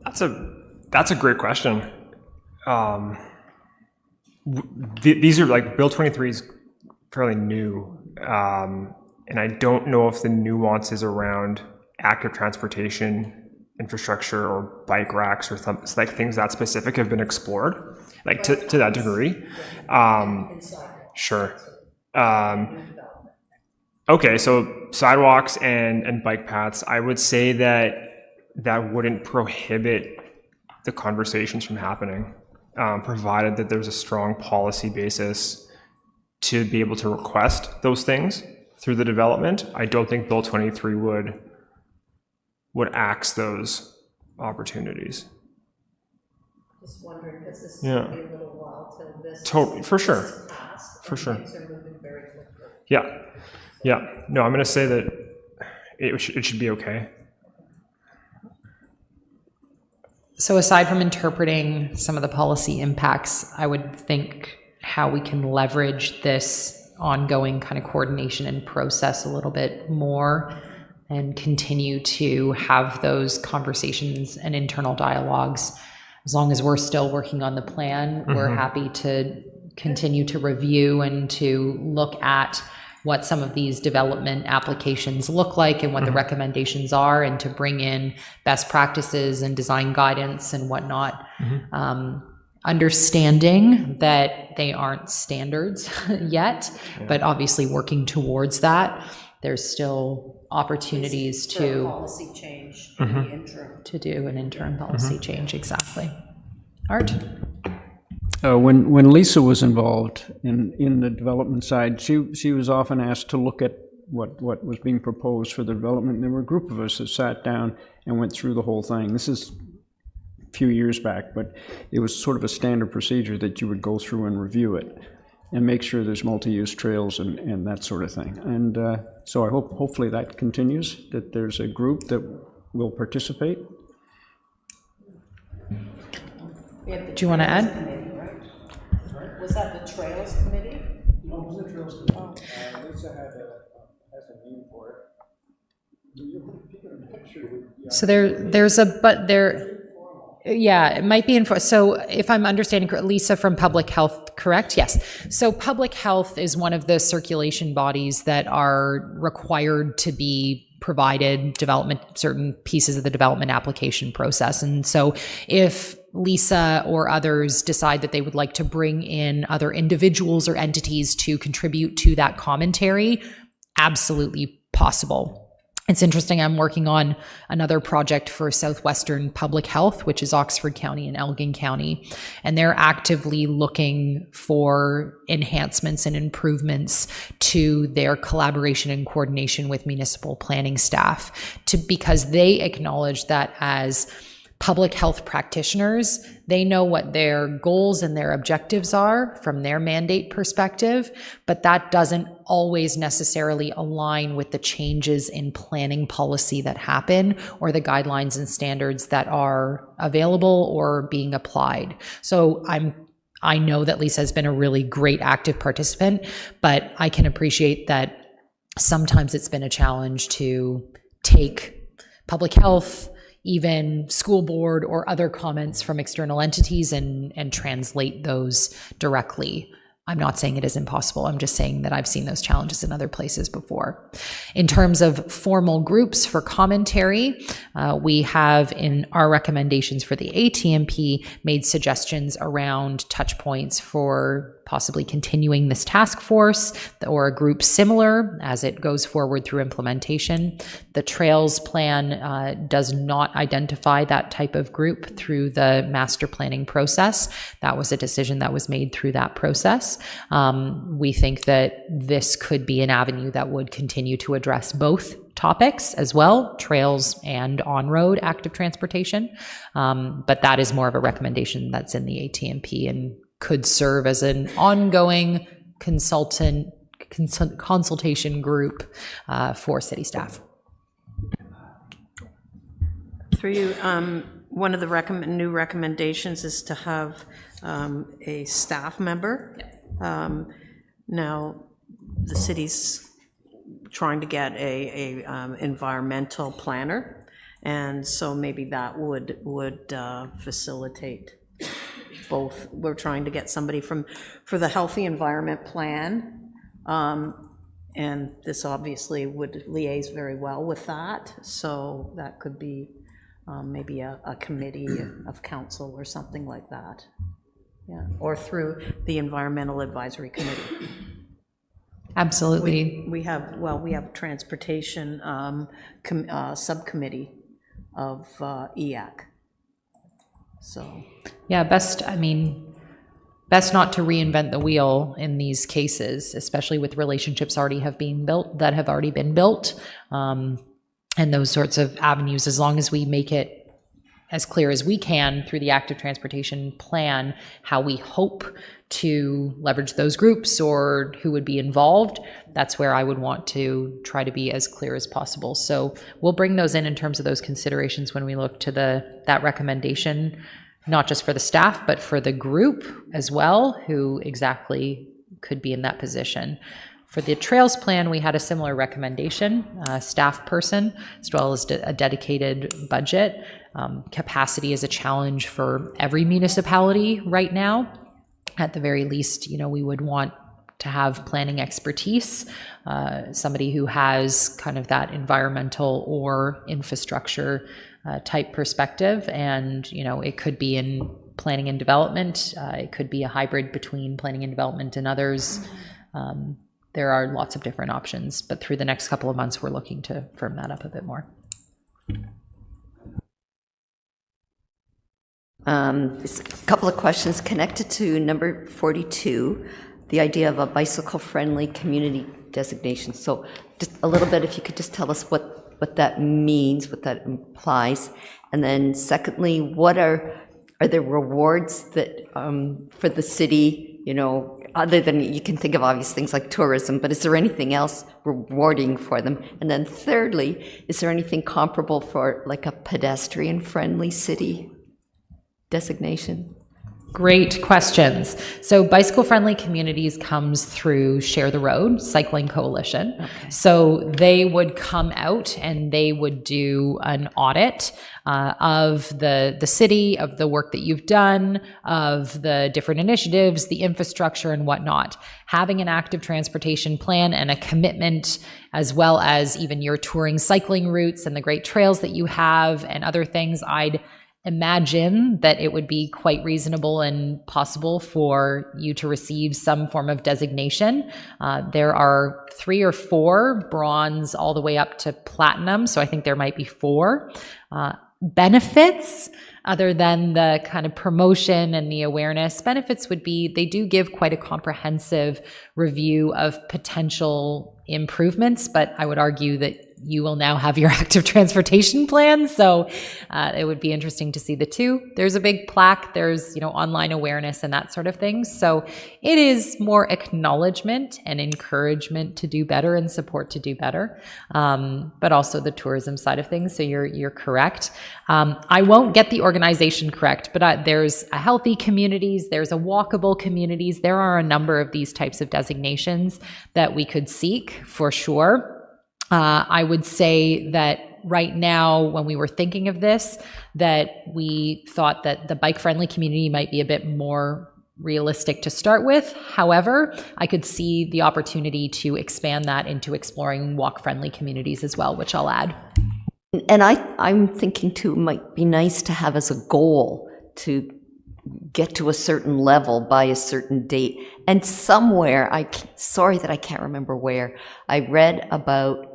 That's a great question. These are like, Bill 23 is fairly new, and I don't know if the nuances around active transportation infrastructure or bike racks or like things that specific have been explored, like to that degree. Sure. Okay, so sidewalks and bike paths, I would say that wouldn't prohibit the conversations from happening, provided that there's a strong policy basis to be able to request those things through the development. I don't think Bill 23 would axe those opportunities. Just wondering, because this is Yeah. going to be a little while till this Totally, for sure. is passed, For and sure. things are moving very quickly. Yeah. No, I'm going to say that it should be okay. So aside from interpreting some of the policy impacts, I would think how we can leverage this ongoing kind of coordination and process a little bit more and continue to have those conversations and internal dialogues. As long as we're still working on the plan, we're happy to continue to review and to look at what some of these development applications look like and what the recommendations are, and to bring in best practices and design guidance and whatnot. Understanding that they aren't standards yet, but obviously working towards that. There's still opportunities to Policy change in the interim. to do an interim policy change. Exactly. Art? When Lisa was involved in the development side, she was often asked to look at what was being proposed for the development. And there were a group of us that sat down and went through the whole thing. This is a few years back, but it was sort of a standard procedure that you would go through and review it and make sure there's multi-use trails and that sort of thing. And so I hopefully that continues, that there's a group that will participate. Do you want to add? Was that the Trails Committee? No, it was the Trails Committee. Lisa has a name for it. So there's a, but there, yeah, it might be so if I'm understanding correctly, Lisa from Public Health, correct? Yes. So Public Health is one of the circulation bodies that are required to be provided certain pieces of the development application process. And so if Lisa or others decide that they would like to bring in other individuals or entities to contribute to that commentary, absolutely possible. It's interesting, I'm working on another project for Southwestern Public Health, which is Oxford County and Elgin County, and they're actively looking for enhancements and improvements to their collaboration and coordination with municipal planning staff, because they acknowledge that as public health practitioners, they know what their goals and their objectives are from their mandate perspective, but that doesn't always necessarily align with the changes in planning policy that happen or the guidelines and standards that are available or being applied. So I know that Lisa has been a really great active participant, but I can appreciate that sometimes it's been a challenge to take public health, even school board or other comments from external entities and translate those directly. I'm not saying it is impossible. I'm just saying that I've seen those challenges in other places before. In terms of formal groups for commentary, we have in our recommendations for the ATMP made suggestions around touch points for possibly continuing this task force or a group similar as it goes forward through implementation. The Trails Plan does not identify that type of group through the master planning process. That was a decision that was made through that process. We think that this could be an avenue that would continue to address both topics as well, trails and on-road active transportation. But that is more of a recommendation that's in the ATMP and could serve as an ongoing consultation group for city staff. Through you, one of the new recommendations is to have a staff member. Now, the city's trying to get a environmental planner, and so maybe that would facilitate both. We're trying to get somebody for the Healthy Environment Plan, and this obviously would liaise very well with that, so that could be maybe a committee of council or something like that. Yeah, or through the Environmental Advisory Committee. Absolutely. We have a transportation subcommittee of EAC. So. Yeah, best not to reinvent the wheel in these cases, especially with relationships that have already been built, and those sorts of avenues, as long as we make it as clear as we can through the active transportation plan how we hope to leverage those groups or who would be involved, that's where I would want to try to be as clear as possible. So we'll bring those in terms of those considerations when we look to that recommendation, not just for the staff, but for the group as well, who exactly could be in that position. For the trails plan, we had a similar recommendation, staff person, as well as a dedicated budget. Capacity is a challenge for every municipality right now. At the very least, we would want to have planning expertise, somebody who has kind of that environmental or infrastructure type perspective. And, it could be in planning and development. It could be a hybrid between planning and development and others. There are lots of different options, but through the next couple of months, we're looking to firm that up a bit more. A couple of questions connected to number 42, the idea of a bicycle-friendly community designation. So just a little bit, if you could just tell us what that means, what that implies. And then secondly, are there rewards that for the city, other than, you can think of obvious things like tourism, but is there anything else rewarding for them? And then thirdly, is there anything comparable for like a pedestrian-friendly city designation? Great questions. So bicycle-friendly communities comes through Share the Road Cycling Coalition. Okay. So they would come out and they would do an audit of the city, of the work that you've done, of the different initiatives, the infrastructure and whatnot. Having an active transportation plan and a commitment, as well as even your touring cycling routes and the great trails that you have and other things, I'd imagine that it would be quite reasonable and possible for you to receive some form of designation. There are 3 or 4, bronze all the way up to platinum, so I think there might be 4. Benefits, other than the kind of promotion and the awareness, benefits would be they do give quite a comprehensive review of potential improvements, but I would argue that you will now have your active transportation plan. So it would be interesting to see the two. There's a big plaque, there's, online awareness and that sort of thing. So it is more acknowledgement and encouragement to do better and support to do better. But also the tourism side of things. So you're correct. I won't get the organization correct, but there's a healthy communities, there's a walkable communities. There are a number of these types of designations that we could seek for sure. I would say that right now, when we were thinking of this, that we thought that the bike-friendly community might be a bit more realistic to start with. However, I could see the opportunity to expand that into exploring walk-friendly communities as well, which I'll add. And I'm thinking too, it might be nice to have as a goal to get to a certain level by a certain date. And somewhere, sorry that I can't remember where, I read about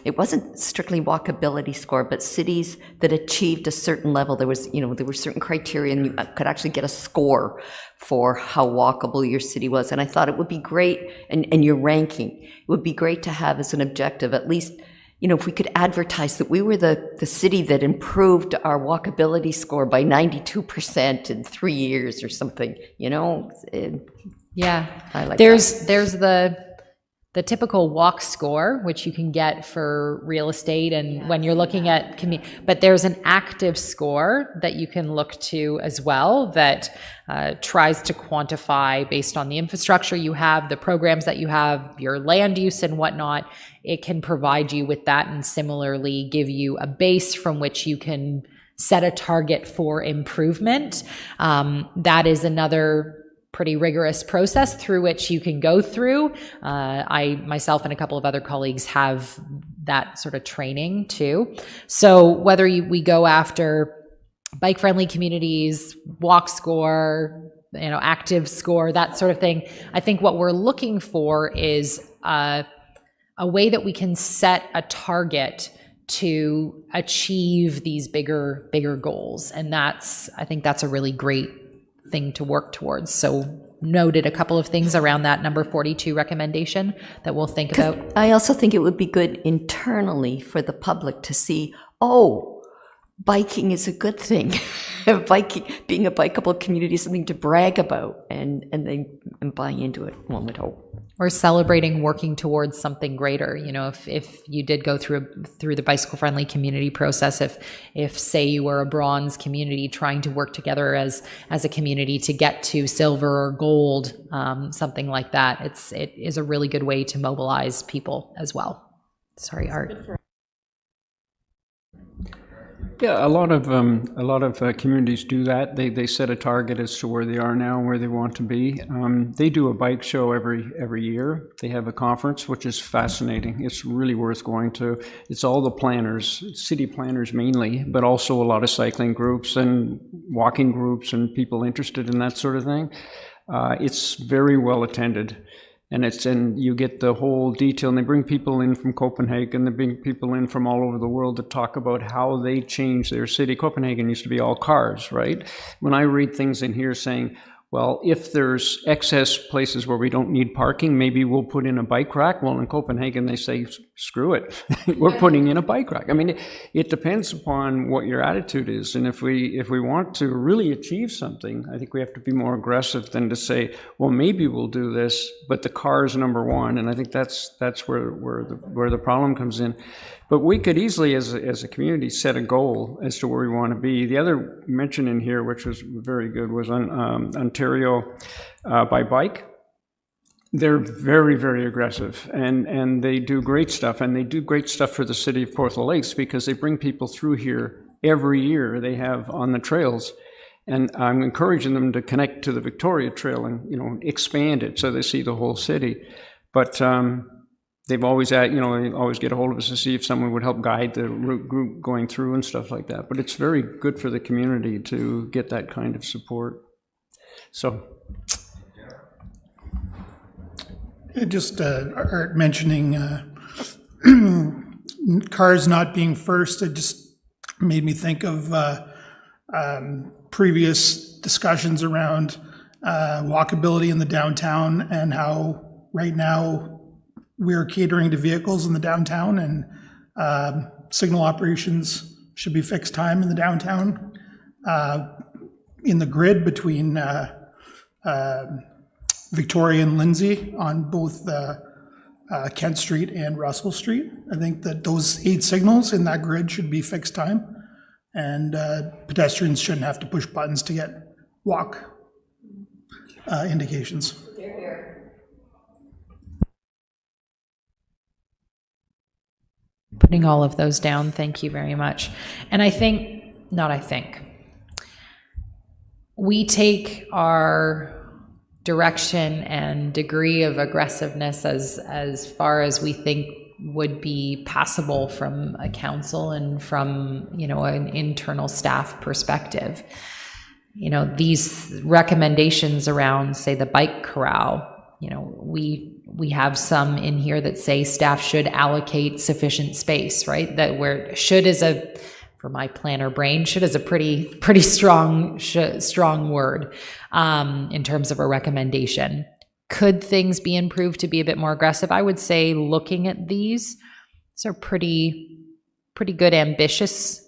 it wasn't strictly walkability score, but cities that achieved a certain level, there were certain criteria and you could actually get a score for how walkable your city was. And I thought it would be great, and your ranking, it would be great to have as an objective, at least, if we could advertise that we were the city that improved our walkability score by 92% in 3 years or something, Yeah, I like there's the typical walk score, which you can get for real estate and when you're looking at but there's an active score that you can look to as well that tries to quantify based on the infrastructure you have, the programs that you have, your land use and whatnot. It can provide you with that and similarly give you a base from which you can set a target for improvement. That is another pretty rigorous process through which you can go through. I myself and a couple of other colleagues have that sort of training too. So whether we go after bike-friendly communities, walk score, active score, that sort of thing, I think what we're looking for is a way that we can set a target to achieve these bigger goals. And I think that's a really great thing to work towards. So noted a couple of things around that number 42 recommendation that we'll think about. I also think it would be good internally for the public to see, biking is a good thing. Biking, being a bikeable community is something to brag about and buy into it, one would hope. Or celebrating working towards something greater. You know, if you did go through the bicycle friendly community process, if say you were a bronze community trying to work together as a community to get to silver or gold, something like that, it is a really good way to mobilize people as well. Sorry, Art. Yeah, a lot of communities do that. They set a target as to where they are now and where they want to be. They do a bike show every year. They have a conference, which is fascinating. It's really worth going to. It's all the planners, city planners mainly, but also a lot of cycling groups and walking groups and people interested in that sort of thing. It's very well attended. And you get the whole detail, and they bring people in from Copenhagen, they bring people in from all over the world to talk about how they changed their city. Copenhagen used to be all cars, right? When I read things in here saying, well, if there's excess places where we don't need parking, maybe we'll put in a bike rack. Well, in Copenhagen, they say, screw it. We're putting in a bike rack. I mean, it depends upon what your attitude is. And if we want to really achieve something, I think we have to be more aggressive than to say, well, maybe we'll do this, but the car is number one. And I think that's where the problem comes in. But we could easily, as a community, set a goal as to where we want to be. The other mention in here, which was very good, was on Ontario by Bike. They're very, very aggressive, and they do great stuff. And they do great stuff for the city of Portland Lakes because they bring people through here every year. They have on the trails. And I'm encouraging them to connect to the Victoria Trail and, expand it so they see the whole city. But they've always they always get a hold of us to see if someone would help guide the route group going through and stuff like that. But it's very good for the community to get that kind of support. So. Just Art mentioning cars not being first, it just made me think of previous discussions around walkability in the downtown and how right now we're catering to vehicles in the downtown, and signal operations should be fixed time in the downtown. In the grid between Victoria and Lindsay on both Kent Street and Russell Street. I think that those 8 signals in that grid should be fixed time, and pedestrians shouldn't have to push buttons to get walk indications. Putting all of those down, thank you very much. And we take our direction and degree of aggressiveness as far as we think would be passable from a council and from an internal staff perspective. These recommendations around, say, the bike corral, we have some in here that say staff should allocate sufficient space, right? That where should is for my planner brain, should is a pretty strong word in terms of a recommendation. Could things be improved to be a bit more aggressive? I would say looking at these are pretty good, ambitious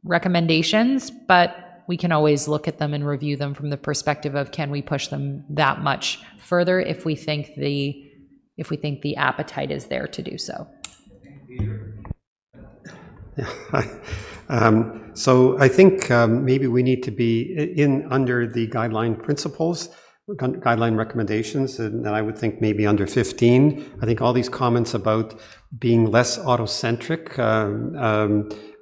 recommendations, but we can always look at them and review them from the perspective of, can we push them that much further if we think the appetite is there to do so. So I think maybe we need to be under the guideline principles, guideline recommendations, and I would think maybe under 15. I think all these comments about being less autocentric,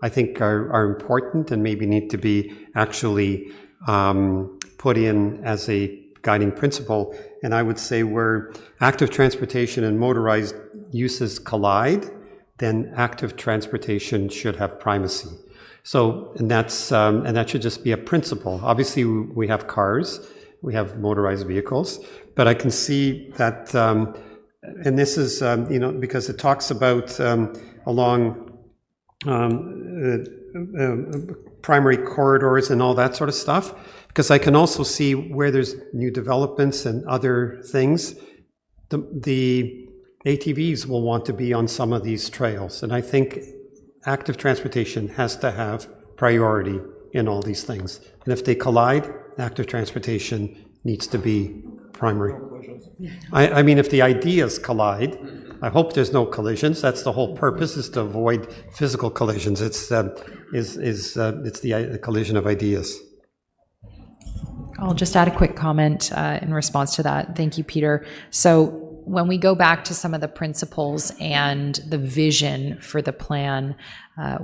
I think are important and maybe need to be actually put in as a guiding principle. And I would say where active transportation and motorized uses collide, then active transportation should have primacy. So, and that should just be a principle. Obviously, we have cars, we have motorized vehicles, but I can see that, and this is, because it talks about along primary corridors and all that sort of stuff, because I can also see where there's new developments and other things, the ATVs will want to be on some of these trails. And I think active transportation has to have priority in all these things. And if they collide, active transportation needs to be primary. I mean, if the ideas collide, I hope there's no collisions. That's the whole purpose, is to avoid physical collisions. It's the collision of ideas. I'll just add a quick comment in response to that. Thank you, Peter. So when we go back to some of the principles and the vision for the plan,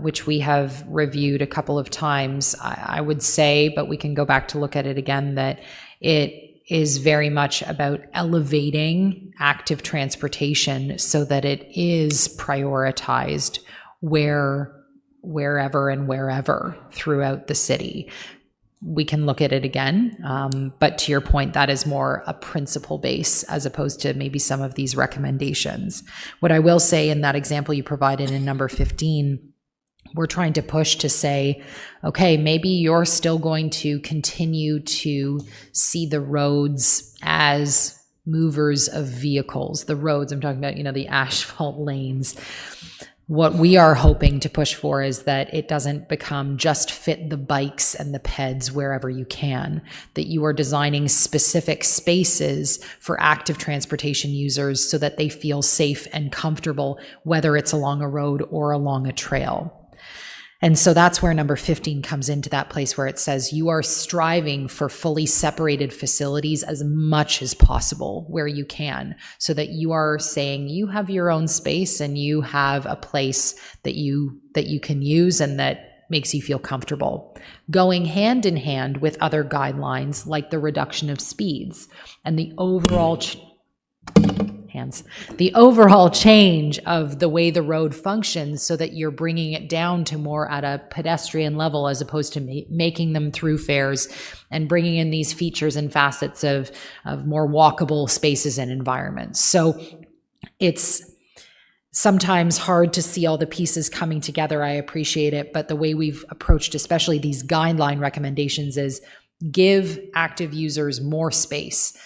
which we have reviewed a couple of times, I would say, but we can go back to look at it again, that it is very much about elevating active transportation so that it is prioritized wherever and wherever throughout the city. We can look at it again, but to your point, that is more a principle base as opposed to maybe some of these recommendations. What I will say in that example you provided in number 15, we're trying to push to say, okay, maybe you're still going to continue to see the roads as movers of vehicles. The roads, I'm talking about, the asphalt lanes. What we are hoping to push for is that it doesn't become just fit the bikes and the peds wherever you can, that you are designing specific spaces for active transportation users so that they feel safe and comfortable, whether it's along a road or along a trail. And so that's where number 15 comes into that place where it says you are striving for fully separated facilities as much as possible where you can, so that you are saying you have your own space and you have a place that you can use and that makes you feel comfortable. Going hand in hand with other guidelines like the reduction of speeds and the overall change of the way the road functions, so that you're bringing it down to more at a pedestrian level as opposed to making them thoroughfares and bringing in these features and facets of more walkable spaces and environments. So it's sometimes hard to see all the pieces coming together. I appreciate it, but the way we've approached especially these guideline recommendations is give active users more space.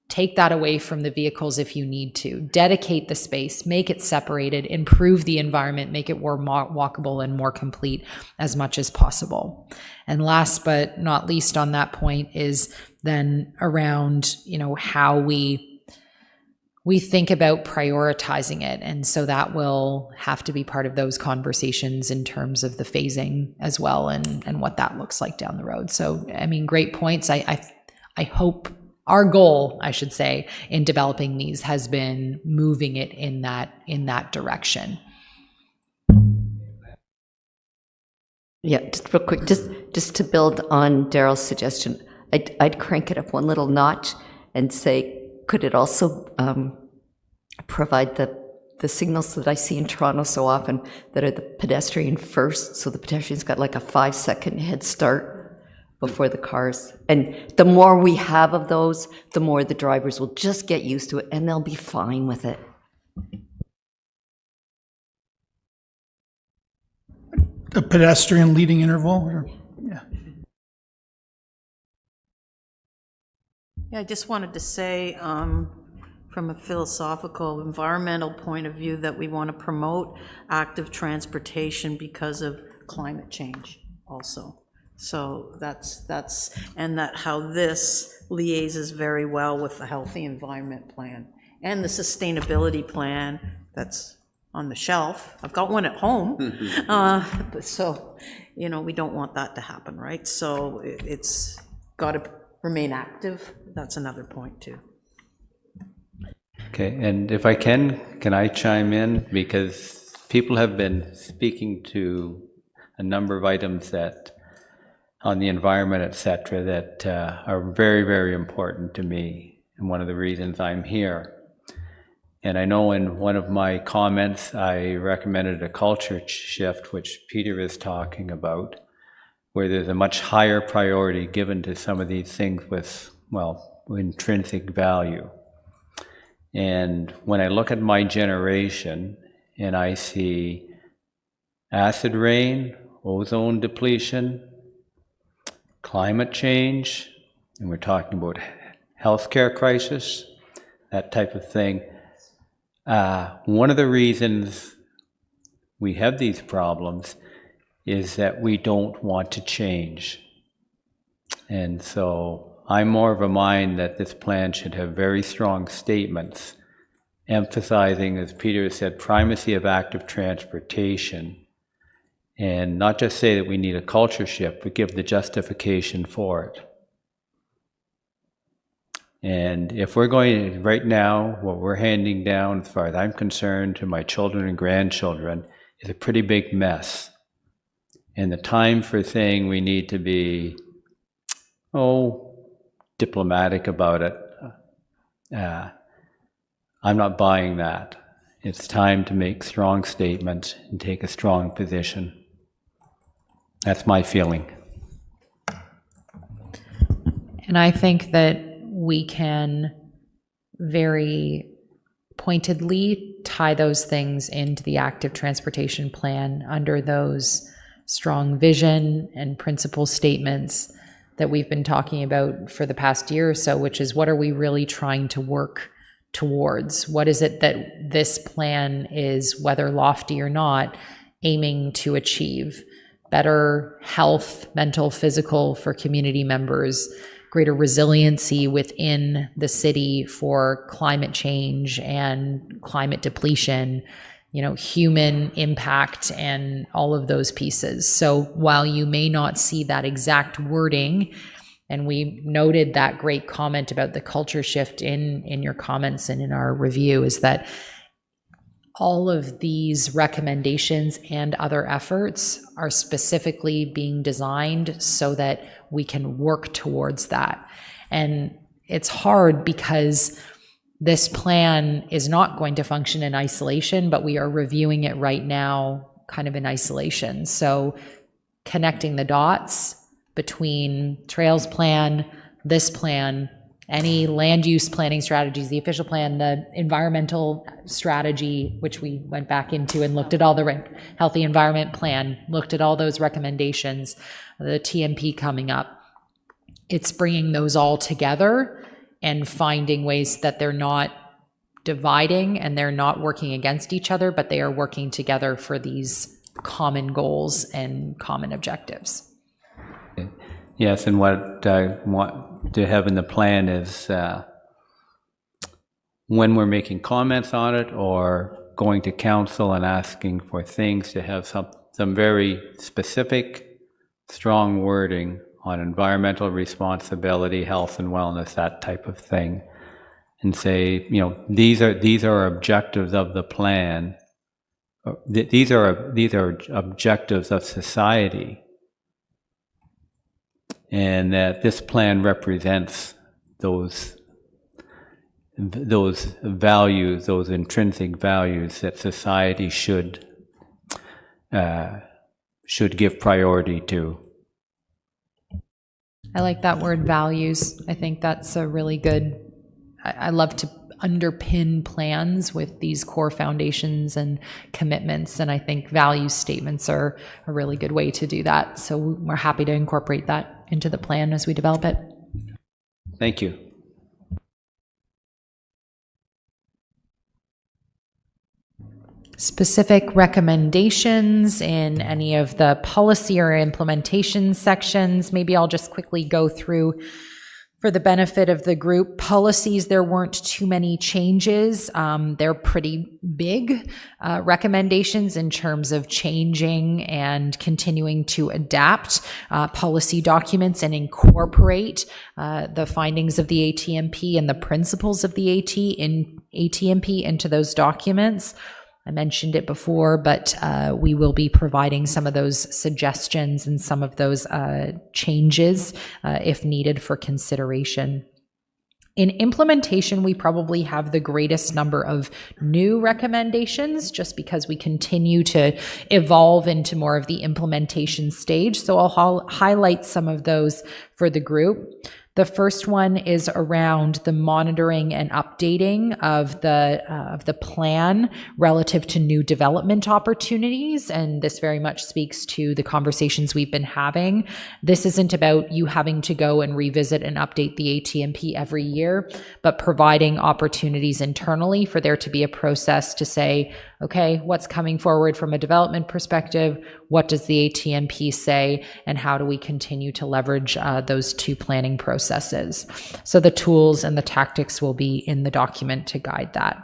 Take that away from the vehicles if you need to. Dedicate the space, make it separated, improve the environment, make it more walkable and more complete as much as possible. And last but not least on that point is then around, how we think about prioritizing it. And so that will have to be part of those conversations in terms of the phasing as well and what that looks like down the road. So, great points. I hope our goal, I should say, in developing these has been moving it in that direction. Yeah, just real quick, just to build on Daryl's suggestion, I'd crank it up one little notch and say, could it also provide the signals that I see in Toronto so often that are the pedestrian first, so the pedestrian's got like a 5-second head start before the cars. And the more we have of those, the more the drivers will just get used to it and they'll be fine with it. A pedestrian leading interval? Yeah, I just wanted to say, from a philosophical, environmental point of view, that we want to promote active transportation because of climate change also. So that's and that how this liaises very well with the Healthy Environment Plan and the Sustainability Plan that's on the shelf. I've got one at home. So, we don't want that to happen, right? So it's got to remain active. That's another point too. Okay, and if I can I chime in? Because people have been speaking to a number of items that on the environment, et cetera, that are very, very important to me, and one of the reasons I'm here. And I know in one of my comments, I recommended a culture shift, which Peter is talking about, where there's a much higher priority given to some of these things with, intrinsic value. And when I look at my generation and I see acid rain, ozone depletion, climate change, and we're talking about healthcare crisis, that type of thing. One of the reasons we have these problems is that we don't want to change. And so I'm more of a mind that this plan should have very strong statements emphasizing, as Peter said, primacy of active transportation, and not just say that we need a culture shift, but give the justification for it. And if we're going, right now, what we're handing down, as far as I'm concerned, to my children and grandchildren, is a pretty big mess. And the time for saying we need to be, diplomatic about it, I'm not buying that. It's time to make strong statements and take a strong position. That's my feeling. And I think that we can very pointedly tie those things into the active transportation plan under those strong vision and principle statements that we've been talking about for the past year or so, which is, what are we really trying to work towards? What is it that this plan is, whether lofty or not, aiming to achieve? Better health, mental, physical, for community members, greater resiliency within the city for climate change and climate depletion, human impact and all of those pieces. So while you may not see that exact wording, and we noted that great comment about the culture shift in your comments and in our review, is that all of these recommendations and other efforts are specifically being designed so that we can work towards that. And it's hard because this plan is not going to function in isolation, but we are reviewing it right now kind of in isolation. So connecting the dots between Trails Plan, this plan, any land use planning strategies, the official plan, the environmental strategy, which we went back into and looked at all the healthy environment plan, looked at all those recommendations, the TMP coming up. It's bringing those all together and finding ways that they're not dividing and they're not working against each other, but they are working together for these common goals and common objectives. Yes, and what I want to have in the plan is when we're making comments on it or going to council and asking for things, to have some very specific, strong wording on environmental responsibility, health and wellness, that type of thing, and say, these are objectives of the plan. These are objectives of society, and that this plan represents those values, those intrinsic values that society should give priority to. I like that word, values. I think that's a really good, I love to underpin plans with these core foundations and commitments, and I think value statements are a really good way to do that. So we're happy to incorporate that into the plan as we develop it. Thank you. Specific recommendations in any of the policy or implementation sections. Maybe I'll just quickly go through for the benefit of the group. Policies, there weren't too many changes. They're pretty big recommendations in terms of changing and continuing to adapt policy documents and incorporate the findings of the ATMP and the principles of the ATMP into those documents. I mentioned it before, but we will be providing some of those suggestions and some of those changes if needed for consideration. In implementation, we probably have the greatest number of new recommendations just because we continue to evolve into more of the implementation stage. So I'll highlight some of those for the group. The first one is around the monitoring and updating of the plan relative to new development opportunities, and this very much speaks to the conversations we've been having. This isn't about you having to go and revisit and update the ATMP every year, but providing opportunities internally for there to be a process to say, okay, what's coming forward from a development perspective? What does the ATMP say? And how do we continue to leverage those two planning processes? So the tools and the tactics will be in the document to guide that.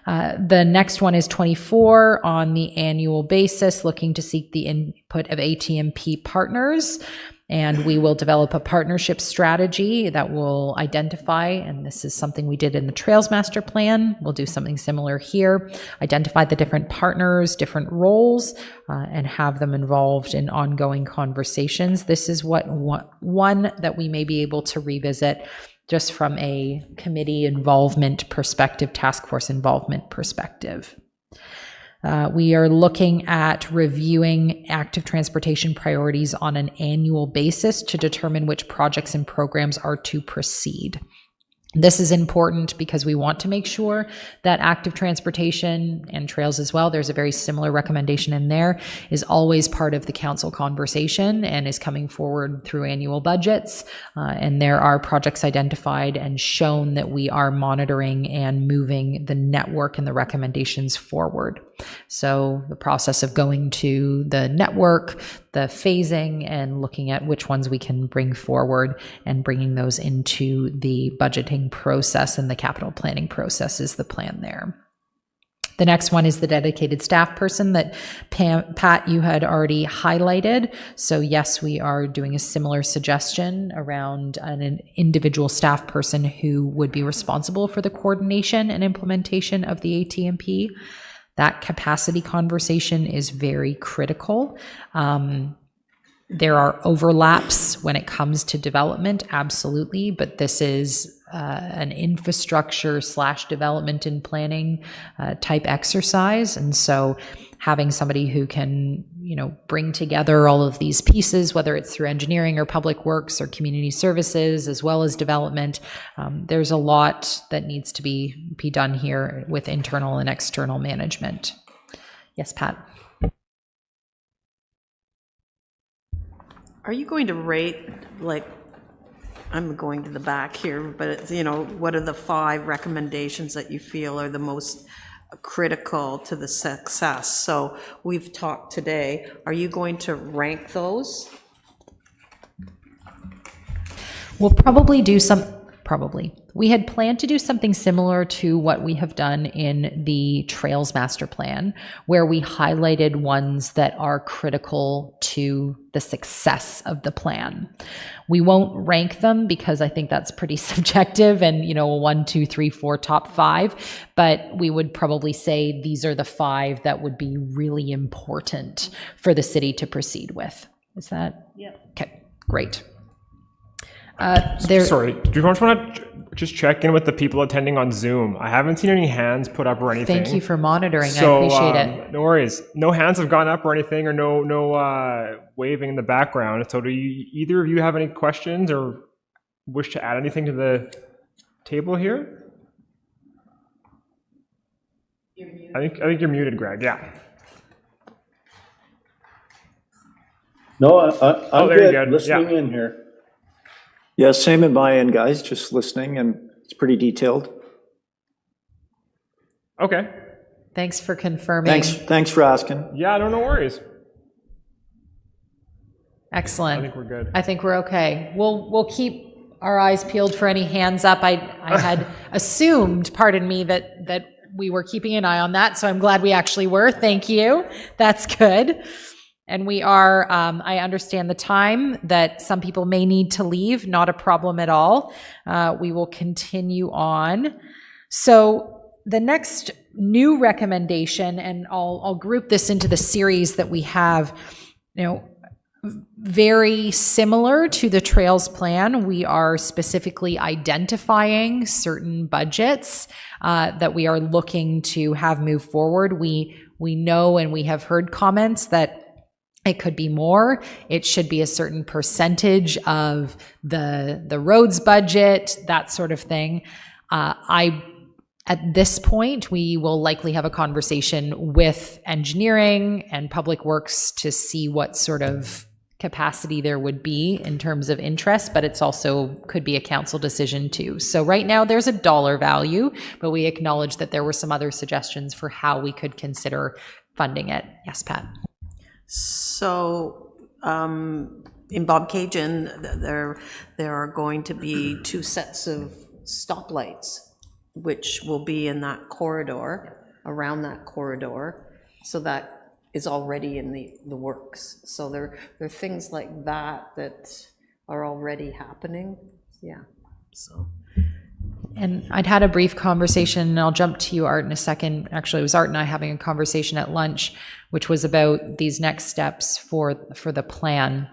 The next one is 24 on the annual basis, looking to seek the input of ATMP partners. And we will develop a partnership strategy that will identify, and this is something we did in the Trails Master Plan. We'll do something similar here, identify the different partners, different roles, and have them involved in ongoing conversations. This is one that we may be able to revisit just from a committee involvement perspective, task force involvement perspective. We are looking at reviewing active transportation priorities on an annual basis to determine which projects and programs are to proceed. This is important because we want to make sure that active transportation and trails as well, there's a very similar recommendation in there, is always part of the council conversation and is coming forward through annual budgets. And there are projects identified and shown that we are monitoring and moving the network and the recommendations forward. So the process of going to the network, the phasing, and looking at which ones we can bring forward and bringing those into the budgeting process and the capital planning process is the plan there. The next one is the dedicated staff person that Pat, you had already highlighted. So yes, we are doing a similar suggestion around an individual staff person who would be responsible for the coordination and implementation of the ATMP. That capacity conversation is very critical. There are overlaps when it comes to development, absolutely, but this is an infrastructure / development and planning type exercise. And so having somebody who can, bring together all of these pieces, whether it's through engineering or public works or community services, as well as development, there's a lot that needs to be done here with internal and external management. Yes, Pat. Are you going to rate, I'm going to the back here, but what are the 5 recommendations that you feel are the most critical to the success? So we've talked today. Are you going to rank those? We'll probably do we had planned to do something similar to what we have done in the Trails Master Plan, where we highlighted ones that are critical to the success of the plan. We won't rank them because I think that's pretty subjective and, 1, 2, 3, 4, top 5, but we would probably say these are the 5 that would be really important for the city to proceed with. Is that? Yeah. Okay, great. Sorry, do you want to just check in with the people attending on Zoom? I haven't seen any hands put up or anything. Thank you for monitoring. So, I appreciate it. No worries. No hands have gone up or anything, or no waving in the background. So do either of you have any questions or wish to add anything to the table here? I think you're muted, Greg. Yeah. No, I'm there you good. go. Listening Yeah. in here. Yeah, same in my end, guys, just listening, and it's pretty detailed. Okay. Thanks for confirming. Thanks for asking. Yeah, no worries. Excellent. I think we're good. I think we're okay. We'll keep our eyes peeled for any hands up. I had assumed, pardon me, that we were keeping an eye on that, so I'm glad we actually were. Thank you. That's good. And we are, I understand the time that some people may need to leave, not a problem at all. We will continue on. So the next new recommendation, and I'll group this into the series that we have, very similar to the Trails Plan. We are specifically identifying certain budgets that we are looking to have move forward. We know and we have heard comments that It could be more. It should be a certain percentage of the roads budget, that sort of thing. At this point, we will likely have a conversation with engineering and public works to see what sort of capacity there would be in terms of interest, but it's also could be a council decision too. So right now there's a dollar value, but we acknowledge that there were some other suggestions for how we could consider funding it. Yes, Pat. So in Bobcaygeon, there are going to be 2 sets of stoplights, which will be in that corridor, around that corridor. So that is already in the works. So there are things like that are already happening. Yeah, so. And I'd had a brief conversation, and I'll jump to you, Art, in a second. Actually, it was Art and I having a conversation at lunch, which was about these next steps for the plan.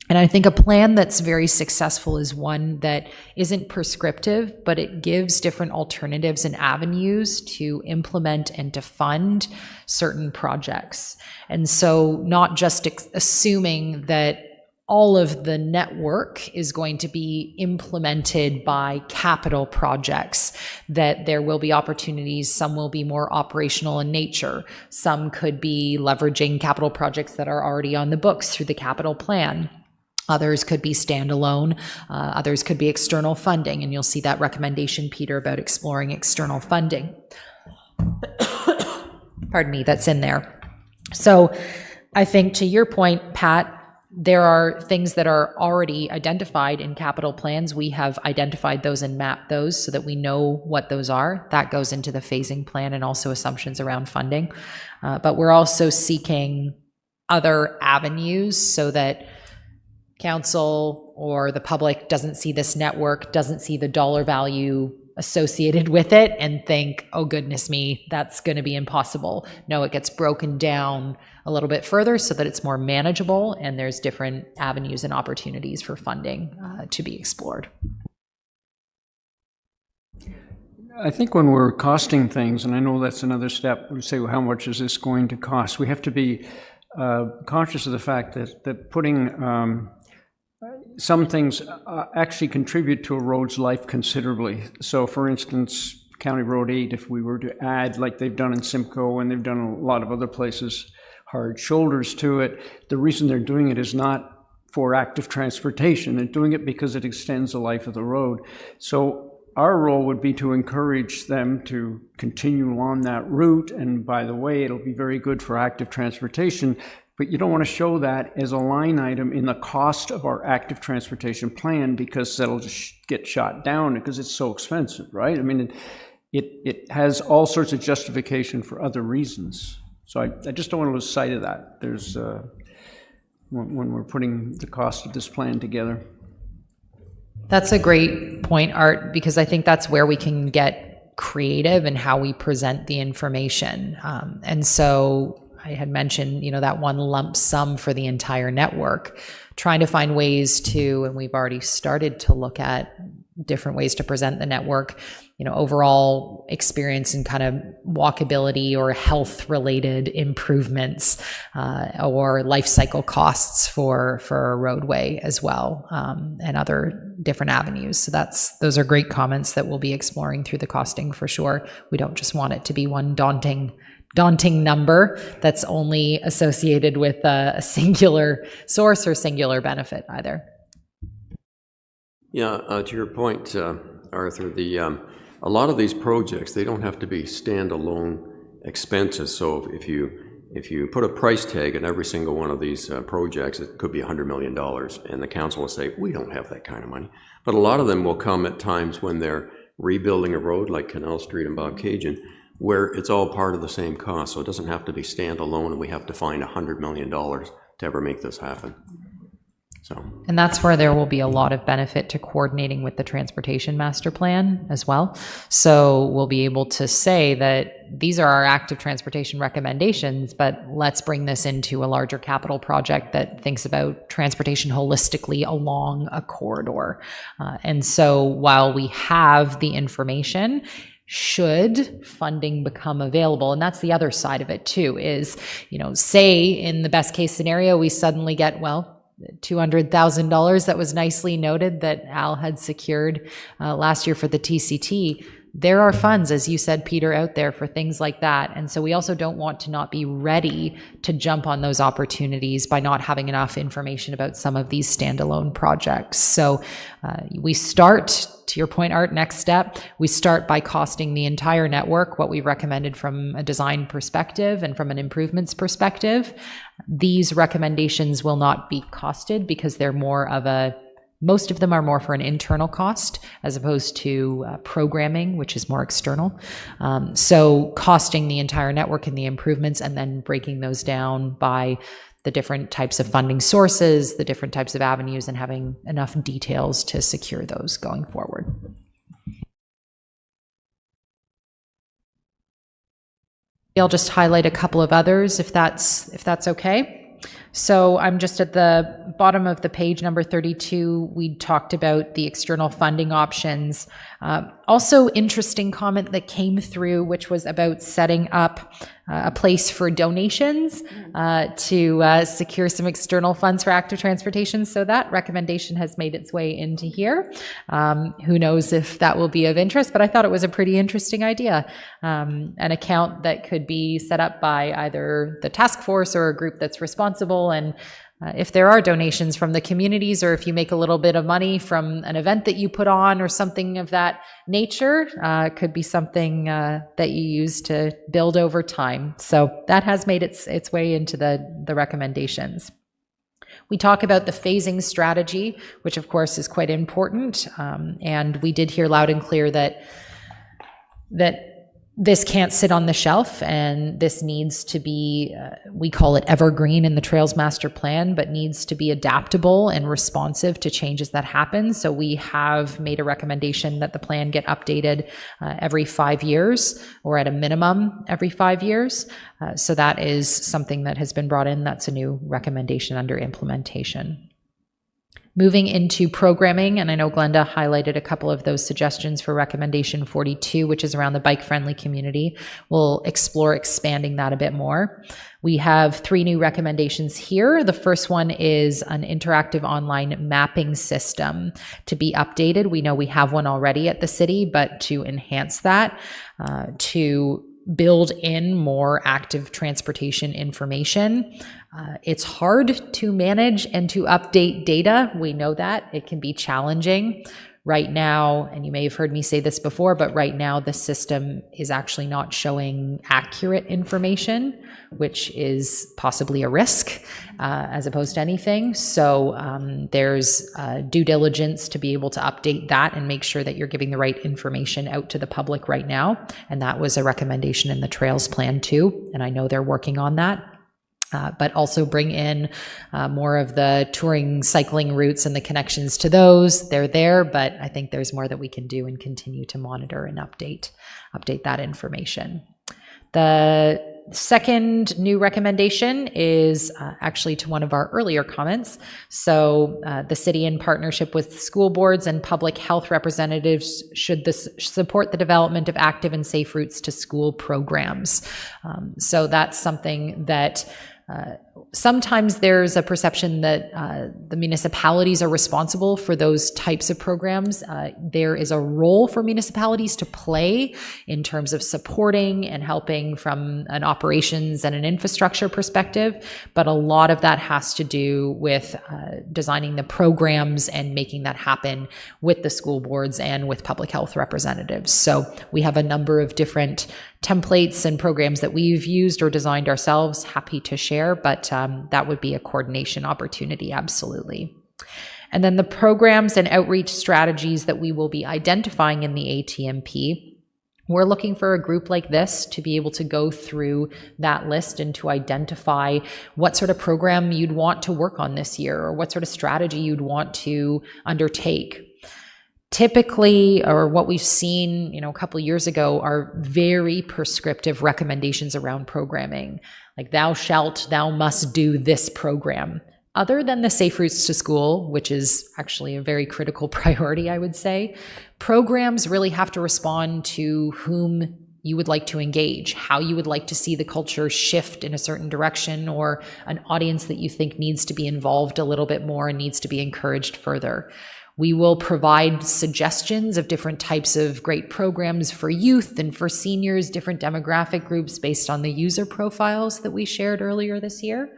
And I think a plan that's very successful is one that isn't prescriptive, but it gives different alternatives and avenues to implement and to fund certain projects. And so not just assuming that all of the network is going to be implemented by capital projects, that there will be opportunities. Some will be more operational in nature. Some could be leveraging capital projects that are already on the books through the capital plan. Others could be standalone. Others could be external funding. And you'll see that recommendation, Peter, about exploring external funding. Pardon me, that's in there. So I think to your point, Pat, there are things that are already identified in capital plans. We have identified those and mapped those so that we know what those are. That goes into the phasing plan and also assumptions around funding. But we're also seeking other avenues so that council or the public doesn't see this network, doesn't see the dollar value associated with it and think, oh goodness me, that's going to be impossible. No, it gets broken down a little bit further so that it's more manageable and there's different avenues and opportunities for funding to be explored. I think when we're costing things, and I know that's another step, we say, well, how much is this going to cost? We have to be conscious of the fact that putting some things actually contribute to a road's life considerably. So for instance, County Road 8, if we were to add, like they've done in Simcoe and they've done a lot of other places, hard shoulders to it, the reason they're doing it is not for active transportation. They're doing it because it extends the life of the road. So our role would be to encourage them to continue on that route. And by the way, it'll be very good for active transportation, but you don't want to show that as a line item in the cost of our active transportation plan, because that'll just get shot down because it's so expensive, right? I mean, it has all sorts of justification for other reasons. So I just don't want to lose sight of that. There's when we're putting the cost of this plan together. That's a great point, Art, because I think that's where we can get creative in how we present the information. And so I had mentioned, that one lump sum for the entire network, trying to find ways to, and we've already started to look at different ways to present the network, overall experience and kind of walkability or health related improvements, or life cycle costs for a roadway as well, and other different avenues. So those are great comments that we'll be exploring through the costing for sure. We don't just want it to be one daunting number that's only associated with a singular source or singular benefit either. Yeah, to your point, Arthur, a lot of these projects, they don't have to be standalone expenses. So if you put a price tag on every single one of these projects, it could be $100 million, and the council will say, we don't have that kind of money. But a lot of them will come at times when they're rebuilding a road like Canal Street and Bobcaygeon, where it's all part of the same cost. So it doesn't have to be standalone and we have to find $100 million to ever make this happen. And that's where there will be a lot of benefit to coordinating with the transportation master plan as well. So we'll be able to say that these are our active transportation recommendations, but let's bring this into a larger capital project that thinks about transportation holistically along a corridor. And so while we have the information, should funding become available. And that's the other side of it too, is, say in the best case scenario, we suddenly get, $200,000 that was nicely noted that Al had secured last year for the TCT. There are funds, as you said, Peter, out there for things like that. And so we also don't want to not be ready to jump on those opportunities by not having enough information about some of these standalone projects. So we start, to your point, Art, next step, we start by costing the entire network, what we recommended from a design perspective and from an improvements perspective. These recommendations will not be costed because they're most of them are more for an internal cost as opposed to programming, which is more external. So costing the entire network and the improvements, and then breaking those down by the different types of funding sources, the different types of avenues, and having enough details to secure those going forward. I'll just highlight a couple of others if that's okay. So I'm just at the bottom of the page, number 32. We talked about the external funding options. Also, interesting comment that came through, which was about setting up a place for donations to secure some external funds for active transportation. So that recommendation has made its way into here. Who knows if that will be of interest, but I thought it was a pretty interesting idea. An account that could be set up by either the task force or a group that's responsible. And if there are donations from the communities, or if you make a little bit of money from an event that you put on or something of that nature, could be something that you use to build over time. So that has made its way into the recommendations. We talk about the phasing strategy, which of course is quite important. And we did hear loud and clear that this can't sit on the shelf, and this needs to be, we call it evergreen in the Trails Master Plan, but needs to be adaptable and responsive to changes that happen. So we have made a recommendation that the plan get updated every 5 years, or at a minimum every 5 years. So that is something that has been brought in. That's a new recommendation under implementation. Moving into programming, and I know Glenda highlighted a couple of those suggestions for recommendation 42, which is around the bike-friendly community. We'll explore expanding that a bit more. We have 3 new recommendations here. The first one is an interactive online mapping system to be updated. We know we have one already at the city, but to enhance that, to build in more active transportation information. It's hard to manage and to update data. We know that. It can be challenging. Right now, and you may have heard me say this before, but right now the system is actually not showing accurate information, which is possibly a risk as opposed to anything. So there's due diligence to be able to update that and make sure that you're giving the right information out to the public right now. And that was a recommendation in the Trails Plan too, and I know they're working on that. But also bring in more of the touring cycling routes and the connections to those. They're there, but I think there's more that we can do and continue to monitor and update that information. The second new recommendation is actually to one of our earlier comments. So the city, in partnership with school boards and public health representatives, should support the development of active and safe routes to school programs. So that's something that sometimes there's a perception that the municipalities are responsible for those types of programs. There is a role for municipalities to play in terms of supporting and helping from an operations and an infrastructure perspective, but a lot of that has to do with designing the programs and making that happen with the school boards and with public health representatives. So we have a number of different templates and programs that we've used or designed ourselves, happy to share, but that would be a coordination opportunity, absolutely. And then the programs and outreach strategies that we will be identifying in the ATMP, we're looking for a group like this to be able to go through that list and to identify what sort of program you'd want to work on this year, or what sort of strategy you'd want to undertake. Typically, or what we've seen, a couple of years ago, are very prescriptive recommendations around programming. Like, thou must do this program. other than the Safe Routes to School, which is actually a very critical priority, I would say, programs really have to respond to whom you would like to engage, how you would like to see the culture shift in a certain direction, or an audience that you think needs to be involved a little bit more and needs to be encouraged further. We will provide suggestions of different types of great programs for youth and for seniors, different demographic groups based on the user profiles that we shared earlier this year,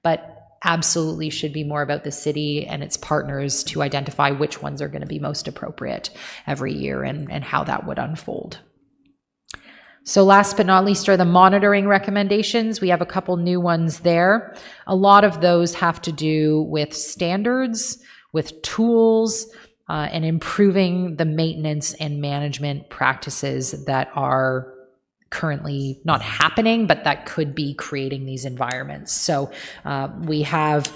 but absolutely should be more about the city and its partners to identify which ones are going to be most appropriate every year and how that would unfold. So last but not least are the monitoring recommendations. We have a couple new ones there. A lot of those have to do with standards, with tools, and improving the maintenance and management practices that are currently not happening, but that could be creating these environments. So we have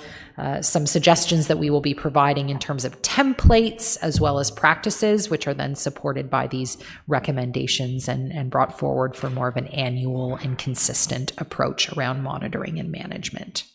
some suggestions that we will be providing in terms of templates as well as practices, which are then supported by these recommendations and brought forward for more of an annual and consistent approach around monitoring and management.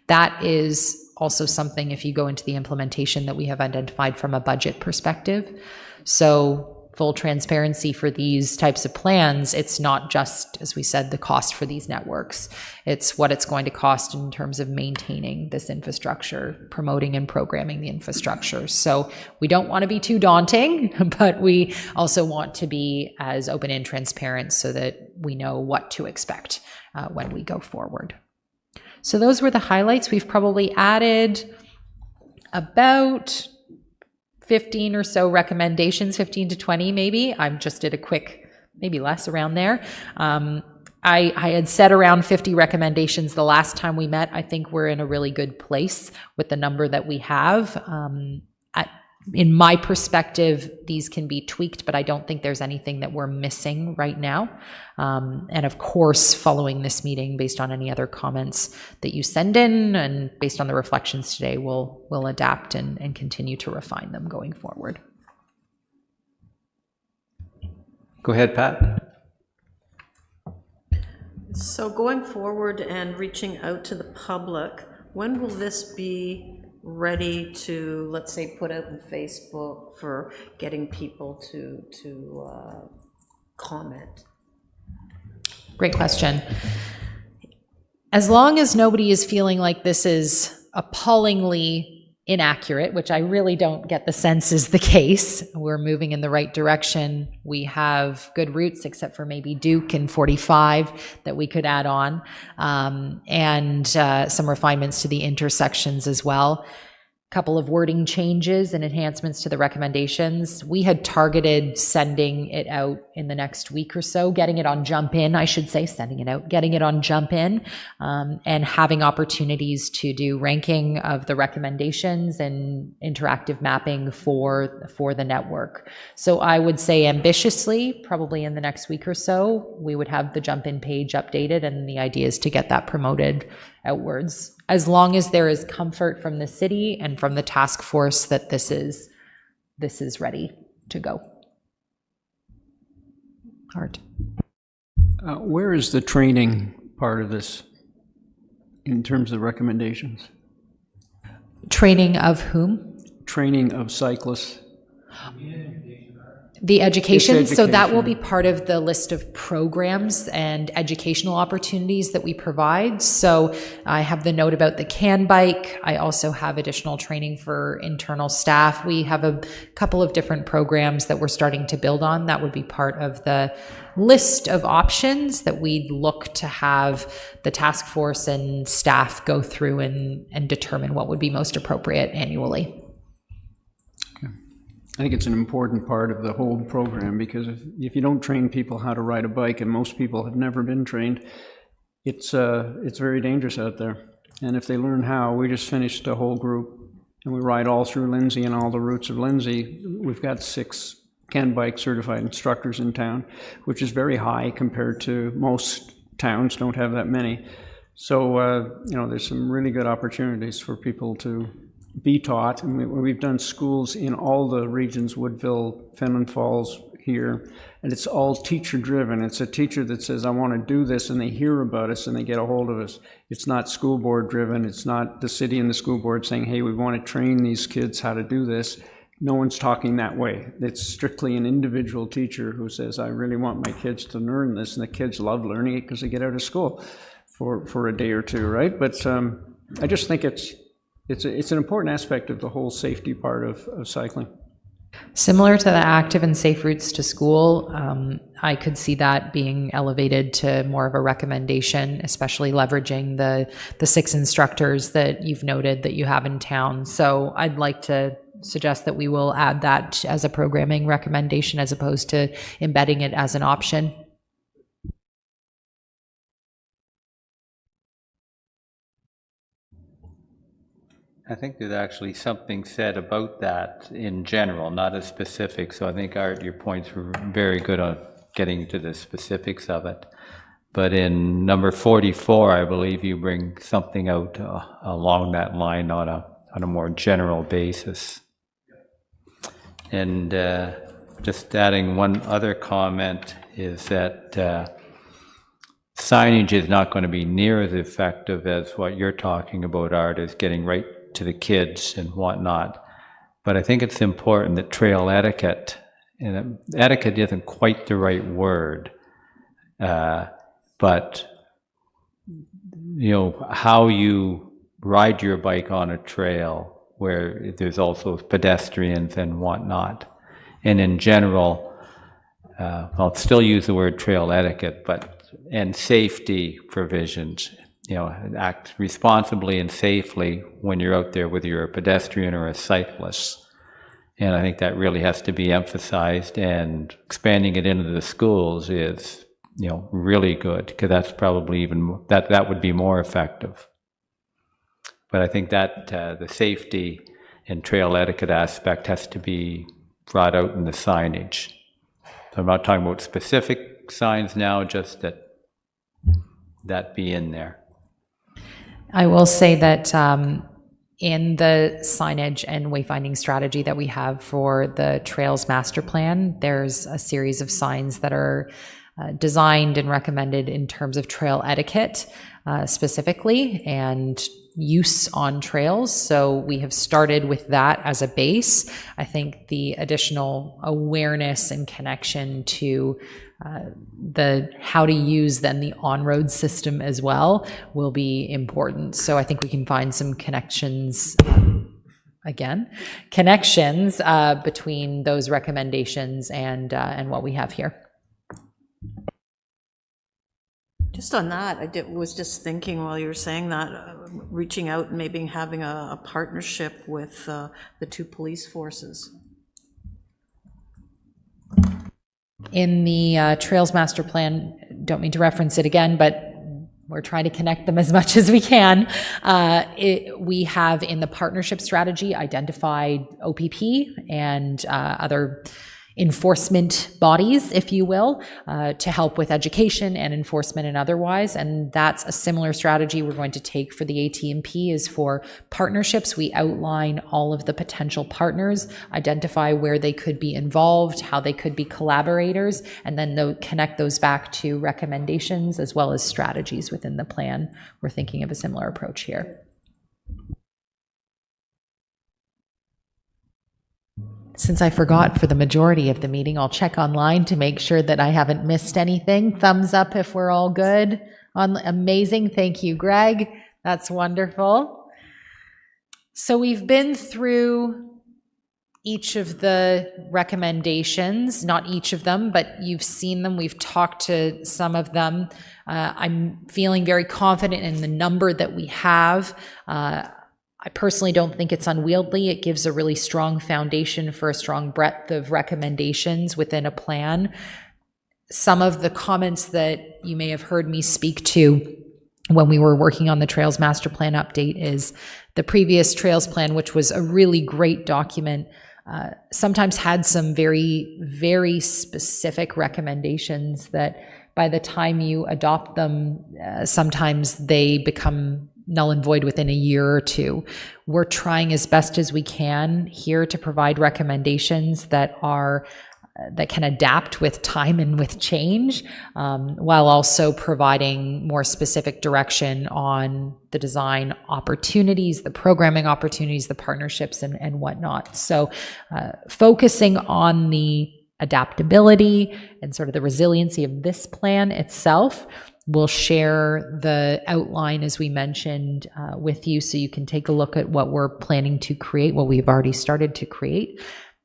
That is also something, if you go into the implementation, that we have identified from a budget perspective. So full transparency for these types of plans, it's not just, as we said, the cost for these networks. It's what it's going to cost in terms of maintaining this infrastructure, promoting and programming the infrastructure. So we don't want to be too daunting, but we also want to be as open and transparent so that we know what to expect when we go forward. So those were the highlights. We've probably added about 15 or so recommendations, 15 to 20 maybe. I just did a quick, maybe less around there. I had said around 50 recommendations the last time we met. I think we're in a really good place with the number that we have. In my perspective, these can be tweaked, but I don't think there's anything that we're missing right now. And of course, following this meeting, based on any other comments that you send in and based on the reflections today, we'll adapt and continue to refine them going forward. Go ahead, Pat. So going forward and reaching out to the public, when will this be ready to, let's say, put out in Facebook for getting people to comment? Great question. As long as nobody is feeling like this is appallingly inaccurate, which I really don't get the sense is the case, we're moving in the right direction. We have good routes, except for maybe Duke and 45 that we could add on, and some refinements to the intersections as well. Couple of wording changes and enhancements to the recommendations. We had targeted sending it out in the next week or so, getting it on Jump In, I should say, sending it out, getting it on Jump In, and having opportunities to do ranking of the recommendations and interactive mapping for the network. So I would say ambitiously, probably in the next week or so, we would have the Jump In page updated, and the idea is to get that promoted outwards, as long as there is comfort from the city and from the task force that this is ready to go. Art. Where is the training part of this in terms of recommendations? Training of whom? Training of cyclists. The education, so that will be part of the list of programs and educational opportunities that we provide. So I have the note about the CAN bike. I also have additional training for internal staff. We have a couple of different programs that we're starting to build on. That would be part of the list of options that we'd look to have the task force and staff go through and determine what would be most appropriate annually. I think it's an important part of the whole program, because if you don't train people how to ride a bike, and most people have never been trained, it's very dangerous out there. And if they learn how, we just finished a whole group, and we ride all through Lindsay and all the routes of Lindsay. We've got 6 CAN bike certified instructors in town, which is very high compared to most towns don't have that many. So, there's some really good opportunities for people to be taught, and we've done schools in all the regions: Woodville, Fenelon Falls, here, and it's all teacher-driven. It's a teacher that says, I want to do this, and they hear about us, and they get a hold of us. It's not school board-driven. It's not the city and the school board saying, hey, we want to train these kids how to do this. No one's talking that way. It's strictly an individual teacher who says, I really want my kids to learn this, and the kids love learning it because they get out of school for a day or two, right? But I just think it's an important aspect of the whole safety part of cycling. Similar to the active and safe routes to school, I could see that being elevated to more of a recommendation, especially leveraging the 6 instructors that you've noted that you have in town. So I'd like to suggest that we will add that as a programming recommendation as opposed to embedding it as an option. I think there's actually something said about that in general, not as specific. So I think, Art, your points were very good on getting to the specifics of it. But in number 44, I believe you bring something out along that line on a more general basis. And just adding one other comment is that signage is not going to be near as effective as what you're talking about, Art, is getting right to the kids and whatnot. But I think it's important that trail etiquette, and etiquette isn't quite the right word, but you know, how you ride your bike on a trail where there's also pedestrians and whatnot. And in general, I'll still use the word trail etiquette, and safety provisions. You know, act responsibly and safely when you're out there, whether you're a pedestrian or a cyclist. And I think that really has to be emphasized, and expanding it into the schools is, you know, really good, because that's probably even, that would be more effective. But I think that the safety and trail etiquette aspect has to be brought out in the signage. So I'm not talking about specific signs now, just that be in there. I will say that in the signage and wayfinding strategy that we have for the Trails Master Plan, there's a series of signs that are designed and recommended in terms of trail etiquette specifically, and use on trails. So we have started with that as a base. I think the additional awareness and connection to the how to use then the on-road system as well will be important. So I think we can find some connections between those recommendations and what we have here. Just on that, was just thinking while you were saying that, reaching out and maybe having a partnership with the 2 police forces. In the Trails Master Plan, don't mean to reference it again, but we're trying to connect them as much as we can. We have in the partnership strategy identified OPP and other enforcement bodies, if you will, to help with education and enforcement and otherwise. And that's a similar strategy we're going to take for the AT&P is for partnerships. We outline all of the potential partners, identify where they could be involved, how they could be collaborators, and then connect those back to recommendations as well as strategies within the plan. We're thinking of a similar approach here. Since I forgot for the majority of the meeting, I'll check online to make sure that I haven't missed anything. Thumbs up if we're all good. Amazing. Thank you, Greg. That's wonderful. So we've been through each of the recommendations, not each of them, but you've seen them. We've talked to some of them. I'm feeling very confident in the number that we have. I personally don't think it's unwieldy. It gives a really strong foundation for a strong breadth of recommendations within a plan. Some of the comments that you may have heard me speak to when we were working on the Trails Master Plan update is the previous Trails Plan, which was a really great document, sometimes had some very, very specific recommendations that by the time you adopt them, sometimes they become null and void within a year or two. We're trying as best as we can here to provide recommendations that are that can adapt with time and with change, while also providing more specific direction on the design opportunities, the programming opportunities, the partnerships, and whatnot. So focusing on the adaptability and sort of the resiliency of this plan itself. We'll share the outline, as we mentioned, with you, so you can take a look at what we're planning to create, what we've already started to create.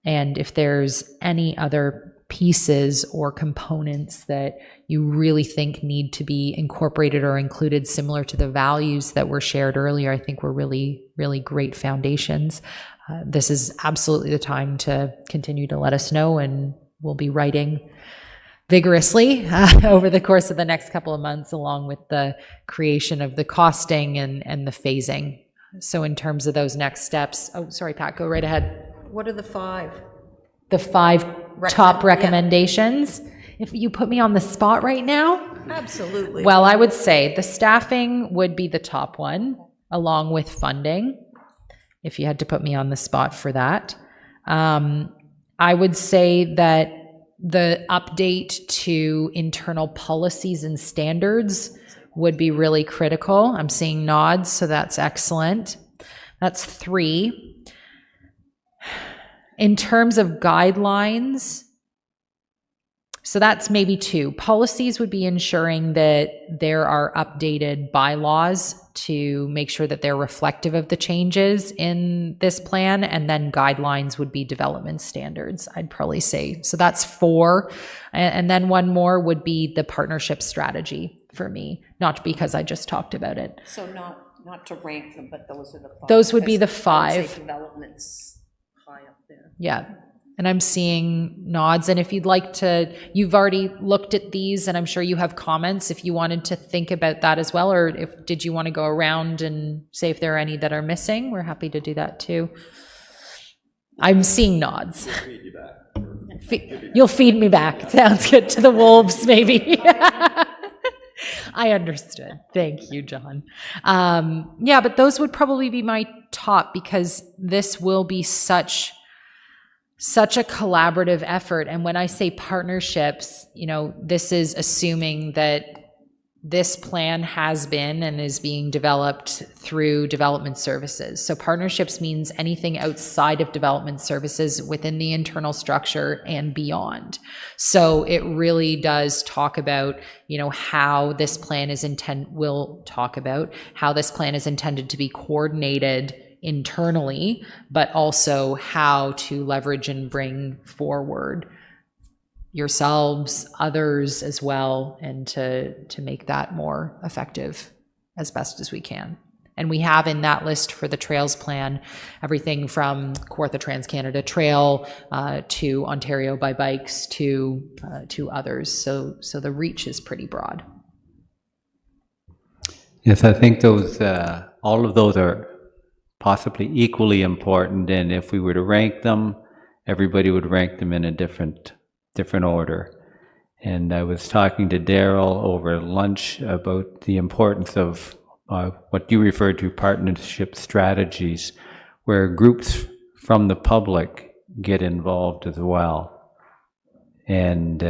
And if there's any other pieces or components that you really think need to be incorporated or included, similar to the values that were shared earlier, I think were really, really great foundations. This is absolutely the time to continue to let us know, and we'll be writing vigorously over the course of the next couple of months, along with the creation of the costing and the phasing. So in terms of those next steps, oh, sorry, Pat, go right ahead. What are the 5? The 5 top recommendations. Yeah. If you put me on the spot right now. Absolutely. Well, I would say the staffing would be the top one, along with funding, if you had to put me on the spot for that. I would say that the update to internal policies and standards would be really critical. I'm seeing nods, so that's excellent. That's 3. In terms of guidelines, so that's maybe 2. Policies would be ensuring that there are updated bylaws to make sure that they're reflective of the changes in this plan, and then guidelines would be development standards, I'd probably say. So that's 4. And then one more would be the partnership strategy for me, not because I just talked about it. So not to rank them, but those are the 5. Those would be the 5. Developments high up there. Yeah. And I'm seeing nods. And if you'd like to, you've already looked at these, and I'm sure you have comments if you wanted to think about that as well, or did you want to go around and say if there are any that are missing? We're happy to do that too. I'm seeing nods. We'll feed you back. You'll feed me back. Sounds good. To the wolves, maybe. I understood. Thank you, John. Yeah, but those would probably be my top, because this will be such a collaborative effort. And when I say partnerships, this is assuming that this plan has been and is being developed through development services. So partnerships means anything outside of development services within the internal structure and beyond. So it really does talk about, how this plan is will talk about how this plan is intended to be coordinated internally, but also how to leverage and bring forward yourselves, others as well, and to make that more effective as best as we can. And we have in that list for the trails plan everything from Kawartha Trans-Canada Trail to Ontario by Bikes to others. So the reach is pretty broad. Yes, I think those all of those are possibly equally important, and if we were to rank them, everybody would rank them in a different order. And I was talking to Daryl over lunch about the importance of what you referred to, partnership strategies, where groups from the public get involved as well, and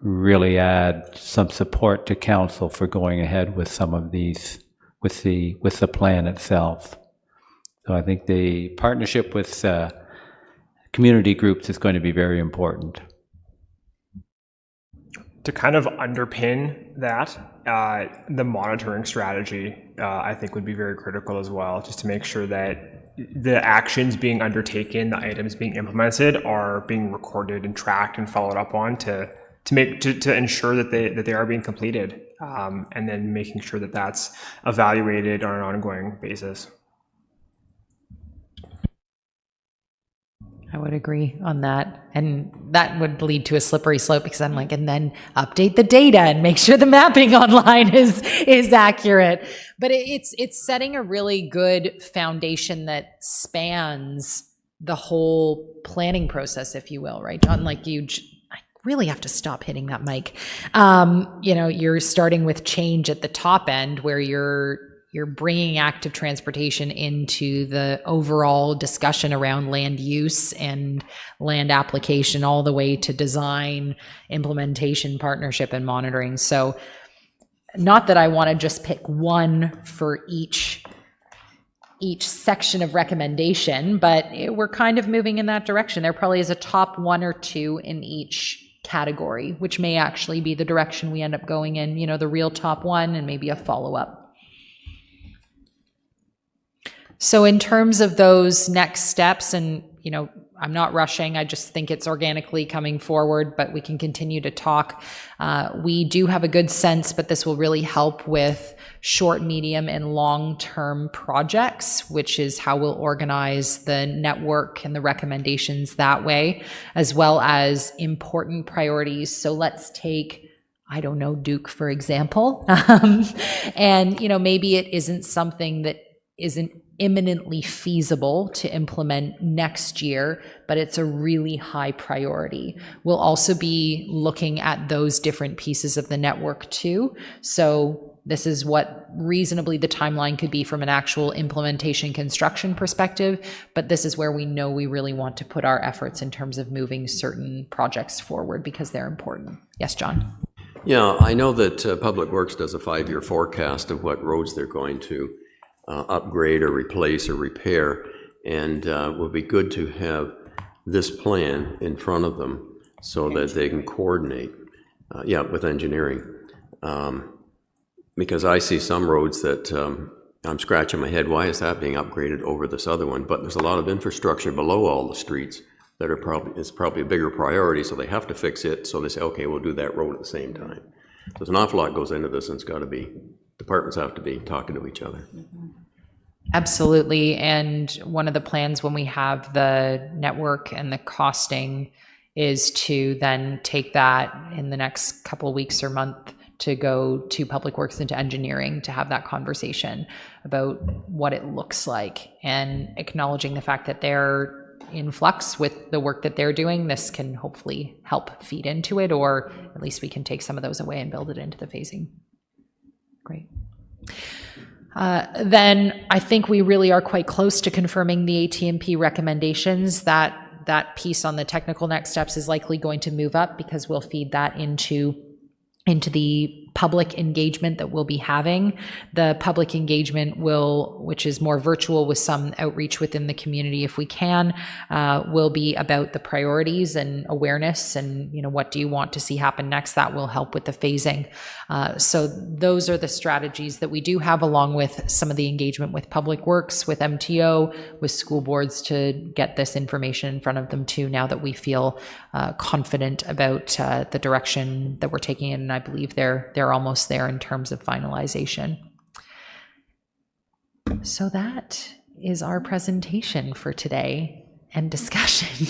really add some support to council for going ahead with some of these, with the plan itself. So I think the partnership with community groups is going to be very important. To kind of underpin that, the monitoring strategy, I think, would be very critical as well, just to make sure that the actions being undertaken, the items being implemented, are being recorded and tracked and followed up on to ensure that they are being completed, and then making sure that that's evaluated on an ongoing basis. I would agree on that. And that would lead to a slippery slope, because I'm like, and then update the data and make sure the mapping online is accurate. But it's setting a really good foundation that spans the whole planning process, if you will, right, John? Like I really have to stop hitting that mic. You're starting with change at the top end, where you're you're bringing active transportation into the overall discussion around land use and land application, all the way to design, implementation, partnership, and monitoring. So not that I want to just pick one for each section of recommendation, but we're kind of moving in that direction. There probably is a top 1 or 2 in each category, which may actually be the direction we end up going in, you know, the real top 1 and maybe a follow-up. So in terms of those next steps, and, you know, I'm not rushing, I just think it's organically coming forward, but we can continue to talk. We do have a good sense, but this will really help with short, medium, and long-term projects, which is how we'll organize the network and the recommendations that way, as well as important priorities. So let's take, I don't know, Duke, for example. And, you know, maybe it isn't something that isn't imminently feasible to implement next year, but it's a really high priority. We'll also be looking at those different pieces of the network too. So this is what reasonably the timeline could be from an actual implementation construction perspective, but this is where we know we really want to put our efforts in terms of moving certain projects forward because they're important. Yes, John? Yeah, I know that Public Works does a 5-year forecast of what roads they're going to upgrade or replace or repair, and it would be good to have this plan in front of them so that they can coordinate, with engineering. Because I see some roads that I'm scratching my head, why is that being upgraded over this other one? But there's a lot of infrastructure below all the streets that are it's probably a bigger priority, so they have to fix it, so they say, okay, we'll do that road at the same time. So there's an awful lot goes into this, and it's got to be, departments have to be talking to each other. Absolutely. And one of the plans when we have the network and the costing is to then take that in the next couple of weeks or month to go to Public Works and to engineering to have that conversation about what it looks like, and acknowledging the fact that they're in flux with the work that they're doing. This can hopefully help feed into it, or at least we can take some of those away and build it into the phasing. Great. Then I think we really are quite close to confirming the AT&P recommendations. That piece on the technical next steps is likely going to move up because we'll feed that into the public engagement that we'll be having. The public engagement which is more virtual with some outreach within the community if we can, will be about the priorities and awareness and, you know, what do you want to see happen next? That will help with the phasing. So those are the strategies that we do have, along with some of the engagement with Public Works, with MTO, with school boards, to get this information in front of them too, now that we feel confident about the direction that we're taking it, and I believe they're almost there in terms of finalization. So that is our presentation for today and discussion.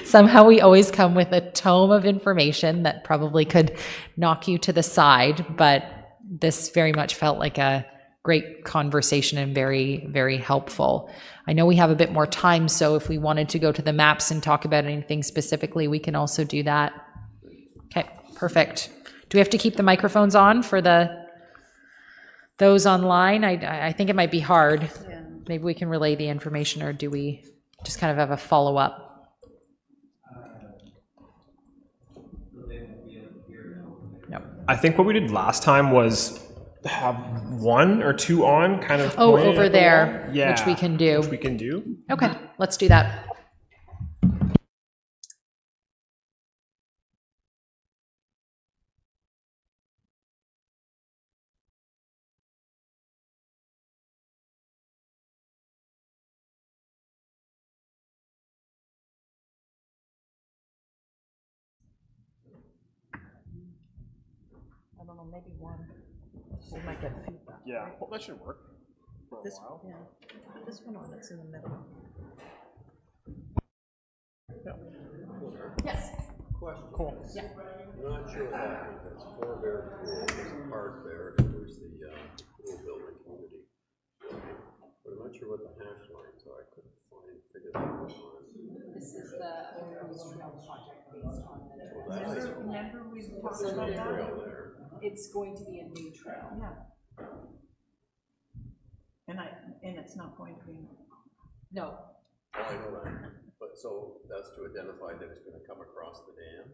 Somehow we always come with a tome of information that probably could knock you to the side, but this very much felt like a great conversation and very, very helpful. I know we have a bit more time, so if we wanted to go to the maps and talk about anything specifically, we can also do that. Okay, perfect. Do we have to keep the microphones on for those online? I think it might be hard. Yeah. Maybe we can relay the information, or do we just kind of have a follow-up? No. I think what we did last time was have 1 or 2 on, kind of. Oh, over there, yeah, which we can do. Which we can do. Okay, let's do that. I don't know, maybe one. We might get feedback. Yeah, well, that should work for a while. Yeah. Put this one on, it's in the middle. Yeah. Yes. Question. Cool. Yeah. I'm not sure what happened. That's 4 Bear Pool, there's a park there, and there's the pool building community. But I'm not sure what the hash lines are. I couldn't figure that out. This is the trail project based on the. Remember we talked about trail that? there. It's going to be a new trail. Yeah. And it's not going to be. No, Oh, I know that, but so that's to identify that it's gonna come across the dam?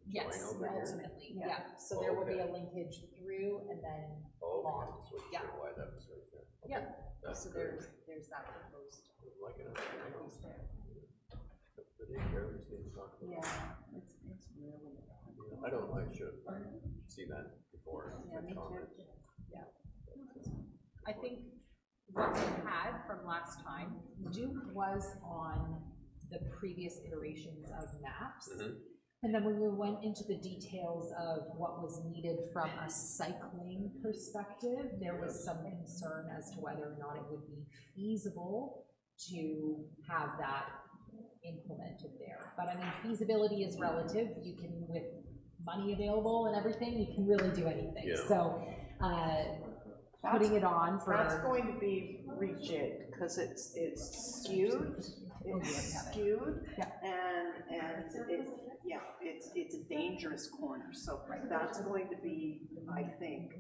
yes, Join over here? ultimately, yeah. So there will be a linkage through and then Oh, along. okay, that's what, Yeah. why that was right there. Okay, Yep, that's so good. there's that proposed Like it, piece there. the daycare, we seem to talk about. Yeah, it's really. I don't know, I should see that before. Yeah, me too. comment. Yeah. I think what we had from last time, Duke was on the previous iterations of maps. And then when we went into the details of what was needed from a cycling perspective, there was some concern as to whether or not it would be feasible to have that implemented there. But I mean, feasibility is relative. You can, with money available and everything, you can really do anything. Yeah. So, putting it on for. That's going to be rejigged, because it's skewed, and it's a dangerous corner, so that's going to be, I think,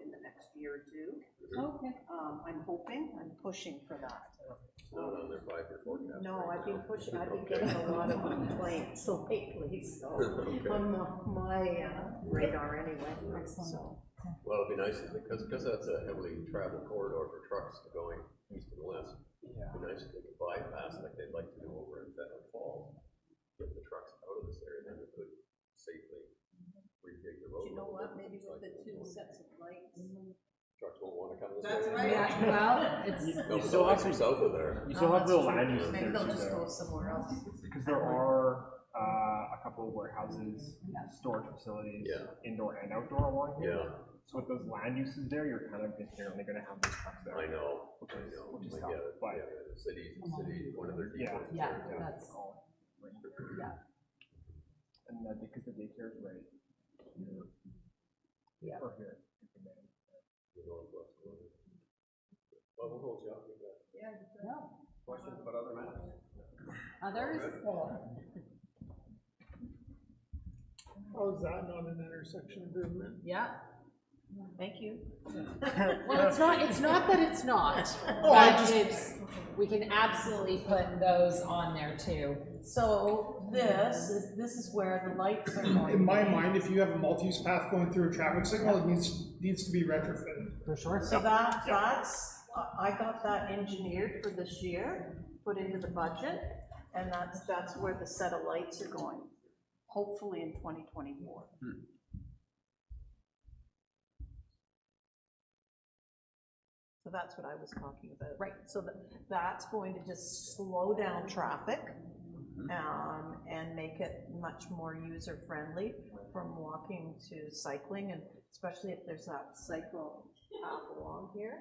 in the next year or two. Okay. I'm hoping, I'm pushing for that. Not on their 5-year forecast. No, right I've been now. pushing, I've been Okay. getting a lot of complaints lately, so, Okay. on my radar anyway, so. Well, it'd be nice, because that's a heavily traveled corridor for trucks going east and west. It'd be nice if they could bypass like they'd like to do over in Fenton Falls. Get the trucks out of this area, then we could safely rejig the road. You a know little what, bit. maybe with the two sets of lights. Trucks won't wanna come this way. That's right. Yeah, well, it's. No, but they'll like some south of there. You still have little land uses Maybe there they'll too, just though. go somewhere else. Because there are a couple of warehouses, storage facilities, Yeah. indoor and outdoor along here. Yeah, So with those land uses there, you're kind of inherently going to have those trucks there. I know, Which I is- know. which is Like, tough, yeah, but- yeah, the city, one of their Yeah. depots. Yeah, there, that's, yeah. And because the daycare is right here. Yeah. Or here. The northwest corner. Well, we'll hold you up, we've got Yeah. questions about other maps? Others? How is that not an intersection improvement? Yeah. Thank you. Well, it's not that it's not, Oh, I but just- it's, we can absolutely put those on there too. So this is where the lights are going. In my mind, if you have a multi-use path going through a traffic signal, it needs to be retrofitted. For sure. So that's, I got that engineered for this year, put into the budget, and that's where the set of lights are going, hopefully in 2024. So that's what I was talking about. Right. So that's going to just slow down traffic, and make it much more user-friendly from walking to cycling, and especially if there's that cycle path along here.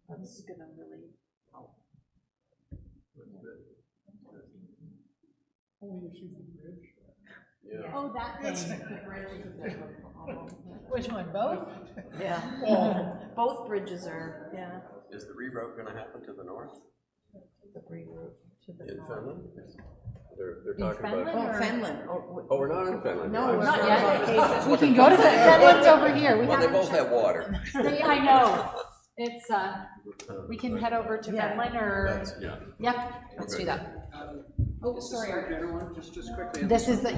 That's gonna really help. Only issue with the bridge. Yeah. Oh, that thing. The bridge is a bit of a problem. Which one, both? Yeah. Both bridges are, yeah. Is the reroute gonna happen to the north The reroute to the in north. Finland? They're In talking about. Finland? Oh, Finland. Oh, we're not in Finland. No, yet. we're Not not. yet. We can go to the, Finland's over here. We Well, they haven't both have water. I know. It's, we can head over to Yeah. Finland or, That's, yeah. yep, let's Okay. do that. Oh, sorry. General one, just quickly. This is the,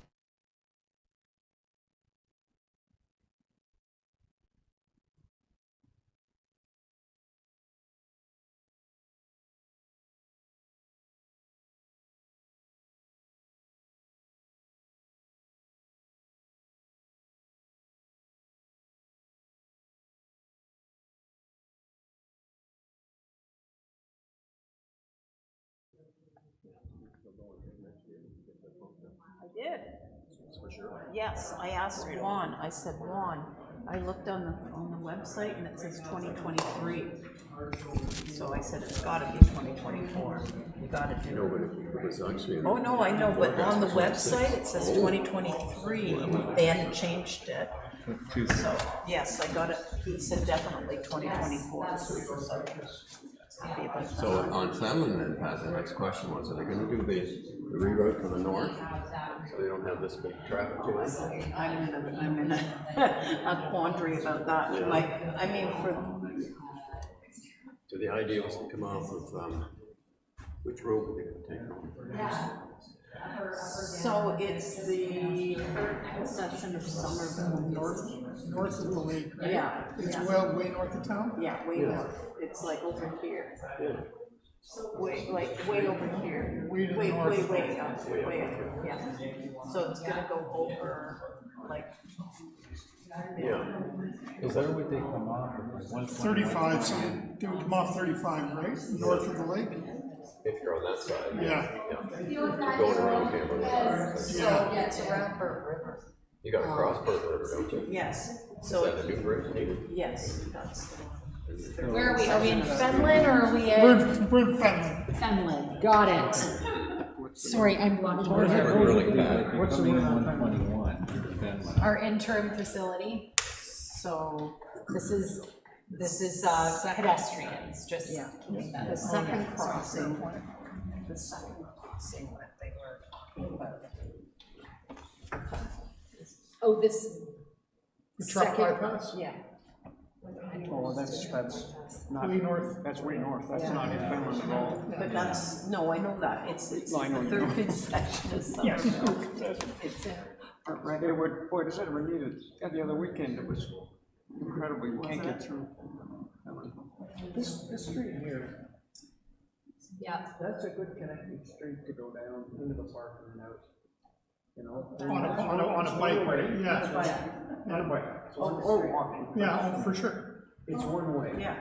I did. Yes, I asked Juan, I said, Juan, I looked on the website and it says 2023. So I said, it's gotta be 2024. You gotta do No, it. but it was actually. Oh, no, I know, but on the website, it says 2023. They hadn't changed it. So, yes, I got it. He said definitely 2024. So, it'll be about So on Finland then, Pat, the next question was, are they gonna do the reroute to the north? So they don't have this big traffic jam? I'm in a quandary about that. I mean, So the idea was to come off of, which road were they gonna take? So it's the, what's that center of Somerville? North of the lake, right? Yeah, It's yeah. well, way north of town? Yeah, way north. It's like over here. Way, like, way over here. Way to the Way, north. way up, yeah. So it's gonna go over, like, Yeah. Where would they come off? 35, so they would come off 35, right? North of the lake? If you're on that side. Yeah. Going around Cameron. Yeah. it's around Bird River. You gotta cross Bird River, don't you? Yes, Is so, that the new bridge needed? yes, that's the one. Where are we? Are we in Fenland or are we We're in Fenland. Fenland? Got it. Sorry, I'm Really bad. What's the one on 121? our interim facility. So, This is pedestrians, just yeah, keeping that. the second crossing, the second crossing that they were talking about. Oh, this. The truck second- bypass? Yeah. Oh, that's not, Way north. that's way north, that's not in Finland at all. But that's, no, I know that, it's I know the you third know. concession is Somerville. It's right. It would, boy, does it ever need it, the other weekend, it was incredibly, you can't get through. This street here, Yeah. that's a good connecting street to go down into the park and out, you know? On a bike, right? Yeah. On a bike, or walking. Yeah, for sure. It's one way. Yeah.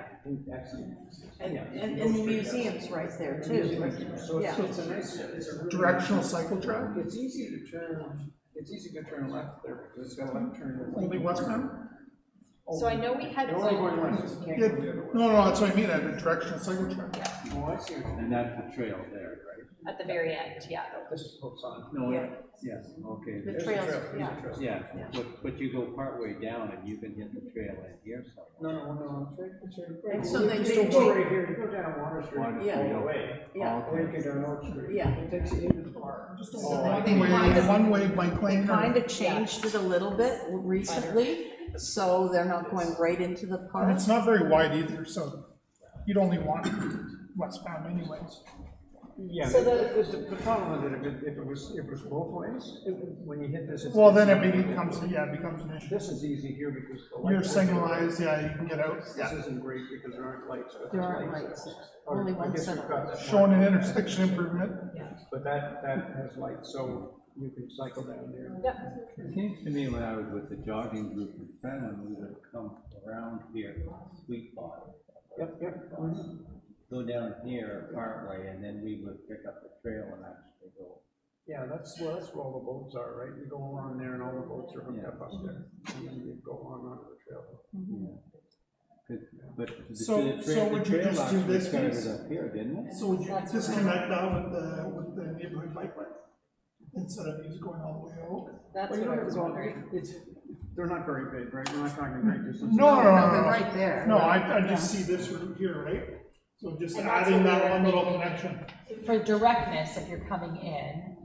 Excellent. And the museum's right there too. So Yeah. it's a nice, it's a really. Directional cycle track? It's easy to turn left there, because it's got a left turn. Only westbound? So I know we had. You're only going west, you can't Yeah, go the other way. no, that's what I mean, a directional cycle track. Oh, I see. And that's the trail there, right? At the very end, yeah. This is hooks on. No, Yeah. yes, okay. The There's a trails, trail, there's a yeah. trail. Yeah, but you go partway down and you can hit the trail in here somewhere. No, it's right. And so they Just do- go right here, you go down Water Street. Water Yeah. Street. All the way. Yeah. Then you go down Oak Street. Yeah. It takes you into the park. Just a they one-way bike They lane. kind of changed it a little bit recently, so they're not going right into the And park. it's not very wide either, so you'd only want westbound anyways. Yeah, So the problem with it, if it was both ways, when you hit this. Well, then it becomes an issue. This is easy here because the You're lights. signalized, yeah, you can get out. This isn't great because there aren't lights. but There there's aren't lights. lights. Or Only I one guess set we've of got that Showing an one. intersection improvement. But that has lights, so you can cycle down there. It seems to me when I was with the jogging group in Fenland, we would come around here, Sweet Spot, Yep. go down here partway, and then we would pick up the trail and actually go. Yeah, that's where all the boats are, right? You go along there and all the boats are hooked up there. And then you go on onto the trail. But the So would you trail just do actually this started piece? up here, didn't it? So would you disconnect that with the neighborhood bike lane? Instead of these going all the way out? That's Well, you what don't I have was to go, wondering. they're not very big, right? We're not talking great distances. No, they're right there. No, I just see this route here, right? So just And that's adding what we that were one little thinking. connection. For directness, if you're coming in,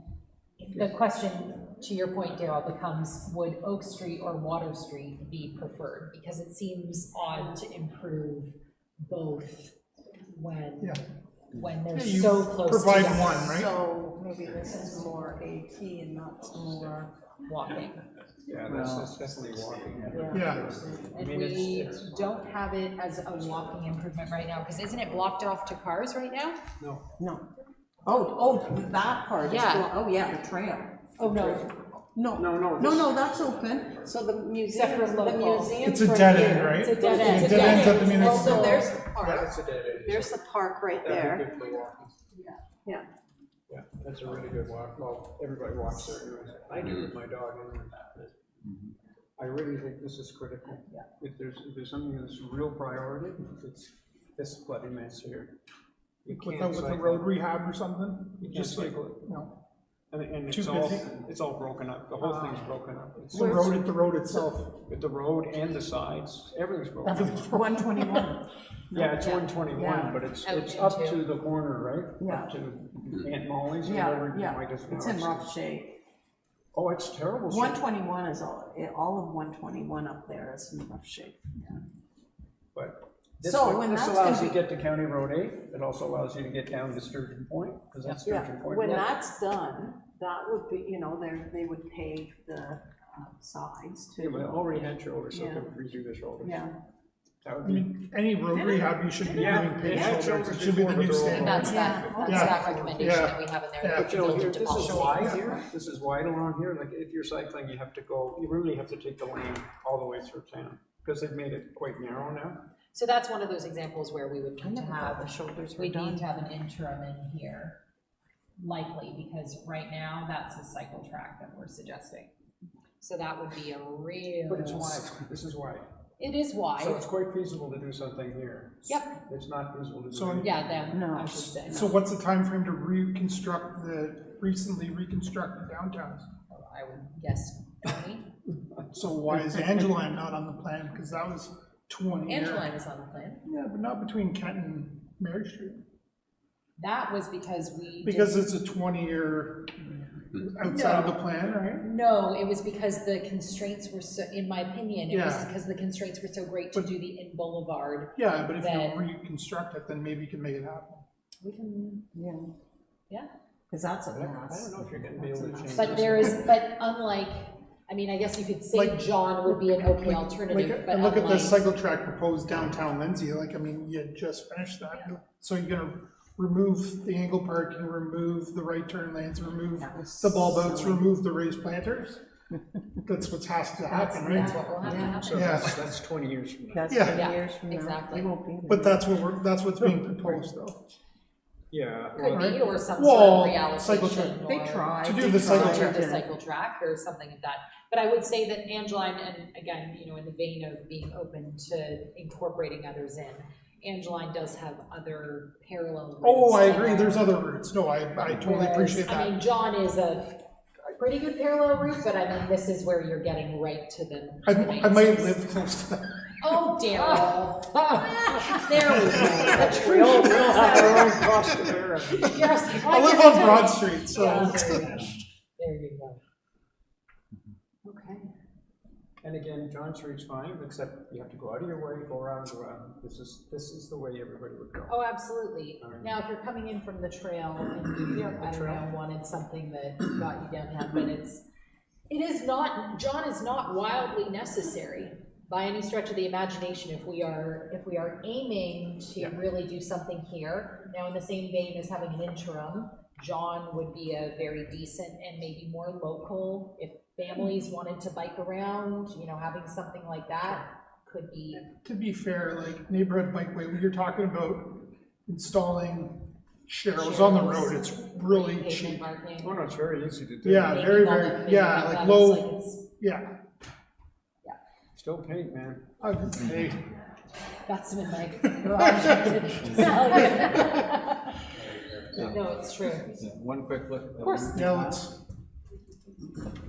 the question, to your point, Daryl, becomes, would Oak Street or Water Street be preferred? Because it seems odd to improve both when they're Yeah, you so close provide together. one, right? So maybe this is more AT and not more Walking. Yeah, that's definitely walking. Yeah. And we don't have it as a walking improvement right now, because isn't it blocked off to cars right now? No. Oh, that part is, Yeah. oh, yeah, the trail. Oh, no. No, that's open, so the Except for museum, the local. museum's It's a right dead here. end, right? It's a dead end. Dead ends at the So municipal. there's the Yeah, park, that's a dead end. there's the park right That'd be there, good for walking. yeah. Yeah, that's a really good walk. Well, everybody walks there anyways. I do with my dog anyway. I really think this is critical. If there's something that's a real priority, it's this bloody mess here. You With can't the cycle. road rehab or something? You can't Just like, cycle it. no. And Too busy? it's all broken up. The whole thing's broken up. It's The road itself. with the road and the sides, everything's broken up. 121. Yeah, it's Yeah. 121, Yeah. but it's Out up into- to the corner, right? Yeah. Up to Aunt Molly's or Yeah, whatever. yeah, I just it's know in rough shape. Oh, it's terrible. shape. 121 is all of 121 up there is in rough shape. But This So would- when this that's allows gonna you to get to County Road 8, it also allows you to get down to Sturgeon Point, because that's Sturgeon Point. When Road. that's done, that would be, you know, they would pave the sides Yeah, too. but it already had shoulders, so it Yeah. could redo the shoulders. Yeah. That would I be, mean, any road rehab, you should be Yeah, doing it paved had shoulders, shoulders it should be the before, new but they're all standard. That's Yeah. that recommendation Yeah. that we have in there. Yeah. that but we you know, build here, into this is policy. wide here, this is wide along here, like, if you're cycling, you have to go, you really have to take the lane all the way through town, because they've made it quite narrow now. So that's one of those examples where we would need to never have, thought the shoulders were we need done. to have an interim in here, likely, because right now, that's a cycle track that we're suggesting. So that would be a real. But it's wide, this is wide. It is wide. So it's quite feasible to do something here. Yep. It's not feasible to do. So- anything. Yeah, then, No. I should say. So what's the time frame to reconstruct the recently reconstructed downtowns? I would guess 20. So why is Angeline not on the plan? Because that was 20 years. Angeline is on the plan. Yeah, but not between Kent and Mary Street. That was because we. Because did- it's a 20-year outside of the plan, right? No, it was because the constraints were so, in my opinion, it was Yeah. because the constraints were so great to do the in Boulevard. Yeah, but if Then- you reconstruct it, then maybe you can make it happen. We can, Yeah, yeah. because that's a I don't mess. know if you're gonna be able to change. But this. there is, but unlike, I mean, I guess you could say Like- John would be an okay alternative, Like, but and look at the unlike. cycle track proposed downtown Lindsay, like, I mean, you had just finished that. So you're gonna remove the angle parking, remove the right turn lanes, remove the ball boats, remove the raised planters? That's what has to happen, That's right? what will have to Yeah. happen. So Yeah. that's 20 years from now. That's Yeah. 20 Yeah, years from now. exactly. We won't be there. But that's what's being proposed though. Yeah. Could well, be, or some Well, sort of cycle reallocation. track. They or- tried. To do they the cycle tried track. the to- cycle track or something like that. But I would say that Angeline, and again, you know, in the vein of being open to incorporating others in, Angeline does have other parallel routes. Oh, I that agree, are- there's other routes. No, I totally whereas, appreciate I mean, that. John is a pretty good parallel route, but I mean, this is where you're getting right to the. I to the main might streets. live close to that. Oh, Daryl. There we go. We all have our own cost to bear. Yes, I live on Broad Street, so. Yeah, there you go. Okay. And again, John Street's fine, except you have to go out of your way, go around. This is the way everybody would go. Oh, absolutely. Now, if you're coming in from the trail and you, I don't know, wanted something that got you downtown, but it is not, John is not wildly necessary by any stretch of the imagination if we are aiming to really do something here. Now, in the same vein as having an interim, John would be a very decent and maybe more local, if families wanted to bike around, you know, having something like that could be. To be fair, like neighborhood bikeway, when you're talking about installing sharrows on the road, it's really pavement cheap. marking. Oh, no, it's very easy to do. Yeah, Maybe very, all the- very, maybe yeah, all like that low, looks like it's- yeah. Still paint, man. Hey, Got some in my garage. No, it's true. One quick look. Of course. yeah, let's,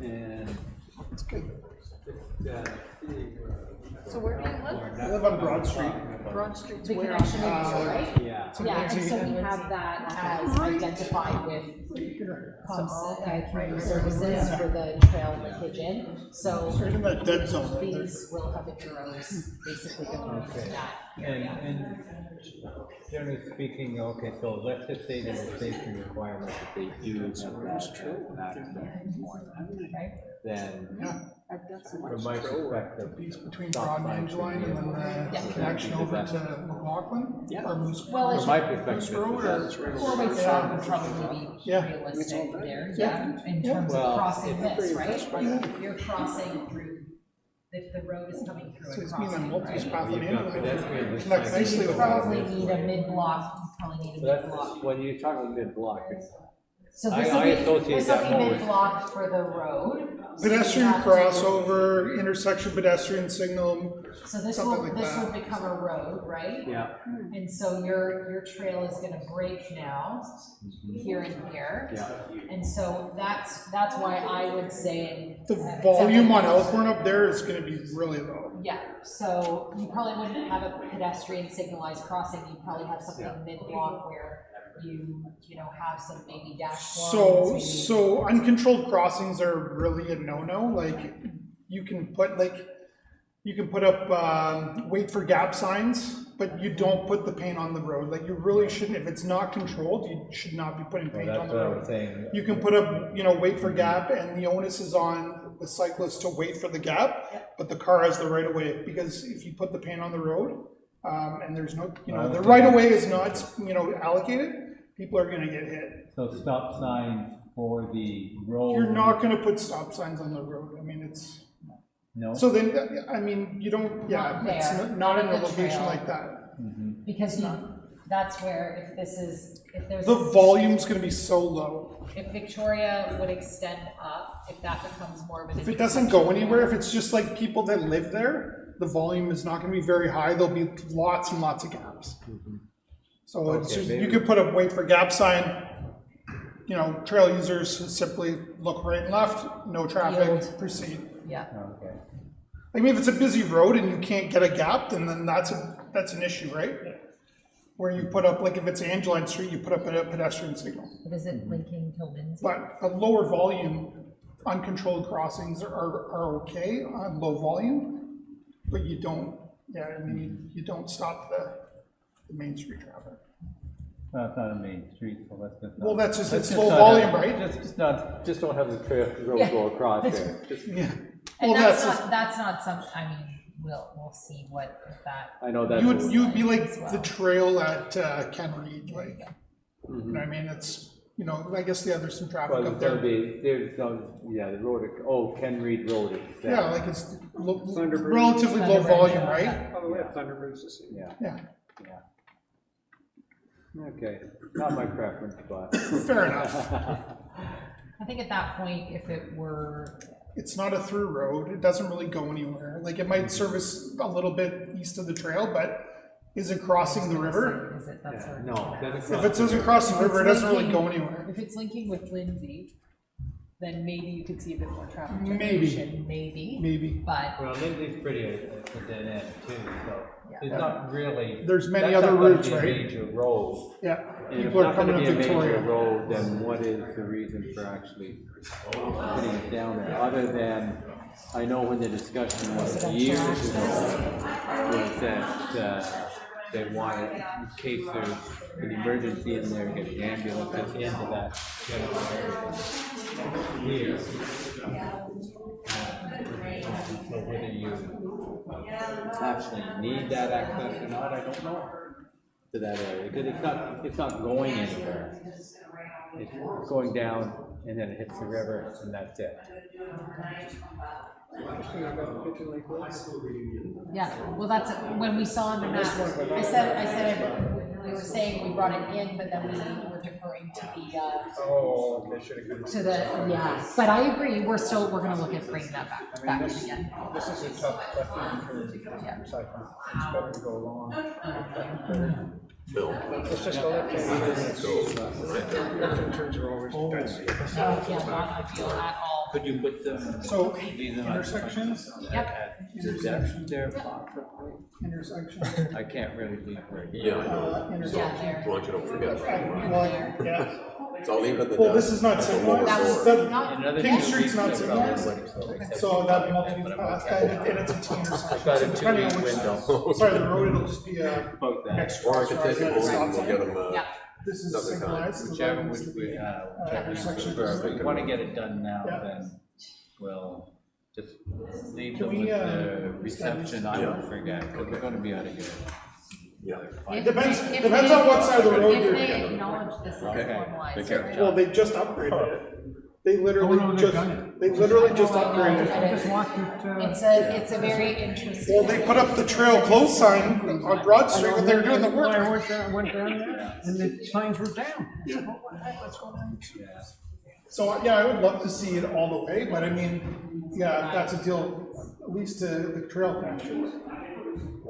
And. it's good. So where do you live? I live on Broad Street. Broad Street's The where? connection in here, right? Yeah. Yeah, and so we have that as identified with community services for the trail linkage in. So Right in that dead zone right there. these will have arrows basically going into that And area. generally speaking, okay, so let's just say there's a safety requirement that they do have that Right? then I've got some. from my perspective. Piece between stop Broad and signs should Angeline be and then Yeah. the connection over to McLaughlin? Or Moose, Well, From it's- my Moose perspective, Road that's or? Four-way stop would probably be Yeah. realistic there, Yeah. yeah, in terms of Well, crossing this, right? Like if you're crossing through, if the road is coming through So a it's mean crossing, on multi-path right? and You've got Angeline. pedestrians Connect like- nicely You with that. probably need a mid-block, you probably need So a that's, mid-block. when you're talking mid-block, it's, So I this will be, associate this will that be more with- mid-block for the road. So you Pedestrian have to- crossover, intersection pedestrian signal, So this something will, like this that. will become a road, right? yeah, And so your trail is gonna break now, here and here. yeah. And so that's why I would say. the volume on Elkhorn up there is gonna be really low. Yeah, so you probably wouldn't have a pedestrian signalized crossing, you'd probably have something mid-block where you know, have some maybe dash lines. So, maybe- so uncontrolled crossings are really a no-no, like, you can put, like, You can put up, wait for gap signs, but you don't put the paint on the road. Like you really shouldn't, if it's not controlled, you should not be putting paint on the what I road. was saying. You can put up, you know, wait for gap, and the onus is on the cyclist to wait for the gap, but the car has the right of way, because if you put the paint on the road, and there's no, you know, the right of way is not, you know, allocated, people are gonna get hit. So stop signs for the road. You're not gonna put stop signs on the road. I mean, it's, No? so then, I mean, you don't, yeah, Not it's there, not in a not the location trail. like that. Because that's where, if this is, if there's. The volume's gonna be so low. If Victoria would extend up, if that becomes more of an. If it doesn't go anywhere, if it's just like people that live there, the volume is not gonna be very high. There'll be lots and lots of gaps. So it's just, you could put a wait for gap sign. You know, trail users simply look right and left, no traffic, Yield. proceed. Yeah. Okay. I mean, if it's a busy road and you can't get a gap, then that's an issue, right? Where you put up, like if it's Angeline Street, you put up a pedestrian signal. But is it linking to Lindsay? But a lower volume, uncontrolled crossings are okay on low volume, but you don't, yeah, I mean, you don't stop the Main Street traffic. Well, it's not a main street, so let's just. Well, that's just, let's it's low not volume, have- right? Just don't have the road Yeah. go across there. Just- Yeah. And Well, that's not some, I mean, we'll see what, if that. I know that's. You would be like as well. the trail at Ken Reed, like, you know what I mean, it's, you know, I guess there's some traffic Well, up there'll there. be, there's, yeah, the road, Ken Reed Road is. Yeah, like it's Thunderbird. relatively low volume, right? By the way, Thunderbird's the same. Yeah, Yeah, okay, not my preference, but. fair enough. I think at that point, if it were, It's not a through road, it doesn't really go anywhere. Like, it might service a little bit east of the trail, but is it crossing the river? is it, that's Yeah, where. no, If it doesn't cross the river, it doesn't really go anywhere. If it's linking with Lindsay, then maybe you could see a bit more traffic Maybe. generation, maybe, Maybe. but. Well, Lindsay's pretty at the dead end too, so Yeah. there's not really. There's many that's other not gonna routes, be a right? Major road. Yeah, And if people are not gonna coming up be a major Victoria. road, then what is the reason for actually putting it down there? Other than, I know when the discussion was years ago, was that they wanted, in case there's an emergency in there, get the ambulance at the end of that. Here. So whether you actually need that access or not, I don't know, to that area, because it's not going anywhere. It's going down and then it hits the river and that's it. Yeah, well, that's, when we saw on the map, I said, we were saying we brought it in, but then we were deferring to the, Oh, they should have come. to the, yeah, but I agree, we're gonna look at bringing that back in again. This is a tough question for recycling. It's better to go along. Bill. Let's just go let left turns are always. Yeah, not ideal at all. Could you put them? So, intersections, Yep. intersection, There, intersection. I can't really leave right here. Yeah, Yeah, there. as long as you don't forget. Well, yeah. So I'll leave it at the. Well, this is not signalized. That was That- not, Another King two Street's weeks, not I signalized. probably- So that multi path, and it's a T intersection. got a So depending on 2-week which, window. sorry, the road, it'll just be a About that. next Or I cross could right take a at the vote stop and we'll get sign. them, yeah, This is another time. signalized, so that Whichever needs would to we be, intersection. prefer. If we want to get it done now, Yeah. then we'll just leave Can them we, with the establish- reception. I won't forget, because we're going to be out of here. Yeah. If Depends- they- if depends they- on what side of the road if you're they in. acknowledge this is Okay. formalized. Take care. Well, they just upgraded it. They literally Oh, no, they've just, done it. they literally just I know, upgraded but it. it's- Walked it, It's a very interesting. Well, they put up the trail close sign on Broad Street when they were doing the I work. went down there, and the signs were down. I said, what the heck, what's going on? So, yeah, I would love to see it all the way, but I mean, yeah, that's a deal, at least to the trail connections.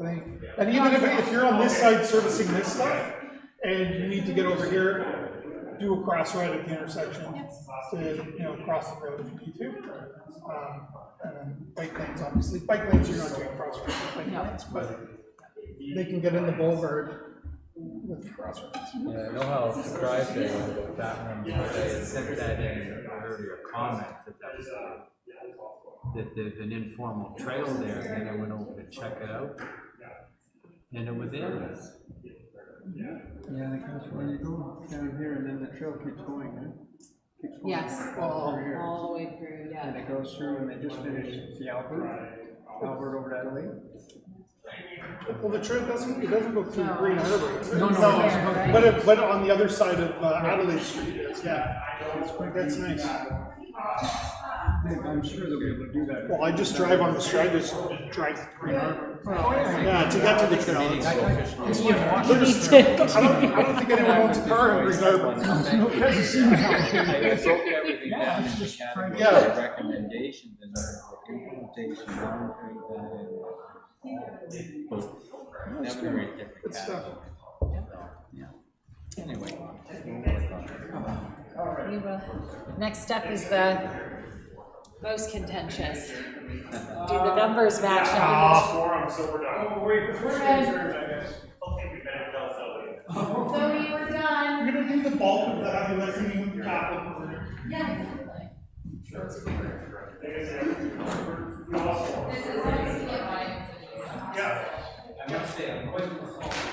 I think, and even if you're on this side servicing this stuff, and you need to get over here, do a cross right at the intersection to, you know, cross the road if you need to. And then bike lanes, obviously, bike lanes, you're not doing cross right with bike lanes, but they can get in the boulevard with cross roads. Yeah, I know how surprised they were with that one, because I had sent that in earlier comments, that that was that there's an informal trail there, and then I went over to check it out. And it was endless. Yeah, because when you go down here and then the trail keeps going, right? Keeps going Yes, over here. all the way through, And yeah. it goes through and they just finished the Albert over to Adelaide. Well, the trail doesn't go through Green Arbor. No, But on the other side of Adelaide Street is, yeah. That's nice. I'm sure they'll be able to do that. Well, I just drive on the street, I just drive to Green Arbor. Yeah, to get to the trail. I don't think anyone owns a car in Green Arbor. I broke everything down into categories of recommendations and implementation, monitoring, both. That's very different categories. Anyway. Next step is the most contentious. Do the numbers match up? Forum, so we're done. Oh, wait, before you adjourn, I guess. Okay, we better tell Zoe. Zoe, we're done. You're gonna do the bulk of the heavy lifting with the capital. Yeah. This is This is. Yeah. I must say, I'm quite